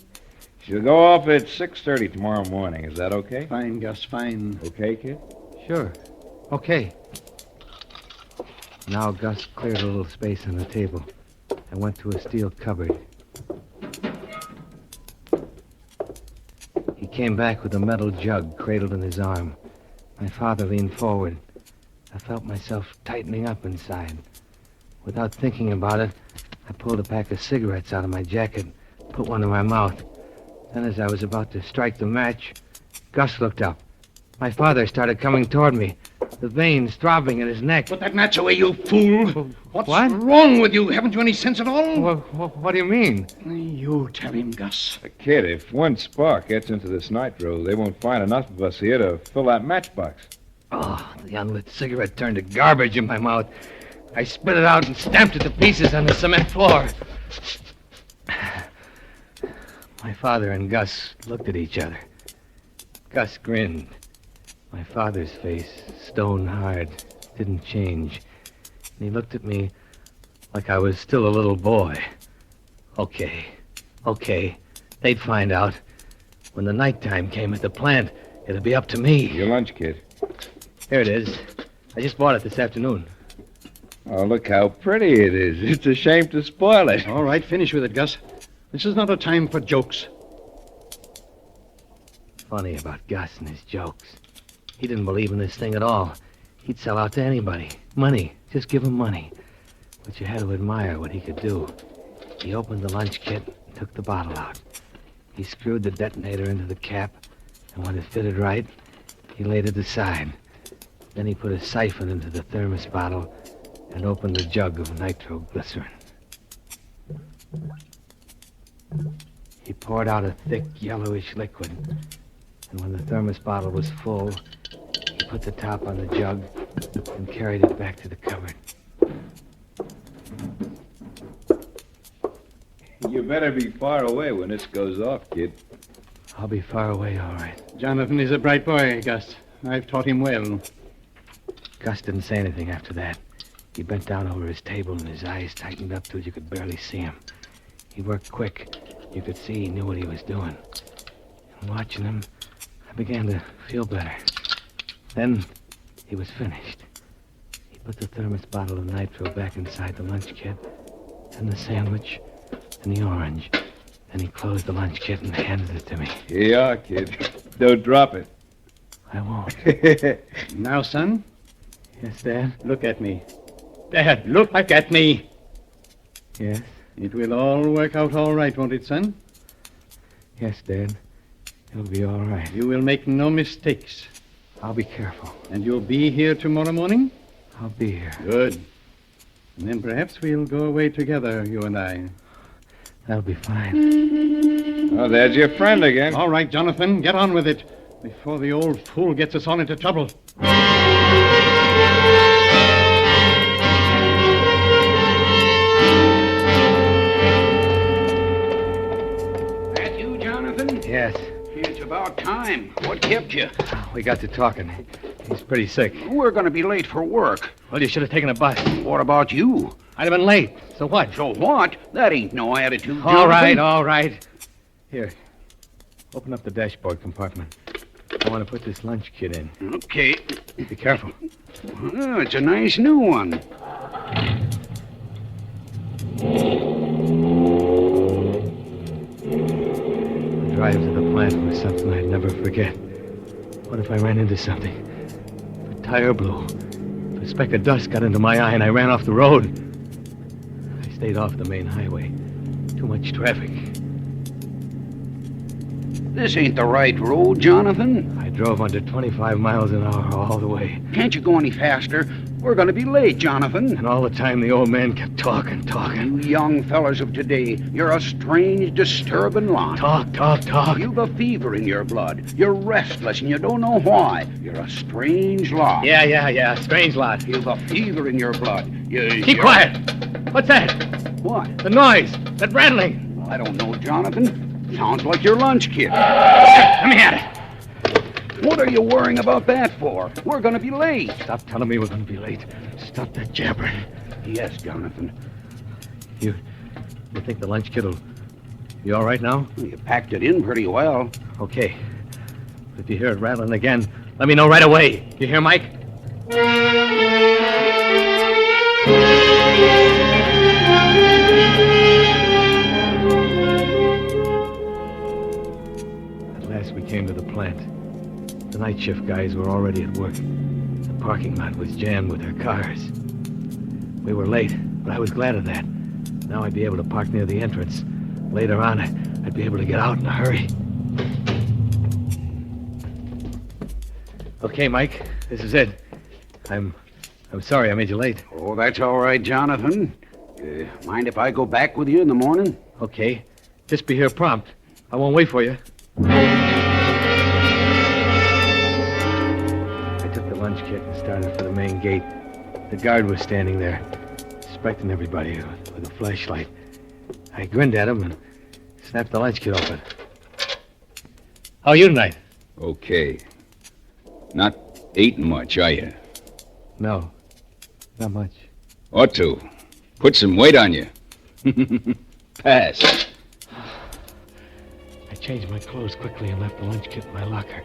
She'll go off at 6:30 tomorrow morning. Is that okay? Fine, Gus, fine. Okay, kid? Sure. Okay. Now Gus cleared a little space on the table and went to a steel cupboard. He came back with a metal jug cradled in his arm. My father leaned forward. I felt myself tightening up inside. Without thinking about it, I pulled a pack of cigarettes out of my jacket, put one in my mouth. Then as I was about to strike the match, Gus looked up. My father started coming toward me, the veins throbbing in his neck. Put that match away, you fool. What's What? wrong with you? Haven't you any sense at all? What do you mean? You tell him, Gus. Kid, if one spark gets into this nitro, they won't find enough of us here to fill that matchbox. Oh, the unlit cigarette turned to garbage in my mouth. I spit it out and stamped it to pieces on the cement floor. My father and Gus looked at each other. Gus grinned. My father's face, stone hard, didn't change. And he looked at me like I was still a little boy. Okay. They'd find out. When the nighttime came at the plant, it'd be up to me. Your lunch, kid. Here it is. I just bought it this afternoon. Oh, look how pretty it is. It's a shame to spoil it. All right, finish with it, Gus. This is not a time for jokes. Funny about Gus and his jokes. He didn't believe in this thing at all. He'd sell out to anybody. Money. Just give him money. But you had to admire what he could do. He opened the lunch kit and took the bottle out. He screwed the detonator into the cap, and when it fitted right, he laid it aside. Then he put a siphon into the thermos bottle and opened the jug of nitroglycerin. He poured out a thick, yellowish liquid, and when the thermos bottle was full, he put the top on the jug and carried it back to the cupboard. You better be far away when this goes off, kid. I'll be far away, all right. Jonathan is a bright boy, Gus. I've taught him well. Gus didn't say anything after that. He bent down over his table and his eyes tightened up till you could barely see him. He worked quick. You could see he knew what he was doing. And watching him, I began to feel better. Then he was finished. He put the thermos bottle of nitro back inside the lunch kit, and the sandwich, and the orange. Then he closed the lunch kit and handed it to me. Here you are, kid. Don't drop it. I won't. Now, son, Yes, Dad? look at me. Dad, look at me. Yes? It will all work out all right, won't it, son? Yes, Dad. It'll be all right. You will make no mistakes. I'll be careful. And you'll be here tomorrow morning? I'll be here. Good. And then perhaps we'll go away together, you and I. That'll be fine. Oh, there's your friend again. All right, Jonathan, get on with it before the old fool gets us all into trouble. about time. What kept you? We got to talking. He's pretty sick. We're going to be late for work. Well, you should have taken a bus. What about you? I'd have been late. So what? So what? That ain't no attitude, All right, Jonathan. all right. Here, open up the dashboard compartment. I want to put this lunch kit in. Okay. Be careful. Oh, it's a nice new one. The drive to the plant was something I'd never forget. What if I ran into something? If a tire blew. If a speck of dust got into my eye and I ran off the road. I stayed off the main highway. Too much traffic. This ain't the right road, Jonathan. I drove under 25 miles an hour all the way. Can't you go any faster? We're going to be late, Jonathan. And all the time the old man kept talking. You young fellas of today, you're a strange, disturbing lot. Talk. You've a fever in your blood. You're restless and you don't know why. You're a strange lot. Yeah. Strange lot. You've a fever in your blood. Keep quiet. What's that? What? The noise. That rattling. I don't know, Jonathan. Sounds like your lunch kit. Let me at it. What are you worrying about that for? We're going to be late. Stop telling me we're going to be late. Stop that jabbering. Yes, Jonathan. You think the lunch kit will be all right now? You packed it in pretty well. Okay. But if you hear it rattling again, let me know right away. You hear, Mike? At last we came to the plant. The night shift guys were already at work. The parking lot was jammed with their cars. We were late, but I was glad of that. Now I'd be able to park near the entrance. Later on, I'd be able to get out in a hurry. Okay, Mike, this is it. I'm sorry I made you late. Oh, that's all right, Jonathan. Mind if I go back with you in the morning? Okay. Just be here prompt. I won't wait for you. I took the lunch kit and started for the main gate. The guard was standing there, inspecting everybody with a flashlight. I grinned at him and snapped the lunch kit open. How are you tonight? Okay. Not eating much, are you? No, not much. Ought to. Put some weight on you. Pass. I changed my clothes quickly and left the lunch kit in my locker.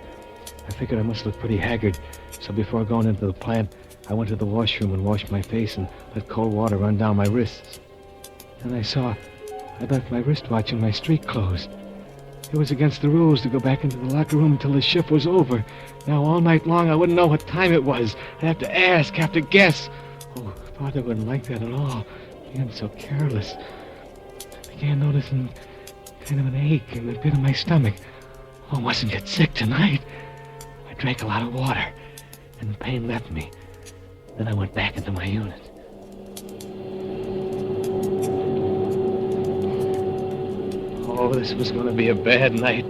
I figured I must look pretty haggard, so before going into the plant, I went to the washroom and washed my face and let cold water run down my wrists. Then I saw I'd left my wristwatch in my street clothes. It was against the rules to go back into the locker room until the shift was over. Now, all night long, I wouldn't know what time it was. I'd have to ask, have to guess. Oh, Father wouldn't like that at all, being so careless. I began noticing kind of an ache in the pit of my stomach. Oh, I mustn't get sick tonight. I drank a lot of water, and the pain left me. Then I went back into my unit. Oh, this was going to be a bad night.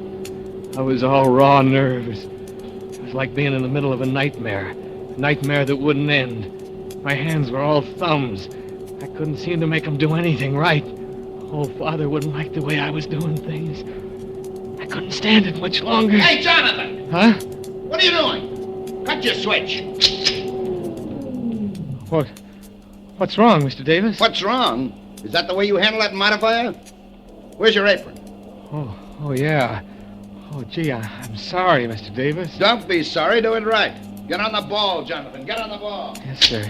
I was all raw nerves. It was like being in the middle of a nightmare. A nightmare that wouldn't end. My hands were all thumbs. I couldn't seem to make them do anything right. Oh, Father wouldn't like the way I was doing things. I couldn't stand it much longer. Hey, Jonathan! Huh? What are you doing? Cut your switch. What's wrong, Mr. Davis? What's wrong? Is that the way you handle that modifier? Where's your apron? Oh, yeah. Oh, gee, I'm sorry, Mr. Davis. Don't be sorry. Do it right. Get on the ball, Jonathan. Get on the ball. Yes, sir.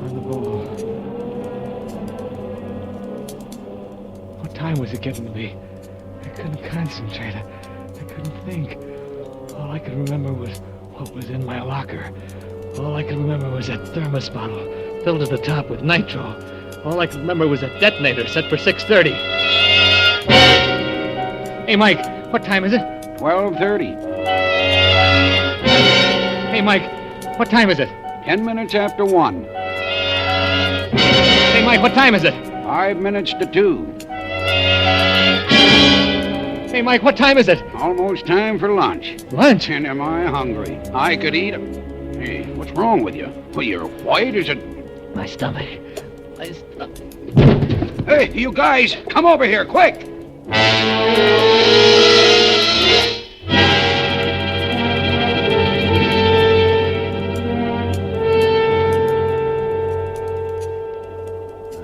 On the ball. What time was it getting to be? I couldn't concentrate. I couldn't think. All I could remember was what was in my locker. All I could remember was that thermos bottle filled to the top with nitro. All I could remember was a detonator set for 6:30. Hey, Mike, what time is it? 12:30. Hey, Mike, what time is it? 10 minutes after 1. Hey, Mike, what time is it? 5 minutes to 2. Hey, Mike, what time is it? Almost time for lunch. Lunch? And am I hungry? I could eat 'em. Hey, what's wrong with you? Well, you're white as a... My stomach. Hey, you guys, come over here, quick!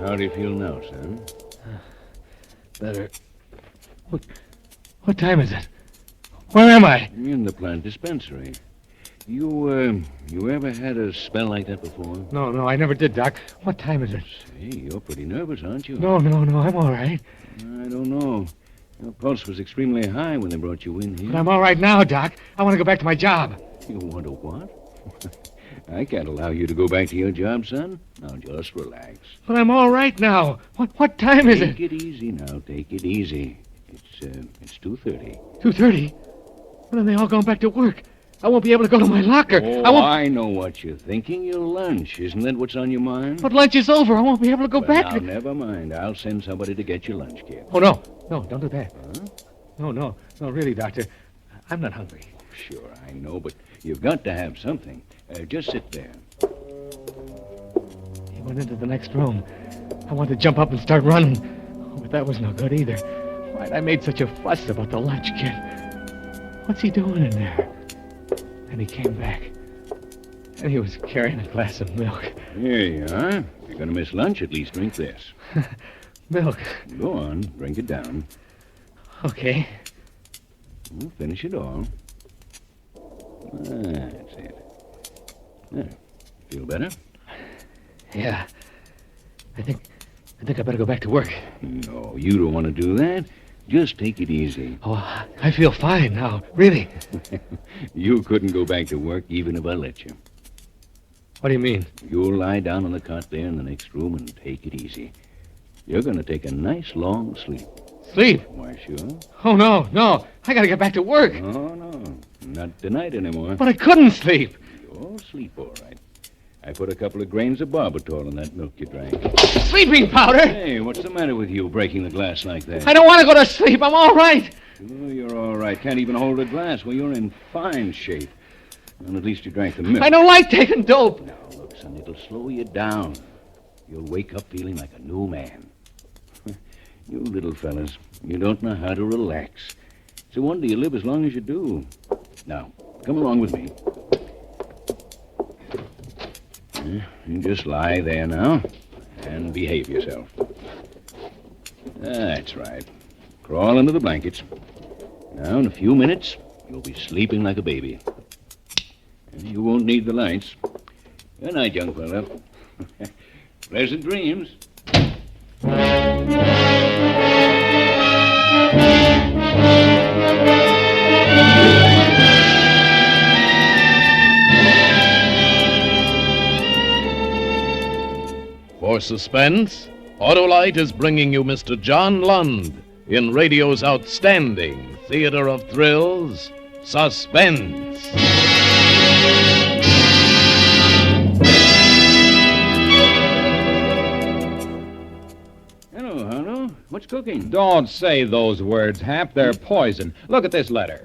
How do you feel now, son? Better. What time is it? Where am I? In the plant dispensary. You ever had a spell like that before? No, I never did, Doc. What time is it? Hey, you're pretty nervous, aren't you? No, I'm all right. I don't know. Your pulse was extremely high when they brought you in here. But I'm all right now, Doc. I want to go back to my job. You want to what? I can't allow you to go back to your job, son. Now, just relax. But I'm all right now. What time is it? Take it easy now. Take it easy. It's 2:30. 2:30? Well, then they all gone back to work. I won't be able to go to my locker. Oh, I know what you're thinking. Your lunch. Isn't that what's on your mind? But lunch is over. I won't be able to go back. Now, never mind. I'll send somebody to get your lunch, kid. Oh, no, don't do that. Huh? No, really, Doctor. I'm not hungry. Sure, I know, but you've got to have something. Just sit there. He went into the next room. I wanted to jump up and start running, but that was no good either. Why'd I made such a fuss about the lunch kit? What's he doing in there? And he came back, and he was carrying a glass of milk. Here you are. If you're going to miss lunch, at least drink this. Milk. Go on, drink it down. Okay. Well, finish it all. That's it. There. Feel better? Yeah. I think I better go back to work. No, you don't want to do that. Just take it easy. Oh, I feel fine now. Really. You couldn't go back to work even if I let you. What do you mean? You'll lie down on the cot there in the next room and take it easy. You're going to take a nice long sleep. Sleep? Why, sure. Oh, no. I got to get back to work. Oh, no. Not tonight anymore. But I couldn't sleep. You'll sleep all right. I put a couple of grains of barbital in that milk you drank. Sleeping powder? Hey, what's the matter with you breaking the glass like that? I don't want to go to sleep. I'm all right. Oh, you're all right. Can't even hold a glass. Well, you're in fine shape. Well, at least you drank the milk. I don't like taking dope. Now, look, son, it'll slow you down. You'll wake up feeling like a new man. You little fellas, you don't know how to relax. It's a wonder you live as long as you do. Now, come along with me. You just lie there now and behave yourself. That's right. Crawl under the blankets. Now, in a few minutes, you'll be sleeping like a baby. And you won't need the lights. Good night, young fella. Pleasant dreams. For Suspense, Autolite is bringing you Mr. John Lund in radio's outstanding theater of thrills, Suspense. Hello, Harlow. What's cooking? Don't say those words, Hap. They're poison. Look at this letter.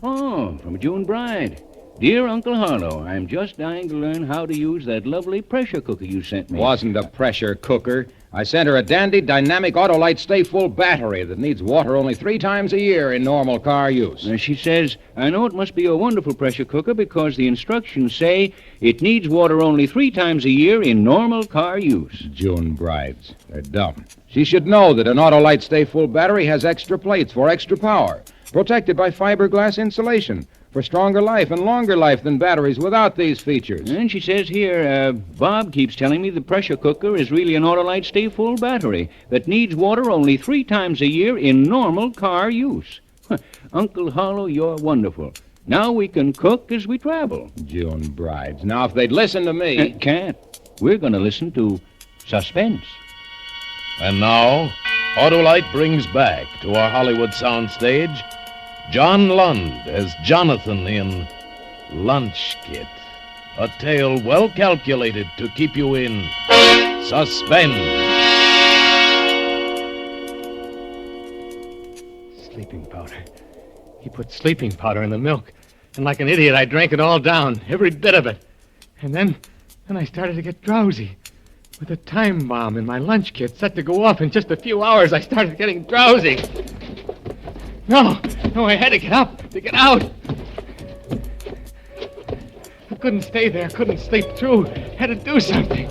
Oh, from a June bride. Dear Uncle Harlow, I'm just dying to learn how to use that lovely pressure cooker you sent me. Wasn't a pressure cooker. I sent her a dandy dynamic Autolite Stay Full battery that needs water only 3 times a year in normal car use. She says, I know it must be a wonderful pressure cooker because the instructions say it needs water only 3 times a year in normal car use. June brides. They're dumb. She should know that an Autolite Stay Full battery has extra plates for extra power, protected by fiberglass insulation, for stronger life and longer life than batteries without these features. And she says here, Bob keeps telling me the pressure cooker is really an Autolite Stay Full battery that needs water only 3 times a year in normal car use. Uncle Harlow, you're wonderful. Now we can cook as we travel. June brides. Now, if they'd listen to me... Can't. We're going to listen to Suspense. And now, Autolite brings back to our Hollywood soundstage John Lund as Jonathan in Lunch Kit, a tale well calculated to keep you in suspense. Sleeping powder. He put sleeping powder in the milk, and like an idiot, I drank it all down, every bit of it. And then I started to get drowsy. With a time bomb in my lunch kit set to go off in just a few hours, I started getting drowsy. No, I had to get up, to get out. I couldn't stay there, couldn't sleep through. Had to do something.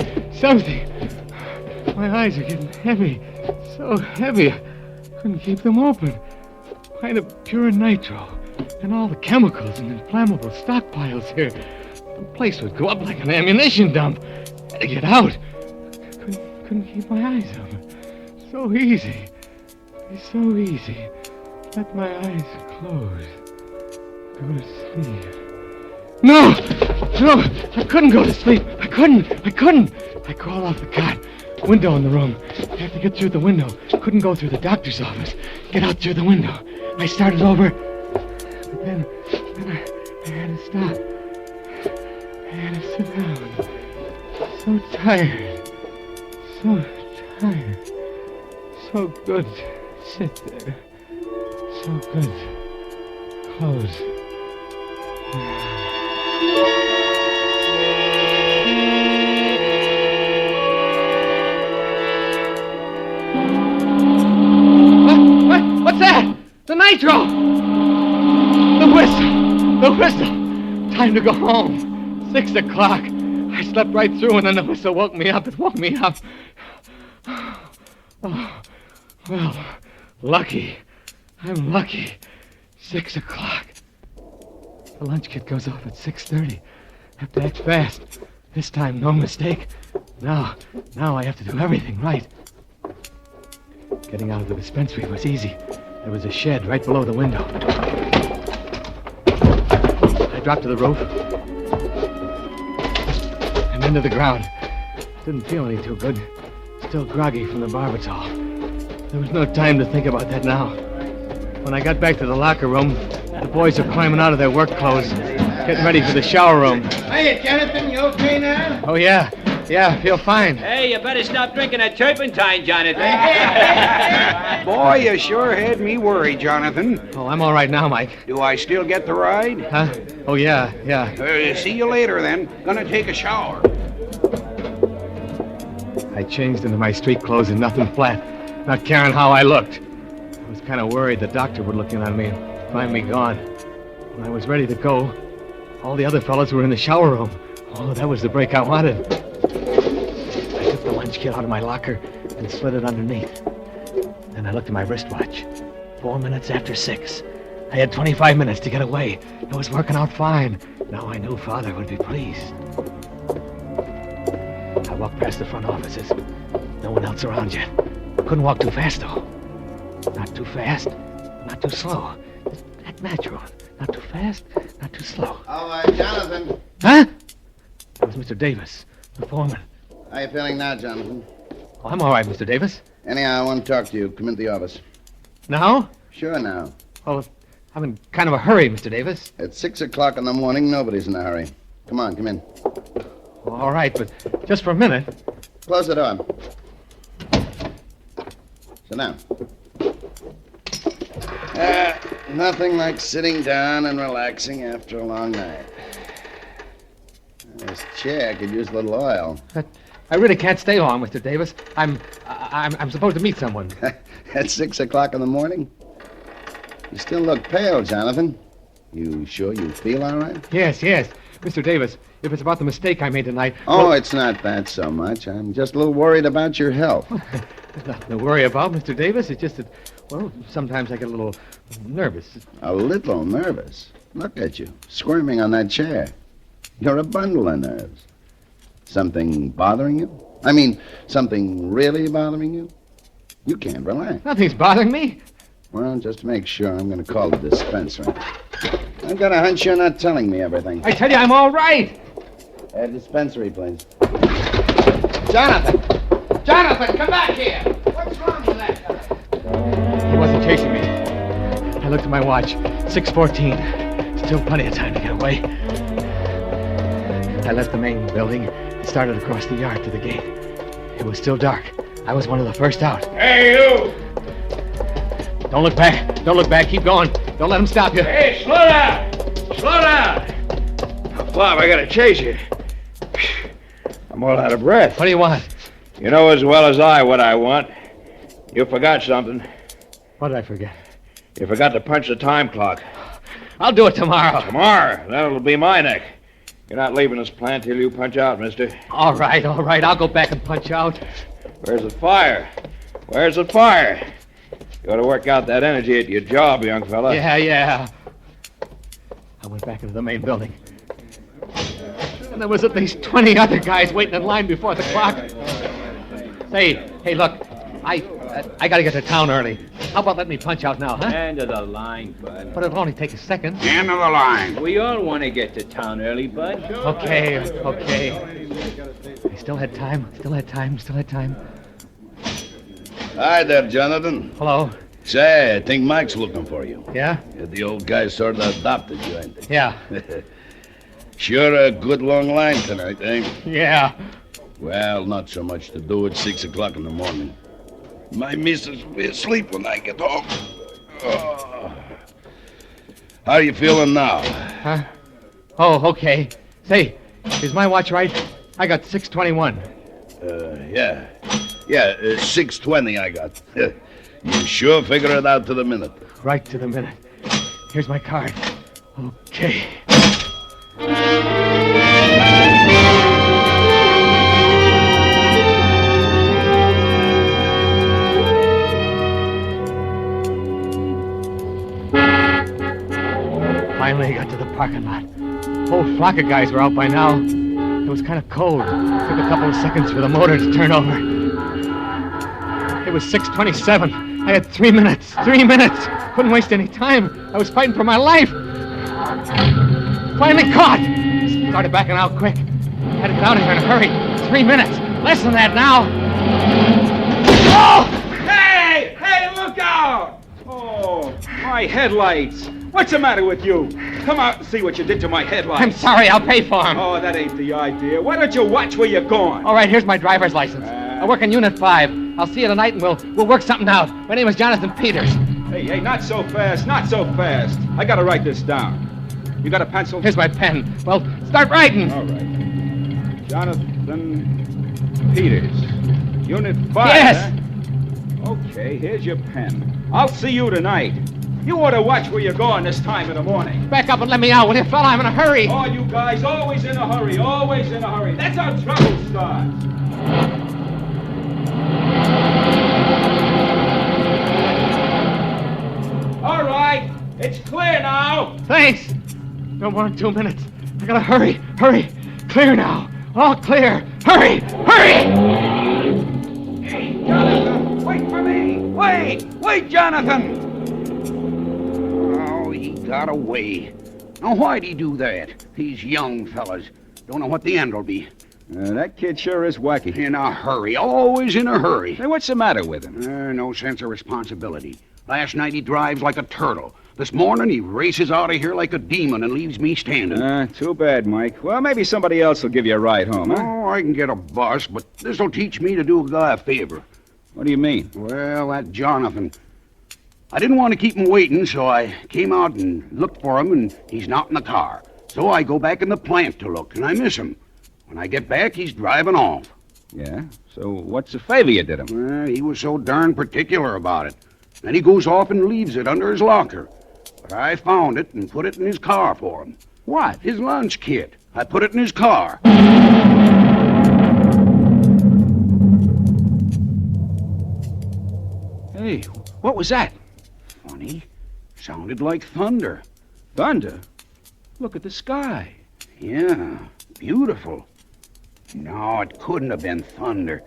My eyes are getting heavy. So heavy. I couldn't keep them open. Pint of pure nitro. And all the chemicals and inflammable stockpiles here. The place would go up like an ammunition dump. Had to get out. Couldn't keep my eyes open. So easy. It's so easy. Let my eyes close. Go to sleep. No! No! I couldn't go to sleep. I couldn't. I crawled off the cot. Window in the room. I have to get through the window. Couldn't go through the doctor's office. Get out through the window. I started over. But then I had to stop. I had to sit down. So tired. So tired. So good to sit there. So good. Close. What's that? The nitro! The whistle! Time to go home. 6 o'clock. I slept right through and then the whistle woke me up. It woke me up. Oh, well, lucky. I'm lucky. 6 o'clock. The lunch kit goes off at 6:30. Have to act fast. This time, no mistake. Now I have to do everything right. Getting out of the dispensary was easy. There was a shed right below the window. I dropped to the roof and into the ground. Didn't feel any too good. Still groggy from the barbitol. There was no time to think about that now. When I got back to the locker room, the boys were climbing out of their work clothes, getting ready for the shower room. Hiya, Jonathan. You okay now? Oh, yeah. Yeah, I feel fine. Hey, you better stop drinking that turpentine, Jonathan. Boy, you sure had me worried, Jonathan. Oh, I'm all right now, Mike. Do I still get the ride? Huh? Oh, yeah. See you later, then. Gonna take a shower. I changed into my street clothes and nothing flat, not caring how I looked. I was kind of worried the doctor would look in on me and find me gone. When I was ready to go, all the other fellas were in the shower room. Oh, that was the break I wanted. I took the lunch kit out of my locker and slid it underneath. Then I looked at my wristwatch. 4 minutes after 6. I had 25 minutes to get away. It was working out fine. Now I knew Father would be pleased. I walked past the front offices. No one else around yet. Couldn't walk too fast, though. Not too fast, not too slow. Just act natural. Not too fast, not too slow. Oh, Jonathan. Huh? That was Mr. Davis, the foreman. How you feeling now, Jonathan? Oh, I'm all right, Mr. Davis. Anyhow, I want to talk to you. Come into the office. Now? Sure, now. Oh, I'm in kind of a hurry, Mr. Davis. At 6 o'clock in the morning, nobody's in a hurry. Come on, come in. All right, but just for a minute. Close the door. Sit down. Nothing like sitting down and relaxing after a long night. This chair could use a little oil. I really can't stay long, Mr. Davis. I'm supposed to meet someone. At 6 o'clock in the morning? You still look pale, Jonathan. You sure you feel all right? Yes. Mr. Davis, if it's about the mistake I made tonight... Oh, well, it's not that so much. I'm just a little worried about your health. There's nothing to worry about, Mr. Davis. It's just that, well, sometimes I get a little nervous. A little nervous? Look at you, squirming on that chair. You're a bundle of nerves. Something bothering you? I mean, something really bothering you? You can't relax. Nothing's bothering me. Well, just to make sure, I'm going to call the dispensary. I've got a hunch you're not telling me everything. I tell you, I'm all right. Dispensary, please. Jonathan! Jonathan, come back here! What's wrong with that guy? He wasn't chasing me. I looked at my watch. 6:14. Still plenty of time to get away. I left the main building and started across the yard to the gate. It was still dark. I was one of the first out. Hey, you! Don't look back. Don't look back. Keep going. Don't let him stop you. Hey, slow down! Slow down! Bob, I gotta chase you. I'm all out of breath. What do you want? You know as well as I what I want. You forgot something. What did I forget? You forgot to punch the time clock. I'll do it tomorrow. Tomorrow? That'll be my neck. You're not leaving this plant till you punch out, mister. All right. I'll go back and punch out. Where's the fire? Where's the fire? You ought to work out that energy at your job, young fella. Yeah. I went back into the main building. And there was at least 20 other guys waiting in line before the clock. Hey, look. I gotta get to town early. How about letting me punch out now, huh? End of the line, bud. But it'll only take a second. End of the line. We all want to get to town early, bud. Okay. I still had time. Hi there, Jonathan. Hello. Say, I think Mike's looking for you. Yeah? The old guy sort of adopted you, ain't he? Yeah. Sure a good long line tonight, eh? Yeah. Well, not so much to do at 6 o'clock in the morning. My missus will be asleep when I get home. Oh. How are you feeling now? Huh? Oh, okay. Say, is my watch right? I got 6:21. Yeah. Yeah, 6:20 I got. You sure figure it out to the minute. Right to the minute. Here's my card. Okay. Finally got to the parking lot. A whole flock of guys were out by now. It was kind of cold. It took a couple of seconds for the motor to turn over. It was 6:27. I had 3 minutes. 3 minutes. Couldn't waste any time. I was fighting for my life. Finally caught. Started backing out quick. Had to get out of here in a hurry. 3 minutes. Less than that now. Oh! Hey, look out! Oh, my headlights. What's the matter with you? Come out and see what you did to my headlights. I'm sorry. I'll pay for them. Oh, that ain't the idea. Why don't you watch where you're going? All right, here's my driver's license. I work in Unit 5. I'll see you tonight and we'll work something out. My name is Jonathan Peters. Hey, not so fast. I gotta write this down. You got a pencil? Here's my pen. Well, start writing. All right. Jonathan Peters. Unit 5, Yes. Huh? Okay, here's your pen. I'll see you tonight. You ought to watch where you're going this time in the morning. Back up and let me out, will you, fella? I'm in a hurry. Oh, you guys, always in a hurry. That's how trouble starts. All right, it's clear now. Thanks. No more than 2 minutes. I gotta hurry. Clear now. All clear. Hurry. Hey, Jonathan, wait for me. Wait, Jonathan. Oh, he got away. Now, why'd he do that? These young fellas don't know what the end will be. That kid sure is wacky. In a hurry. Always in a hurry. Hey, what's the matter with him? No sense of responsibility. Last night he drives like a turtle. This morning he races out of here like a demon and leaves me standing. Too bad, Mike. Well, maybe somebody else will give you a ride home, huh? Oh, I can get a bus, but this'll teach me to do a guy a favor. What do you mean? Well, that Jonathan. I didn't want to keep him waiting, so I came out and looked for him, and he's not in the car. So I go back in the plant to look, and I miss him. When I get back, he's driving off. Yeah? So what's the favor you did him? Well, he was so darn particular about it. Then he goes off and leaves it under his locker. But I found it and put it in his car for him. What? His lunch kit. I put it in his car. Hey, what was that? Funny. Sounded like thunder. Thunder? Look at the sky. Yeah, beautiful. No, it couldn't have been thunder.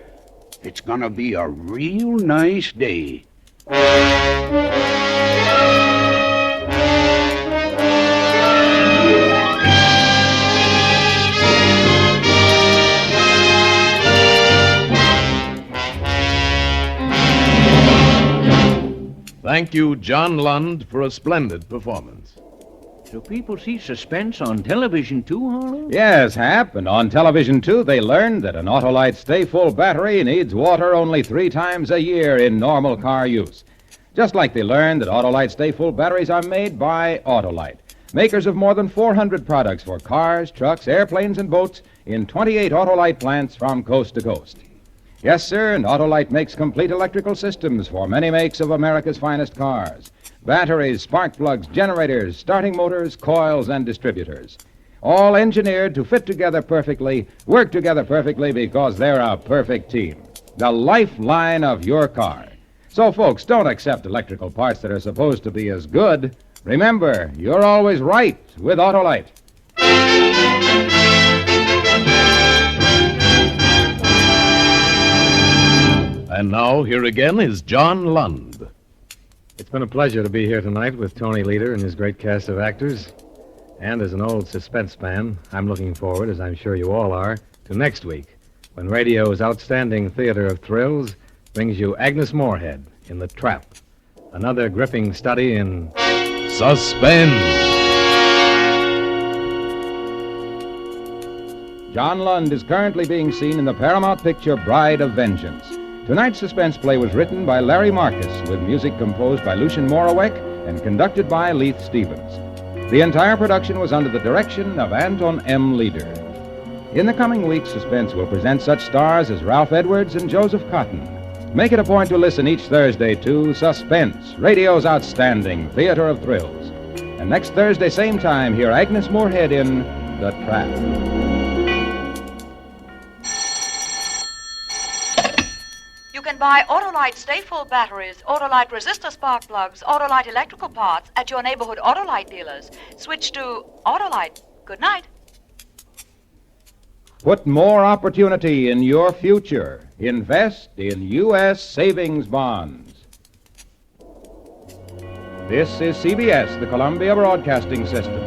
It's gonna be a real nice day. Thank you, John Lund, for a splendid performance. So people see Suspense on television too, Harlow? Yes, Hap, and on television, too, they learned that an Autolite stay-full battery needs water only 3 times a year in normal car use. Just like they learned that Autolite stay-full batteries are made by Autolite, makers of more than 400 products for cars, trucks, airplanes, and boats in 28 Autolite plants from coast to coast. Yes, sir, and Autolite makes complete electrical systems for many makes of America's finest cars. Batteries, spark plugs, generators, starting motors, coils, and distributors. All engineered to fit together perfectly, work together perfectly because they're a perfect team. the lifeline of your car. So, folks, don't accept electrical parts that are supposed to be as good. Remember, you're always right with Autolite. And now, here again is John Lund. It's been a pleasure to be here tonight with Tony Leader and his great cast of actors. And as an old Suspense fan, I'm looking forward, as I'm sure you all are, to next week, when radio's outstanding theater of thrills brings you Agnes Moorehead in The Trap, another gripping study in Suspense. John Lund is currently being seen in the Paramount picture Bride of Vengeance. Tonight's suspense play was written by Larry Marcus, with music composed by Lucien Moraweck and conducted by Leith Stevens. The entire production was under the direction of Anton M. Leader. In the coming weeks, Suspense will present such stars as Ralph Edwards and Joseph Cotton. Make it a point to listen each Thursday to Suspense, radio's outstanding theater of thrills. And next Thursday, same time, hear Agnes Moorehead in The Trap. You can buy Autolite Stay-Full batteries, Autolite resistor spark plugs, Autolite electrical parts at your neighborhood Autolite dealers. Switch to Autolite. Good night. Put more opportunity in your future. Invest in U.S. savings bonds. This is CBS, the Columbia Broadcasting System.